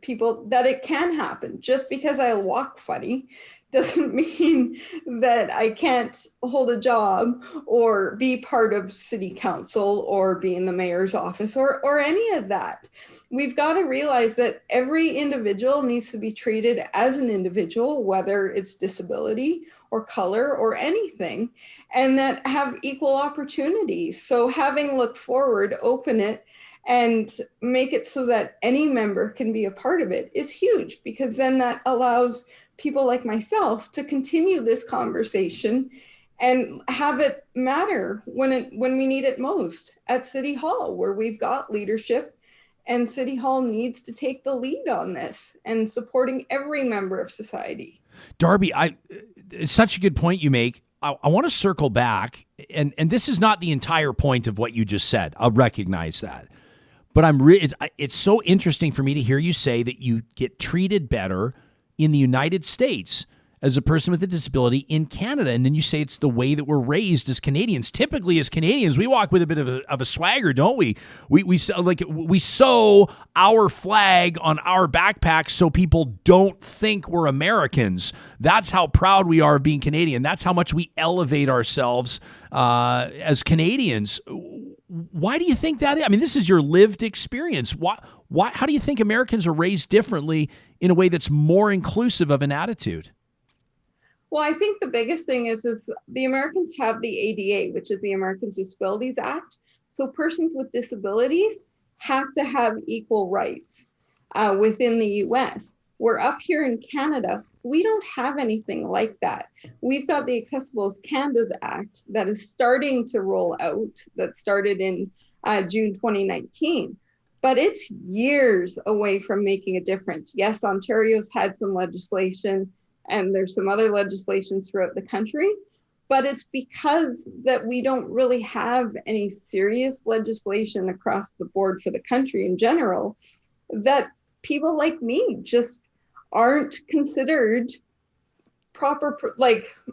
people that it can happen. Just because I walk funny doesn't mean that I can't hold a job or be part of city council or be in the mayor's office or any of that. We've got to realize that every individual needs to be treated as an individual, whether it's disability or color or anything, and that have equal opportunities. So having Look Forward open it and make it so that any member can be a part of it is huge, because then that allows people like myself to continue this conversation and have it matter when we need it most at City Hall, where we've got leadership, and City Hall needs to take the lead on this and supporting every member of society. Darby, it's such a good point you make. I want to circle back, and this is not the entire point of what you just said. I'll recognize that. But it's so interesting for me to hear you say that you get treated better in the United States as a person with a disability in Canada. And then you say it's the way that we're raised as Canadians. Typically, as Canadians, we walk with a bit of a swagger, don't we? We sew our flag on our backpacks so people don't think we're Americans. That's how proud we are of being Canadian. That's how much we elevate ourselves as Canadians. Why do you think that is? I mean, this is your lived experience. How do you think Americans are raised differently in a way that's more inclusive of an attitude? Well, I think the biggest thing is the Americans have the ADA, which is the Americans with Disabilities Act. So persons with disabilities have to have equal rights within the US. We're up here in Canada. We don't have anything like that. We've got the Accessible Canada's Act that is starting to roll out, that started in June 2019. But it's years away from making a difference. Yes, Ontario's had some legislation, and there's some other legislations throughout the country, but it's because that we don't really have any serious legislation across the board for the country in general, that people like me just aren't considered proper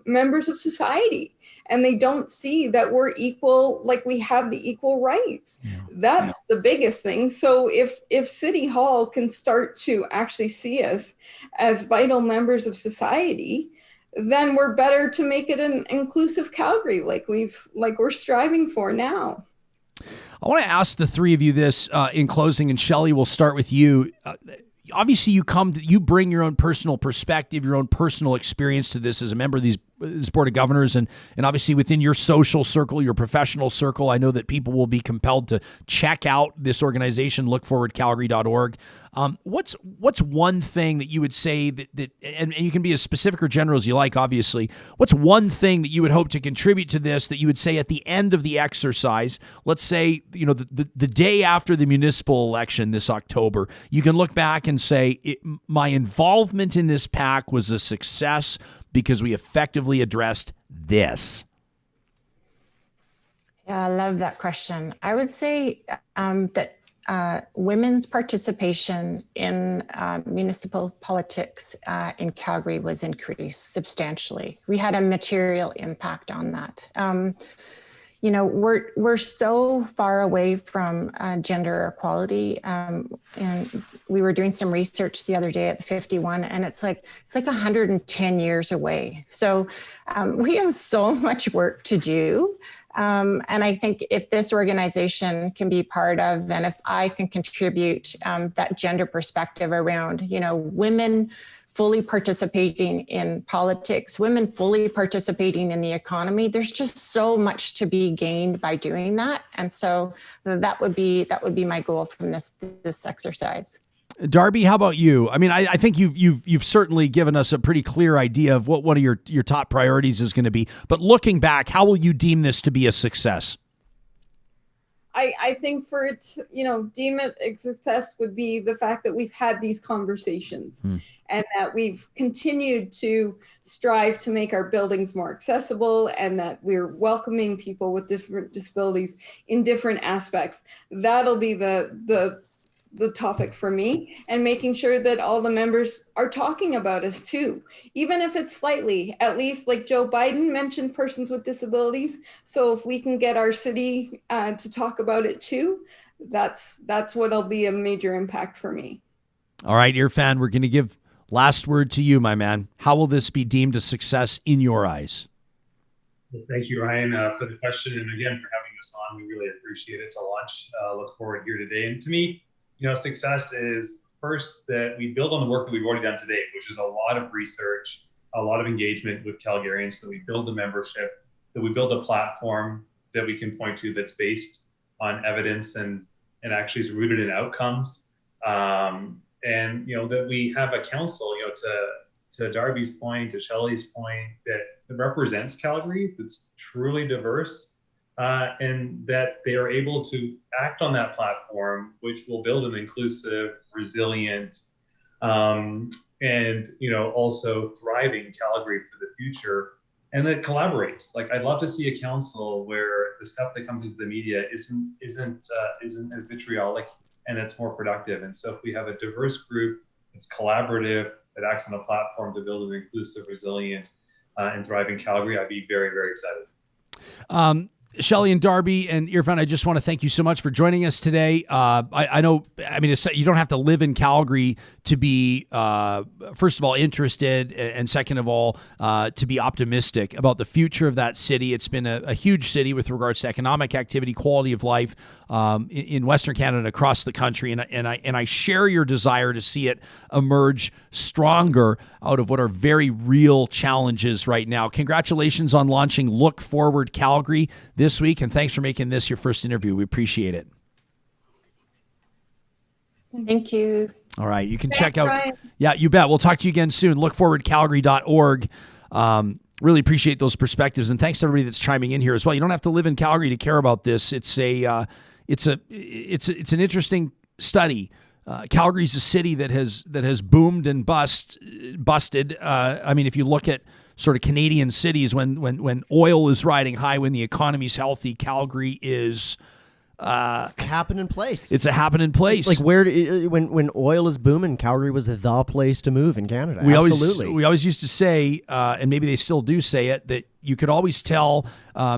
members of society, and they don't see that we're equal, like we have the equal rights. That's the biggest thing. So if City Hall can start to actually see us as vital members of society, then we're better to make it an inclusive Calgary like we're striving for now. I want to ask the three of you this in closing, and Shelley, we'll start with you. Obviously, you bring your own personal perspective, your own personal experience to this as a member of this Board of Governors, and obviously within your social circle, your professional circle, I know that people will be compelled to check out this organization, lookforwardcalgary.org. What's one thing that you would say that and you can be as specific or general as you like, obviously. What's one thing that you would hope to contribute to this that you would say at the end of the exercise, let's say, the day after the municipal election this October, you can look back and say, my involvement in this PAC was a success because we effectively addressed this? Yeah, I love that question. I would say that women's participation in municipal politics in Calgary was increased substantially. We had a material impact on that. we're so far away from gender equality, and we were doing some research the other day at 51, and it's like 110 years away. So we have so much work to do. And I think if this organization can be part of, and if I can contribute that gender perspective around, women fully participating in politics, women fully participating in the economy, there's just so much to be gained by doing that. And so that would be my goal from this exercise. Darby, how about you? I mean, I think you've certainly given us a pretty clear idea of what one of your top priorities is going to be. But looking back, how will you deem this to be a success? I think for it, deem it a success would be the fact that we've had these conversations and that we've continued to strive to make our buildings more accessible and that we're welcoming people with different disabilities in different aspects. That'll be the topic for me, and making sure that all the members are talking about us too, even if it's slightly, at least like Joe Biden mentioned persons with disabilities. So if we can get our city to talk about it too, that's what'll be a major impact for me. All right, Irfan, we're going to give last word to you, my man. How will this be deemed a success in your eyes? Well, thank you, Ryan, for the question. And again, for having us on. We really appreciate it to launch. Look forward here today. And to me, success is first that we build on the work that we've already done today, which is a lot of research, a lot of engagement with Calgarians, that we build the membership, that we build a platform that we can point to that's based on evidence and actually is rooted in outcomes. And, that we have a council, to Darby's point, to Shelley's point, that represents Calgary, that's truly diverse. And that they are able to act on that platform, which will build an inclusive, resilient, and also thriving Calgary for the future, and that collaborates. Like, I'd love to see a council where the stuff that comes into the media isn't as vitriolic, and it's more productive. And so, if we have a diverse group that's collaborative, that acts on a platform to build an inclusive, resilient, and thriving Calgary, I'd be very, very excited. Shelley and Darby and Irfan, I just want to thank you so much for joining us today. I know, you don't have to live in Calgary to be, first of all, interested, and second of all, to be optimistic about the future of that city. It's been a huge city with regards to economic activity, quality of life in Western Canada and across the country. And I share your desire to see it emerge stronger out of what are very real challenges right now. Congratulations on launching Look Forward Calgary this week, and thanks for making this your first interview. We appreciate it. Thank you. All right, you can check out. Ryan. Yeah, you bet. We'll talk to you again soon. Lookforwardcalgary.org. Really appreciate those perspectives, and thanks to everybody that's chiming in here as well. You don't have to live in Calgary to care about this. It's an interesting study. Calgary's a city that has boomed and busted. If you look at sort of Canadian cities, when oil is riding high, when the economy's healthy, Calgary is it's a happening place. It's a happening place. Like when oil is booming, Calgary was the place to move in Canada. We Absolutely. We always used to say, and maybe they still do say it, that you could always tell,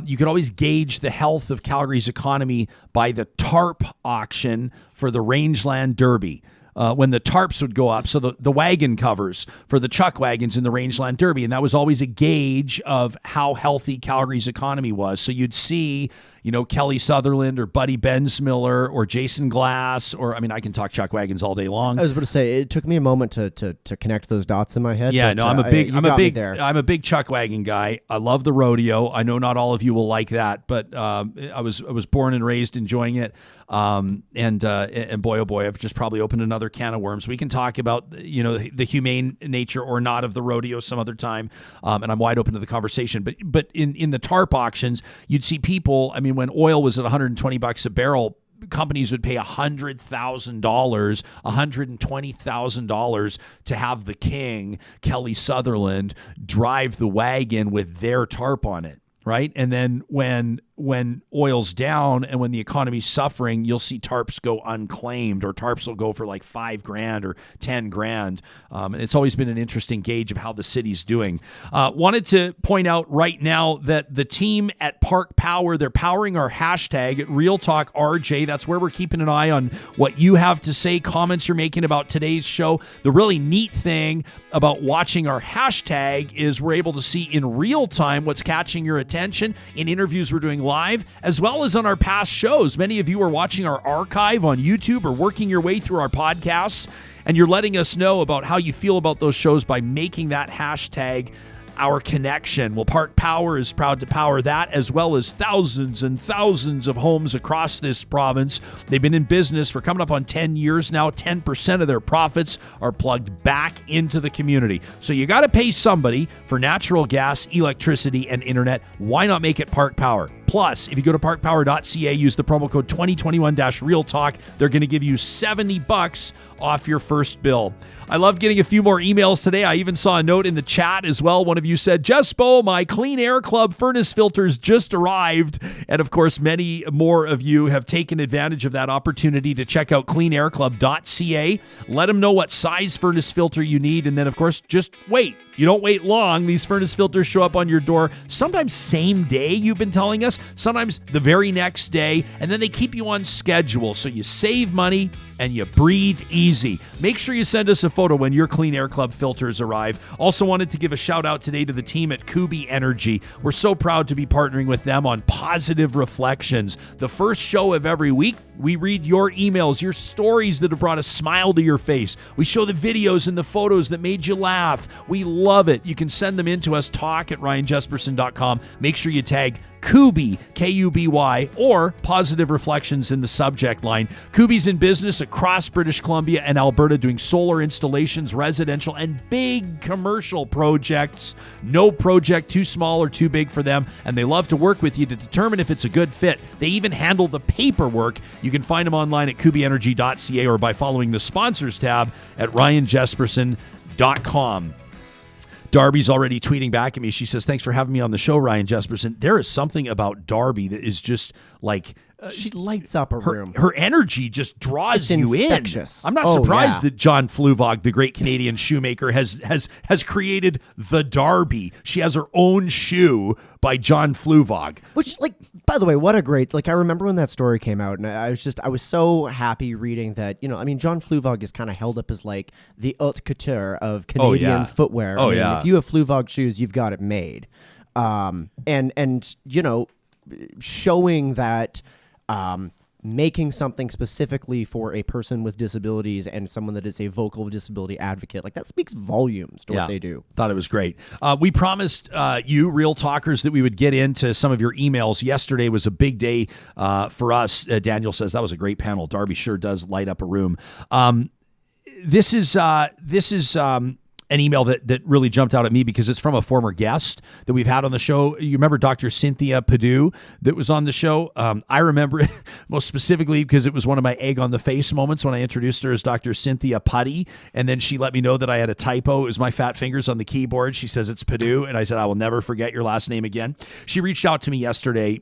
you could always gauge the health of Calgary's economy by the tarp auction for the Rangeland Derby. When the tarps would go up, so the wagon covers for the chuck wagons in the Rangeland Derby, and that was always a gauge of how healthy Calgary's economy was. So you'd see, Kelly Sutherland or Buddy Bensmiller or Jason Glass, or I can talk chuck wagons all day long. I was about to say, it took me a moment to connect those dots in my head. Yeah, but, no, I'm a big chuck wagon guy. I love the rodeo. I know not all of you will like that, but I was born and raised enjoying it. And boy, oh boy, I've just probably opened another can of worms. We can talk about, the humane nature or not of the rodeo some other time. And I'm wide open to the conversation, but in the tarp auctions, you'd see people, when oil was at $120 a barrel, companies would pay $100,000, $120,000 to have the king, Kelly Sutherland, drive the wagon with their tarp on it. Right. And then when when oil's down and when the economy's suffering, you'll see tarps go unclaimed, or tarps will go for like $5,000 or $10,000. And it's always been an interesting gauge of how the city's doing. Wanted to point out right now that the team at Park Power, they're powering our hashtag at Real Talk RJ. That's where we're keeping an eye on what you have to say, comments you're making about today's show. The really neat thing about watching our hashtag is we're able to see in real time what's catching your attention in interviews we're doing live, as well as on our past shows. Many of you are watching our archive on YouTube or working your way through our podcasts, and you're letting us know about how you feel about those shows by making that hashtag our connection. Well, Park Power is proud to power that, as well as thousands and thousands of homes across this province. They've been in business for coming up on 10 years now. 10% of their profits are plugged back into the community. So you got to pay somebody for natural gas, electricity, and internet. Why not make it Park Power? Plus, if you go to parkpower.ca, use the promo code 2021-REAL-TALK, they're going to give you $70 off your first bill. I love getting a few more emails today. I even saw a note in the chat as well. One of you said, Jespo, my Clean Air Club furnace filters just arrived. And of course, many more of you have taken advantage of that opportunity to check out cleanairclub.ca. Let them know what size furnace filter you need. And then, of course, just wait. You don't wait long. These furnace filters show up on your door, sometimes same day, you've been telling us, sometimes the very next day, and then they keep you on schedule. So you save money and you breathe easy. Make sure you send us a photo when your Clean Air Club filters arrive. Also wanted to give a shout out today to the team at Kubi Energy. We're so proud to be partnering with them on Positive Reflections. The first show of every week, we read your emails, your stories that have brought a smile to your face. We show the videos and the photos that made you laugh. We love it. You can send them in to us, talk@ryanjesperson.com. Make sure you tag Kubi, K-U-B-Y, or Positive Reflections in the subject line. Kubi's in business across British Columbia and Alberta doing solar installations, residential, and big commercial projects. No project too small or too big for them, and they love to work with you to determine if it's a good fit. They even handle the paperwork. You can find them online at kubienergy.ca or by following the sponsors tab at ryanjesperson.com. Darby's already tweeting back at me. She says, thanks for having me on the show, Ryan Jesperson. There is something about Darby that is just like... she lights up a room. Her energy just draws you infectious. in. I'm not surprised that John Fluvog, the great Canadian shoemaker, has created the Darby. She has her own shoe by John Fluvog. Which, like, by the way, what a great, like, I remember when that story came out, and I was so happy reading that, you know, I mean, John Fluvog is kind of held up as, like, the haute couture of Canadian footwear. I mean, if you have Fluvog shoes, you've got it made. And you know, showing that making something specifically for a person with disabilities and someone that is a vocal disability advocate, like, that speaks volumes to what they do. Thought it was great. We promised you, Real Talkers, that we would get into some of your emails. Yesterday was a big day for us. Daniel says that was a great panel. Darby sure does light up a room. This is an email that really jumped out at me because it's from a former guest that we've had on the show. You remember Dr. Cynthia Padu that was on the show? I remember it most specifically because it was one of my egg on the face moments when I introduced her as Dr. Cynthia Putty, and then she let me know that I had a typo. It was my fat fingers on the keyboard. She says it's Padu, and I said, I will never forget your last name again. She reached out to me yesterday.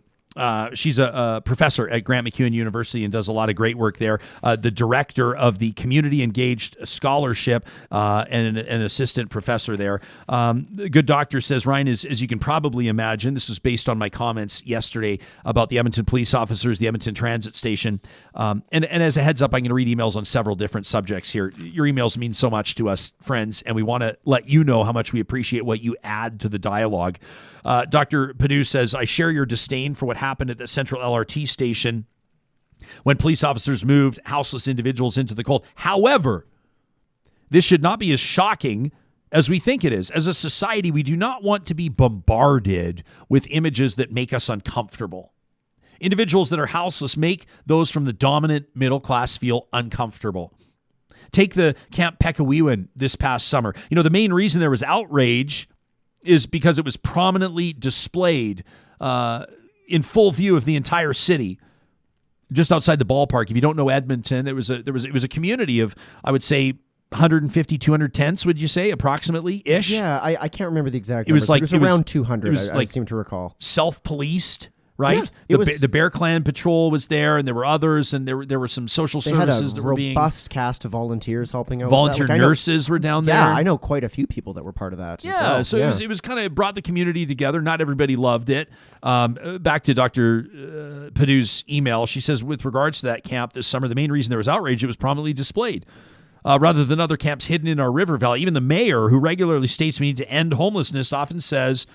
She's a professor at Grant MacEwan University and does a lot of great work there. The director of the Community Engaged Scholarship and an assistant professor there. The good doctor says, Ryan, as you can probably imagine, this was based on my comments yesterday about the Edmonton police officers, the Edmonton Transit Station. And as a heads up, I'm going to read emails on several different subjects here. Your emails mean so much to us, friends, and we want to let you know how much we appreciate what you add to the dialogue. Dr. Padu says, I share your disdain for what happened at the Central LRT station when police officers moved houseless individuals into the cold. However, this should not be as shocking as we think it is. As a society, we do not want to be bombarded with images that make us uncomfortable. Individuals that are houseless make those from the dominant middle class feel uncomfortable. Take the Camp Pekawiwin this past summer. You know, the main reason there was outrage is because it was prominently displayed in full view of the entire city, just outside the ballpark. If you don't know Edmonton, it was a community of, I would say, 150, 200 tents. Would you say approximately ish? Yeah, I can't remember the exact. It was numbers, like it was around 200. I like seem to recall. Self-policed. right? Yeah, The Bear Clan Patrol was there, and there were others, and there were some social services that were being... robust cast of volunteers helping out. Volunteer nurses were down there. Yeah, I know quite a few people that were part of that. Yeah, as well. so it was kind of brought the community together. Not everybody loved it. Back to Dr. Padu's email, she says, with regards to that camp this summer, the main reason there was outrage, it was prominently displayed. Rather than other camps hidden in our river valley, even the mayor, who regularly states we need to end homelessness, often says,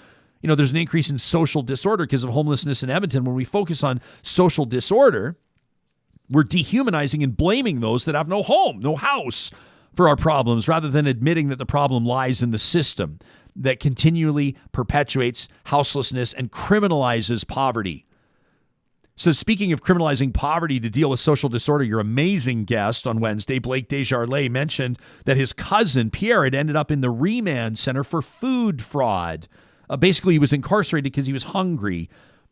there's an increase in social disorder because of homelessness in Edmonton. When we focus on social disorder, we're dehumanizing and blaming those that have no home, no house for our problems, rather than admitting that the problem lies in the system that continually perpetuates houselessness and criminalizes poverty. So speaking of criminalizing poverty to deal with social disorder, your amazing guest on Wednesday, Blake Desjardins, mentioned that his cousin, Pierre, had ended up in the remand center for food fraud. Basically, he was incarcerated because he was hungry,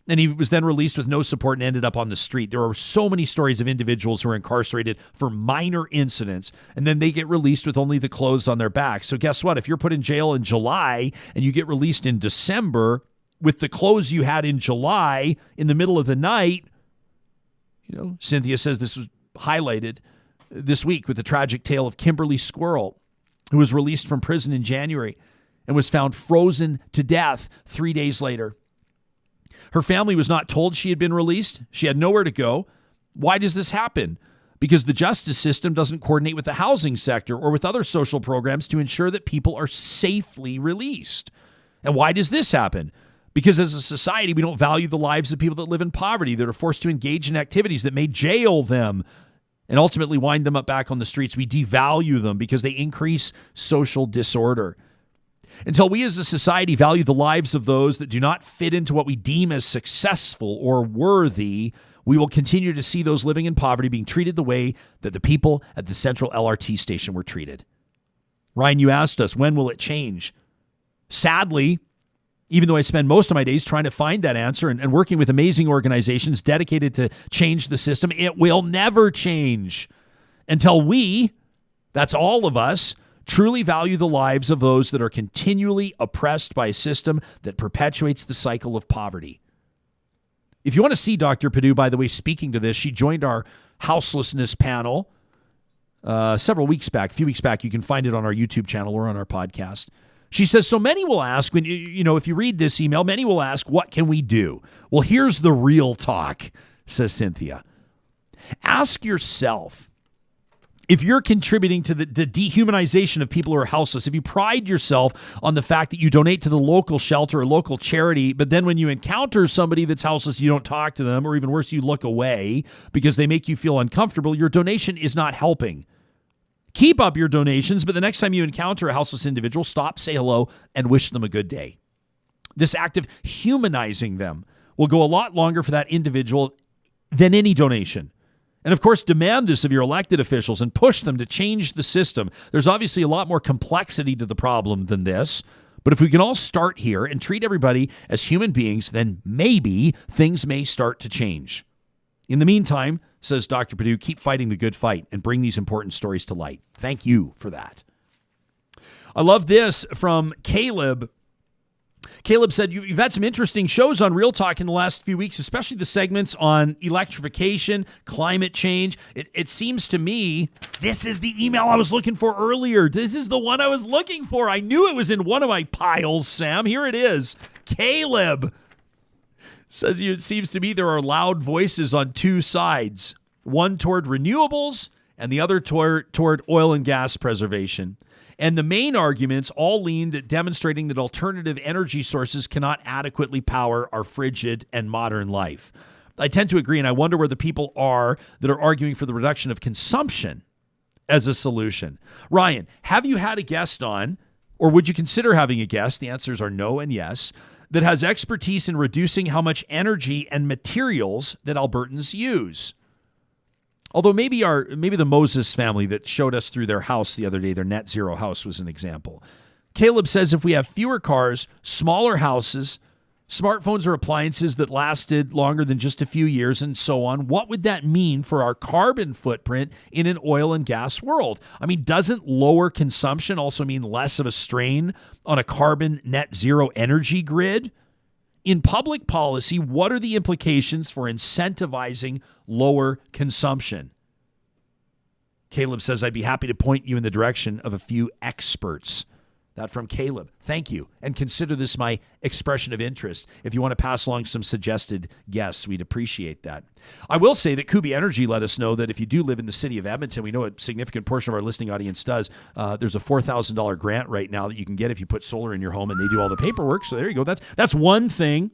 and he was then released with no support and ended up on the street. There are so many stories of individuals who are incarcerated for minor incidents, and then they get released with only the clothes on their back. So guess what? If you're put in jail in July and you get released in December with the clothes you had in July in the middle of the night, Cynthia says this was highlighted this week with the tragic tale of Kimberly Squirrel, who was released from prison in January and was found frozen to death 3 days later. Her family was not told she had been released. She had nowhere to go. Why does this happen? Because the justice system doesn't coordinate with the housing sector or with other social programs to ensure that people are safely released. And why does this happen? Because as a society, we don't value the lives of people that live in poverty, that are forced to engage in activities that may jail them and ultimately wind them up back on the streets. We devalue them because they increase social disorder. Until we as a society value the lives of those that do not fit into what we deem as successful or worthy, we will continue to see those living in poverty being treated the way that the people at the Central LRT station were treated. Ryan, you asked us, when will it change? Sadly, even though I spend most of my days trying to find that answer and working with amazing organizations dedicated to change the system, it will never change until we, that's all of us, truly value the lives of those that are continually oppressed by a system that perpetuates the cycle of poverty. If you want to see Dr. Padu, by the way, speaking to this, she joined our houselessness panel a few weeks back. You can find it on our YouTube channel or on our podcast. She says, so many will ask, when if you read this email, many will ask, what can we do? Well, here's the real talk, says Cynthia. Ask yourself, if you're contributing to the dehumanization of people who are houseless, if you pride yourself on the fact that you donate to the local shelter or local charity, but then when you encounter somebody that's houseless, you don't talk to them, or even worse, you look away because they make you feel uncomfortable, your donation is not helping. Keep up your donations, but the next time you encounter a houseless individual, stop, say hello, and wish them a good day. This act of humanizing them will go a lot longer for that individual than any donation. And of course, demand this of your elected officials and push them to change the system. There's obviously a lot more complexity to the problem than this. But if we can all start here and treat everybody as human beings, then maybe things may start to change. In the meantime, says Dr. Padu, keep fighting the good fight and bring these important stories to light. Thank you for that. I love this from Caleb. Caleb said, you've had some interesting shows on Real Talk in the last few weeks, especially the segments on electrification, climate change. It seems to me, this is the email I was looking for earlier. This is the one I was looking for. I knew it was in one of my piles, Sam. Here it is. Caleb says, it seems to me there are loud voices on two sides, one toward renewables and the other toward oil and gas preservation. And the main arguments all leaned at demonstrating that alternative energy sources cannot adequately power our frigid and modern life. I tend to agree, and I wonder where the people are that are arguing for the reduction of consumption as a solution. Ryan, have you had a guest on, or would you consider having a guest? The answers are no and yes, that has expertise in reducing how much energy and materials that Albertans use. Although maybe the Moses family that showed us through their house the other day, their net zero house, was an example. Caleb says if we have fewer cars, smaller houses, smartphones or appliances that lasted longer than just a few years and so on, what would that mean for our carbon footprint in an oil and gas world? I mean, doesn't lower consumption also mean less of a strain on a carbon net zero energy grid? In public policy, what are the implications for incentivizing lower consumption? Caleb says, I'd be happy to point you in the direction of a few experts. That from Caleb. Thank you. And consider this my expression of interest. If you want to pass along some suggested guests, we'd appreciate that. I will say that Kubi Energy let us know that if you do live in the city of Edmonton, we know a significant portion of our listening audience does, there's a $4,000 grant right now that you can get if you put solar in your home, and they do all the paperwork. So there you go. That's one thing.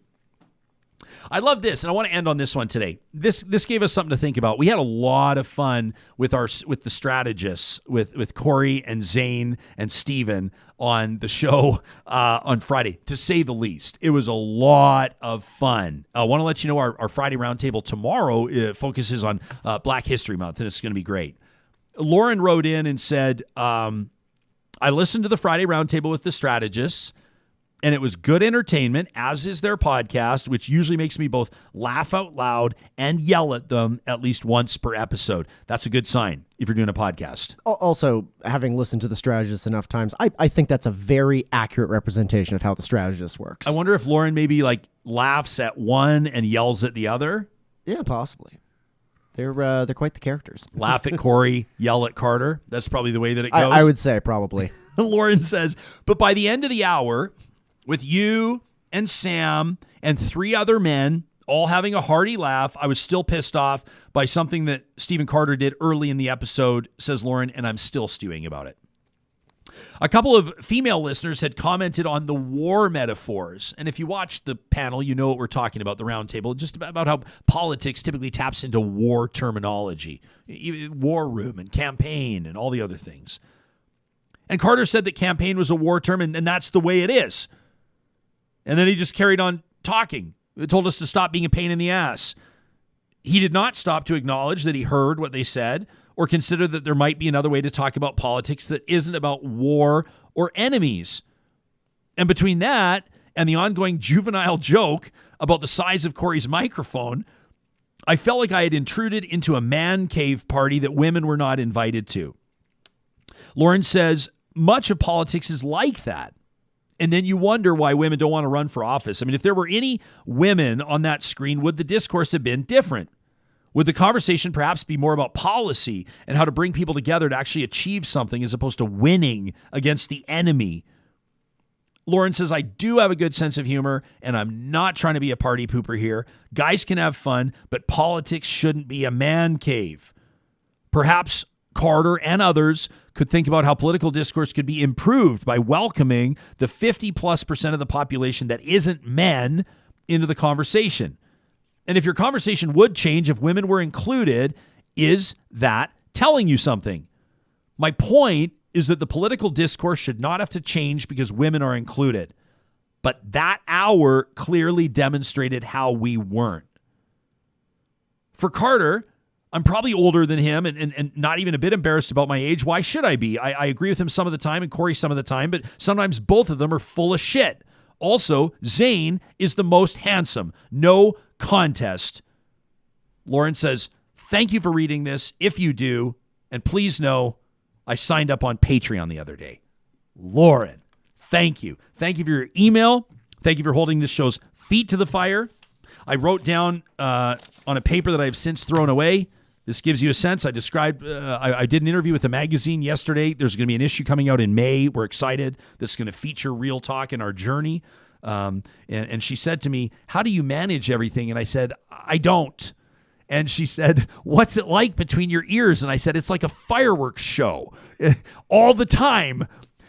I love this, and I want to end on this one today. This gave us something to think about. We had a lot of fun with the strategists, with Corey and Zane and Steven on the show on Friday, to say the least. It was a lot of fun. I want to let you know our Friday roundtable tomorrow focuses on Black History Month, and it's going to be great. Lauren wrote in and said, I listened to the Friday roundtable with the strategists, and it was good entertainment, as is their podcast, which usually makes me both laugh out loud and yell at them at least once per episode. That's a good sign if you're doing a podcast. Also, having listened to the strategist enough times, I think that's a very accurate representation of how the strategist works. I wonder if Lauren maybe laughs at one and yells at the other. Yeah, possibly. They're quite the characters. Laugh at Corey, yell at Carter. That's probably the way that it goes. I would say probably. Lauren says, but by the end of the hour, with you and Sam and 3 other men all having a hearty laugh, I was still pissed off by something that Stephen Carter did early in the episode, says Lauren, and I'm still stewing about it. A couple of female listeners had commented on the war metaphors. And if you watch the panel, you know what we're talking about, the roundtable, just about how politics typically taps into war terminology, war room and campaign and all the other things. And Carter said that campaign was a war term, and that's the way it is. And then he just carried on talking. It told us to stop being a pain in the ass. He did not stop to acknowledge that he heard what they said or consider that there might be another way to talk about politics that isn't about war or enemies. And between that and the ongoing juvenile joke about the size of Corey's microphone, I felt like I had intruded into a man cave party that women were not invited to. Lauren says, much of politics is like that. And then you wonder why women don't want to run for office. I mean, if there were any women on that screen, would the discourse have been different? Would the conversation perhaps be more about policy and how to bring people together to actually achieve something as opposed to winning against the enemy? Lauren says, I do have a good sense of humor, and I'm not trying to be a party pooper here. Guys can have fun, but politics shouldn't be a man cave. Perhaps Carter and others could think about how political discourse could be improved by welcoming the 50+% of the population that isn't men into the conversation. And if your conversation would change if women were included, is that telling you something? My point is that the political discourse should not have to change because women are included. But that hour clearly demonstrated how we weren't. For Carter, I'm probably older than him and not even a bit embarrassed about my age. Why should I be? I agree with him some of the time and Corey some of the time, but sometimes both of them are full of shit. Also, Zane is the most handsome. No contest. Lauren says, thank you for reading this. If you do, and please know, I signed up on Patreon the other day. Lauren, thank you. Thank you for your email. Thank you for holding this show's feet to the fire. I wrote down on a paper that I have since thrown away. This gives you a sense. I described, I did an interview with a magazine yesterday. There's going to be an issue coming out in May. We're excited. That's going to feature real talk in our journey. And she said to me, how do you manage everything? And I said, I don't. And she said, what's it like between your ears? And I said, it's like a fireworks show all the time.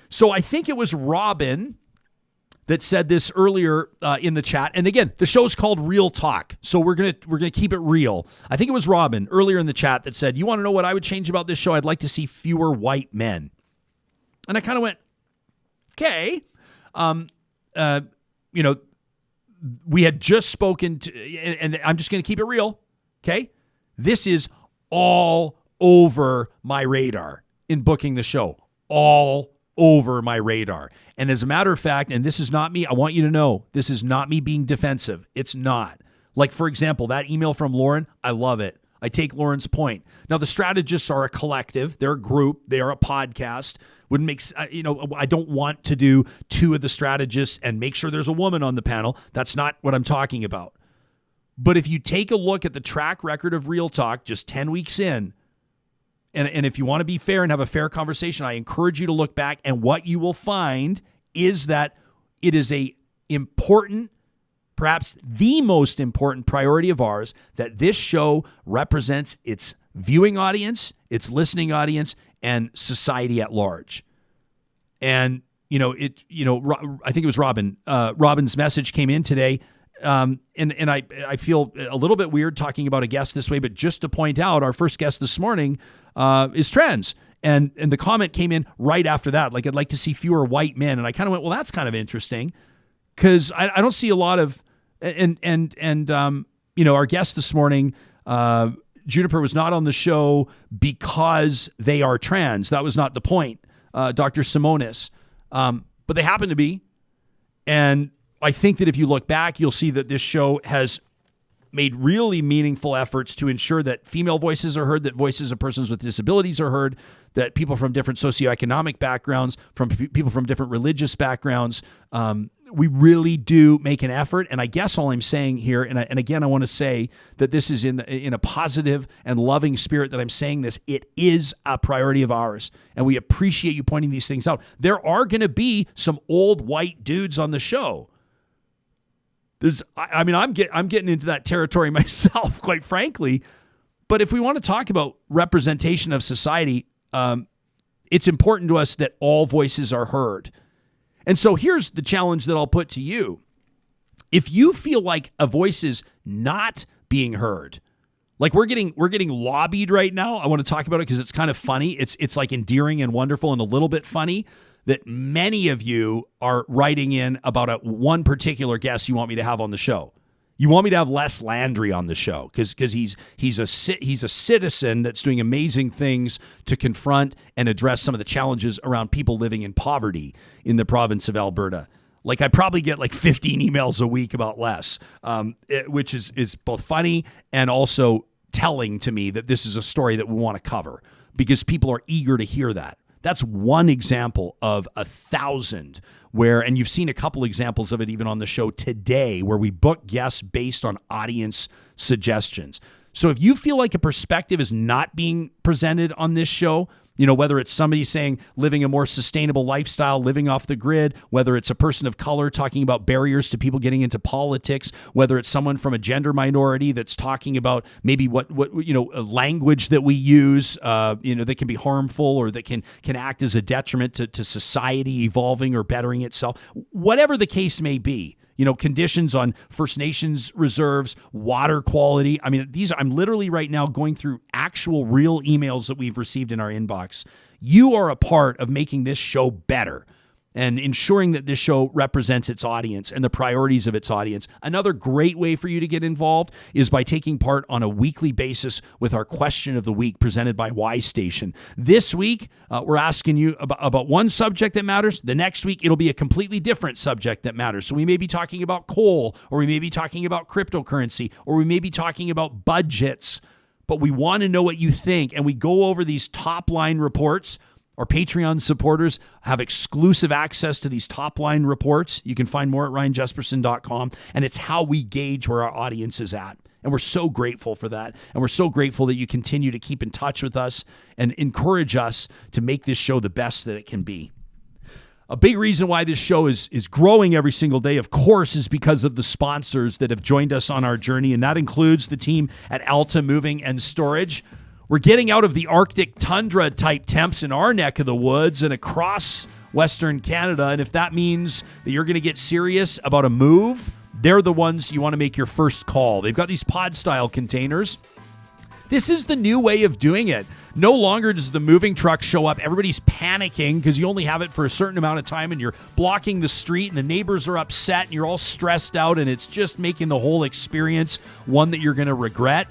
So I think it was Robin that said this earlier in the chat. And again, the show's called Real Talk, so we're gonna keep it real. I think it was Robin earlier in the chat that said, you want to know what I would change about this show? I'd like to see fewer white men. And I kind of went, okay. We had just spoken to, and I'm just going to keep it real, okay? This is all over my radar in booking the show. All over my radar. And as a matter of fact, and this is not me, I want you to know, this is not me being defensive. It's not. Like, for example, that email from Lauren, I love it. I take Lauren's point. Now, the strategists are a collective. They're a group. They are a podcast Wouldn't make, I don't want to do two of the strategists and make sure there's a woman on the panel. That's not what I'm talking about. But if you take a look at the track record of Real Talk just 10 weeks in, and if you want to be fair and have a fair conversation, I encourage you to look back, and what you will find is that it is a important, perhaps the most important priority of ours, that this show represents its viewing audience, its listening audience, and society at large. And, I think it was Robin. Robin's message came in today. And I feel a little bit weird talking about a guest this way, but just to point out, our first guest this morning is trans. And the comment came in right after that. Like, I'd like to see fewer white men. And I kind of went, well, that's kind of interesting, because I don't see a lot of, our guest this morning, Juniper, was not on the show because they are trans. That was not the point, Dr. Simonis. But they happen to be. And I think that if you look back, you'll see that this show has made really meaningful efforts to ensure that female voices are heard, that voices of persons with disabilities are heard, that people from different socioeconomic backgrounds, from people from different religious backgrounds, we really do make an effort. And I guess all I'm saying here, and again, I want to say that this is in a positive and loving spirit that I'm saying this, it is a priority of ours. And we appreciate you pointing these things out. There are going to be some old white dudes on the show. I'm getting into that territory myself, quite frankly. But if we want to talk about representation of society, it's important to us that all voices are heard. And so here's the challenge that I'll put to you. If you feel like a voice is not being heard, like we're getting lobbied right now, I want to talk about it because it's kind of funny. It's like endearing and wonderful and a little bit funny that many of you are writing in about one particular guest you want me to have on the show. You want me to have Les Landry on the show because he's a citizen that's doing amazing things to confront and address some of the challenges around people living in poverty in the province of Alberta. Like, I probably get like 15 emails a week about Les, which is both funny and also telling to me that this is a story that we want to cover because people are eager to hear that. That's one example of 1,000 where, and you've seen a couple examples of it even on the show today, where we book guests based on audience suggestions. So if you feel like a perspective is not being presented on this show, whether it's somebody saying living a more sustainable lifestyle, living off the grid, whether it's a person of color talking about barriers to people getting into politics, whether it's someone from a gender minority that's talking about maybe what language that we use, that can be harmful or that can act as a detriment to society evolving or bettering itself, whatever the case may be. Conditions on First Nations reserves, water quality. I mean, I'm literally right now going through actual real emails that we've received in our inbox. You are a part of making this show better and ensuring that this show represents its audience and the priorities of its audience. Another great way for you to get involved is by taking part on a weekly basis with our question of the week presented by Y Station. This week, we're asking you about one subject that matters. The next week, it'll be a completely different subject that matters. So we may be talking about coal, or we may be talking about cryptocurrency, or we may be talking about budgets. But we want to know what you think, and we go over these top-line reports. Our Patreon supporters have exclusive access to these top-line reports. You can find more at ryanjesperson.com, and it's how we gauge where our audience is at. And we're so grateful for that, and we're so grateful that you continue to keep in touch with us and encourage us to make this show the best that it can be. A big reason why this show is growing every single day, of course, is because of the sponsors that have joined us on our journey, and that includes the team at Alta Moving and Storage. We're getting out of the Arctic tundra type temps in our neck of the woods and across Western Canada. And if that means that you're going to get serious about a move, they're the ones you want to make your first call. They've got these pod style containers. This is the new way of doing it. No longer does the moving truck show up. Everybody's panicking because you only have it for a certain amount of time and you're blocking the street and the neighbors are upset and you're all stressed out and it's just making the whole experience one that you're going to regret.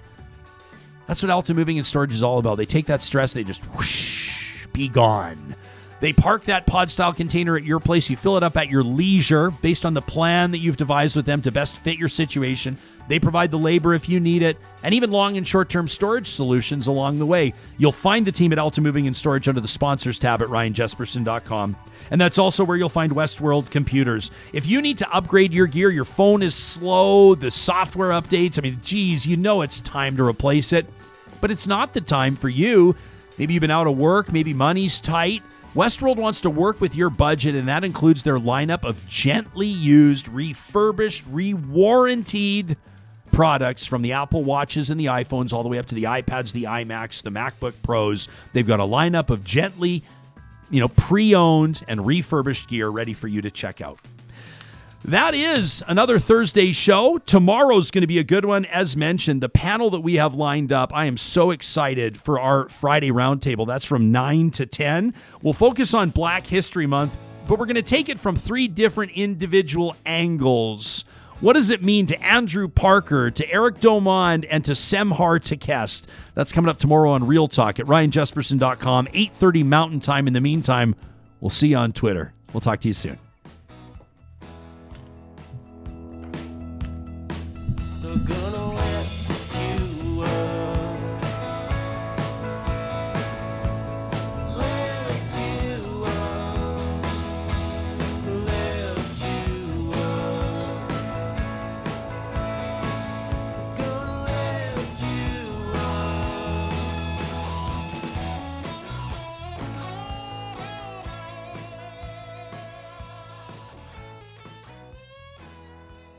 That's what Alta Moving and Storage is all about. They take that stress, they just whoosh, be gone. They park that pod-style container at your place. You fill it up at your leisure based on the plan that you've devised with them to best fit your situation. They provide the labor if you need it, and even long and short-term storage solutions along the way. You'll find the team at Alta Moving and Storage under the sponsors tab at ryanjesperson.com. And that's also where you'll find Westworld Computers. If you need to upgrade your gear, your phone is slow, the software updates, I mean, geez, you know it's time to replace it. But it's not the time for you. Maybe you've been out of work, maybe money's tight. Westworld wants to work with your budget, and that includes their lineup of gently used, refurbished, re-warrantied products from the Apple Watches and the iPhones all the way up to the iPads, the iMacs, the MacBook Pros. They've got a lineup of gently, pre-owned and refurbished gear ready for you to check out. That is another Thursday show. Tomorrow's going to be a good one. As mentioned, the panel that we have lined up, I am so excited for our Friday roundtable. That's from 9 to 10. We'll focus on Black History Month, but we're going to take it from 3 different individual angles. What does it mean to Andrew Parker, to Eric Domond, and to Semhar Tekest? That's coming up tomorrow on Real Talk at ryanjesperson.com, 8:30 Mountain Time. In the meantime, we'll see you on Twitter. We'll talk to you soon. They're gonna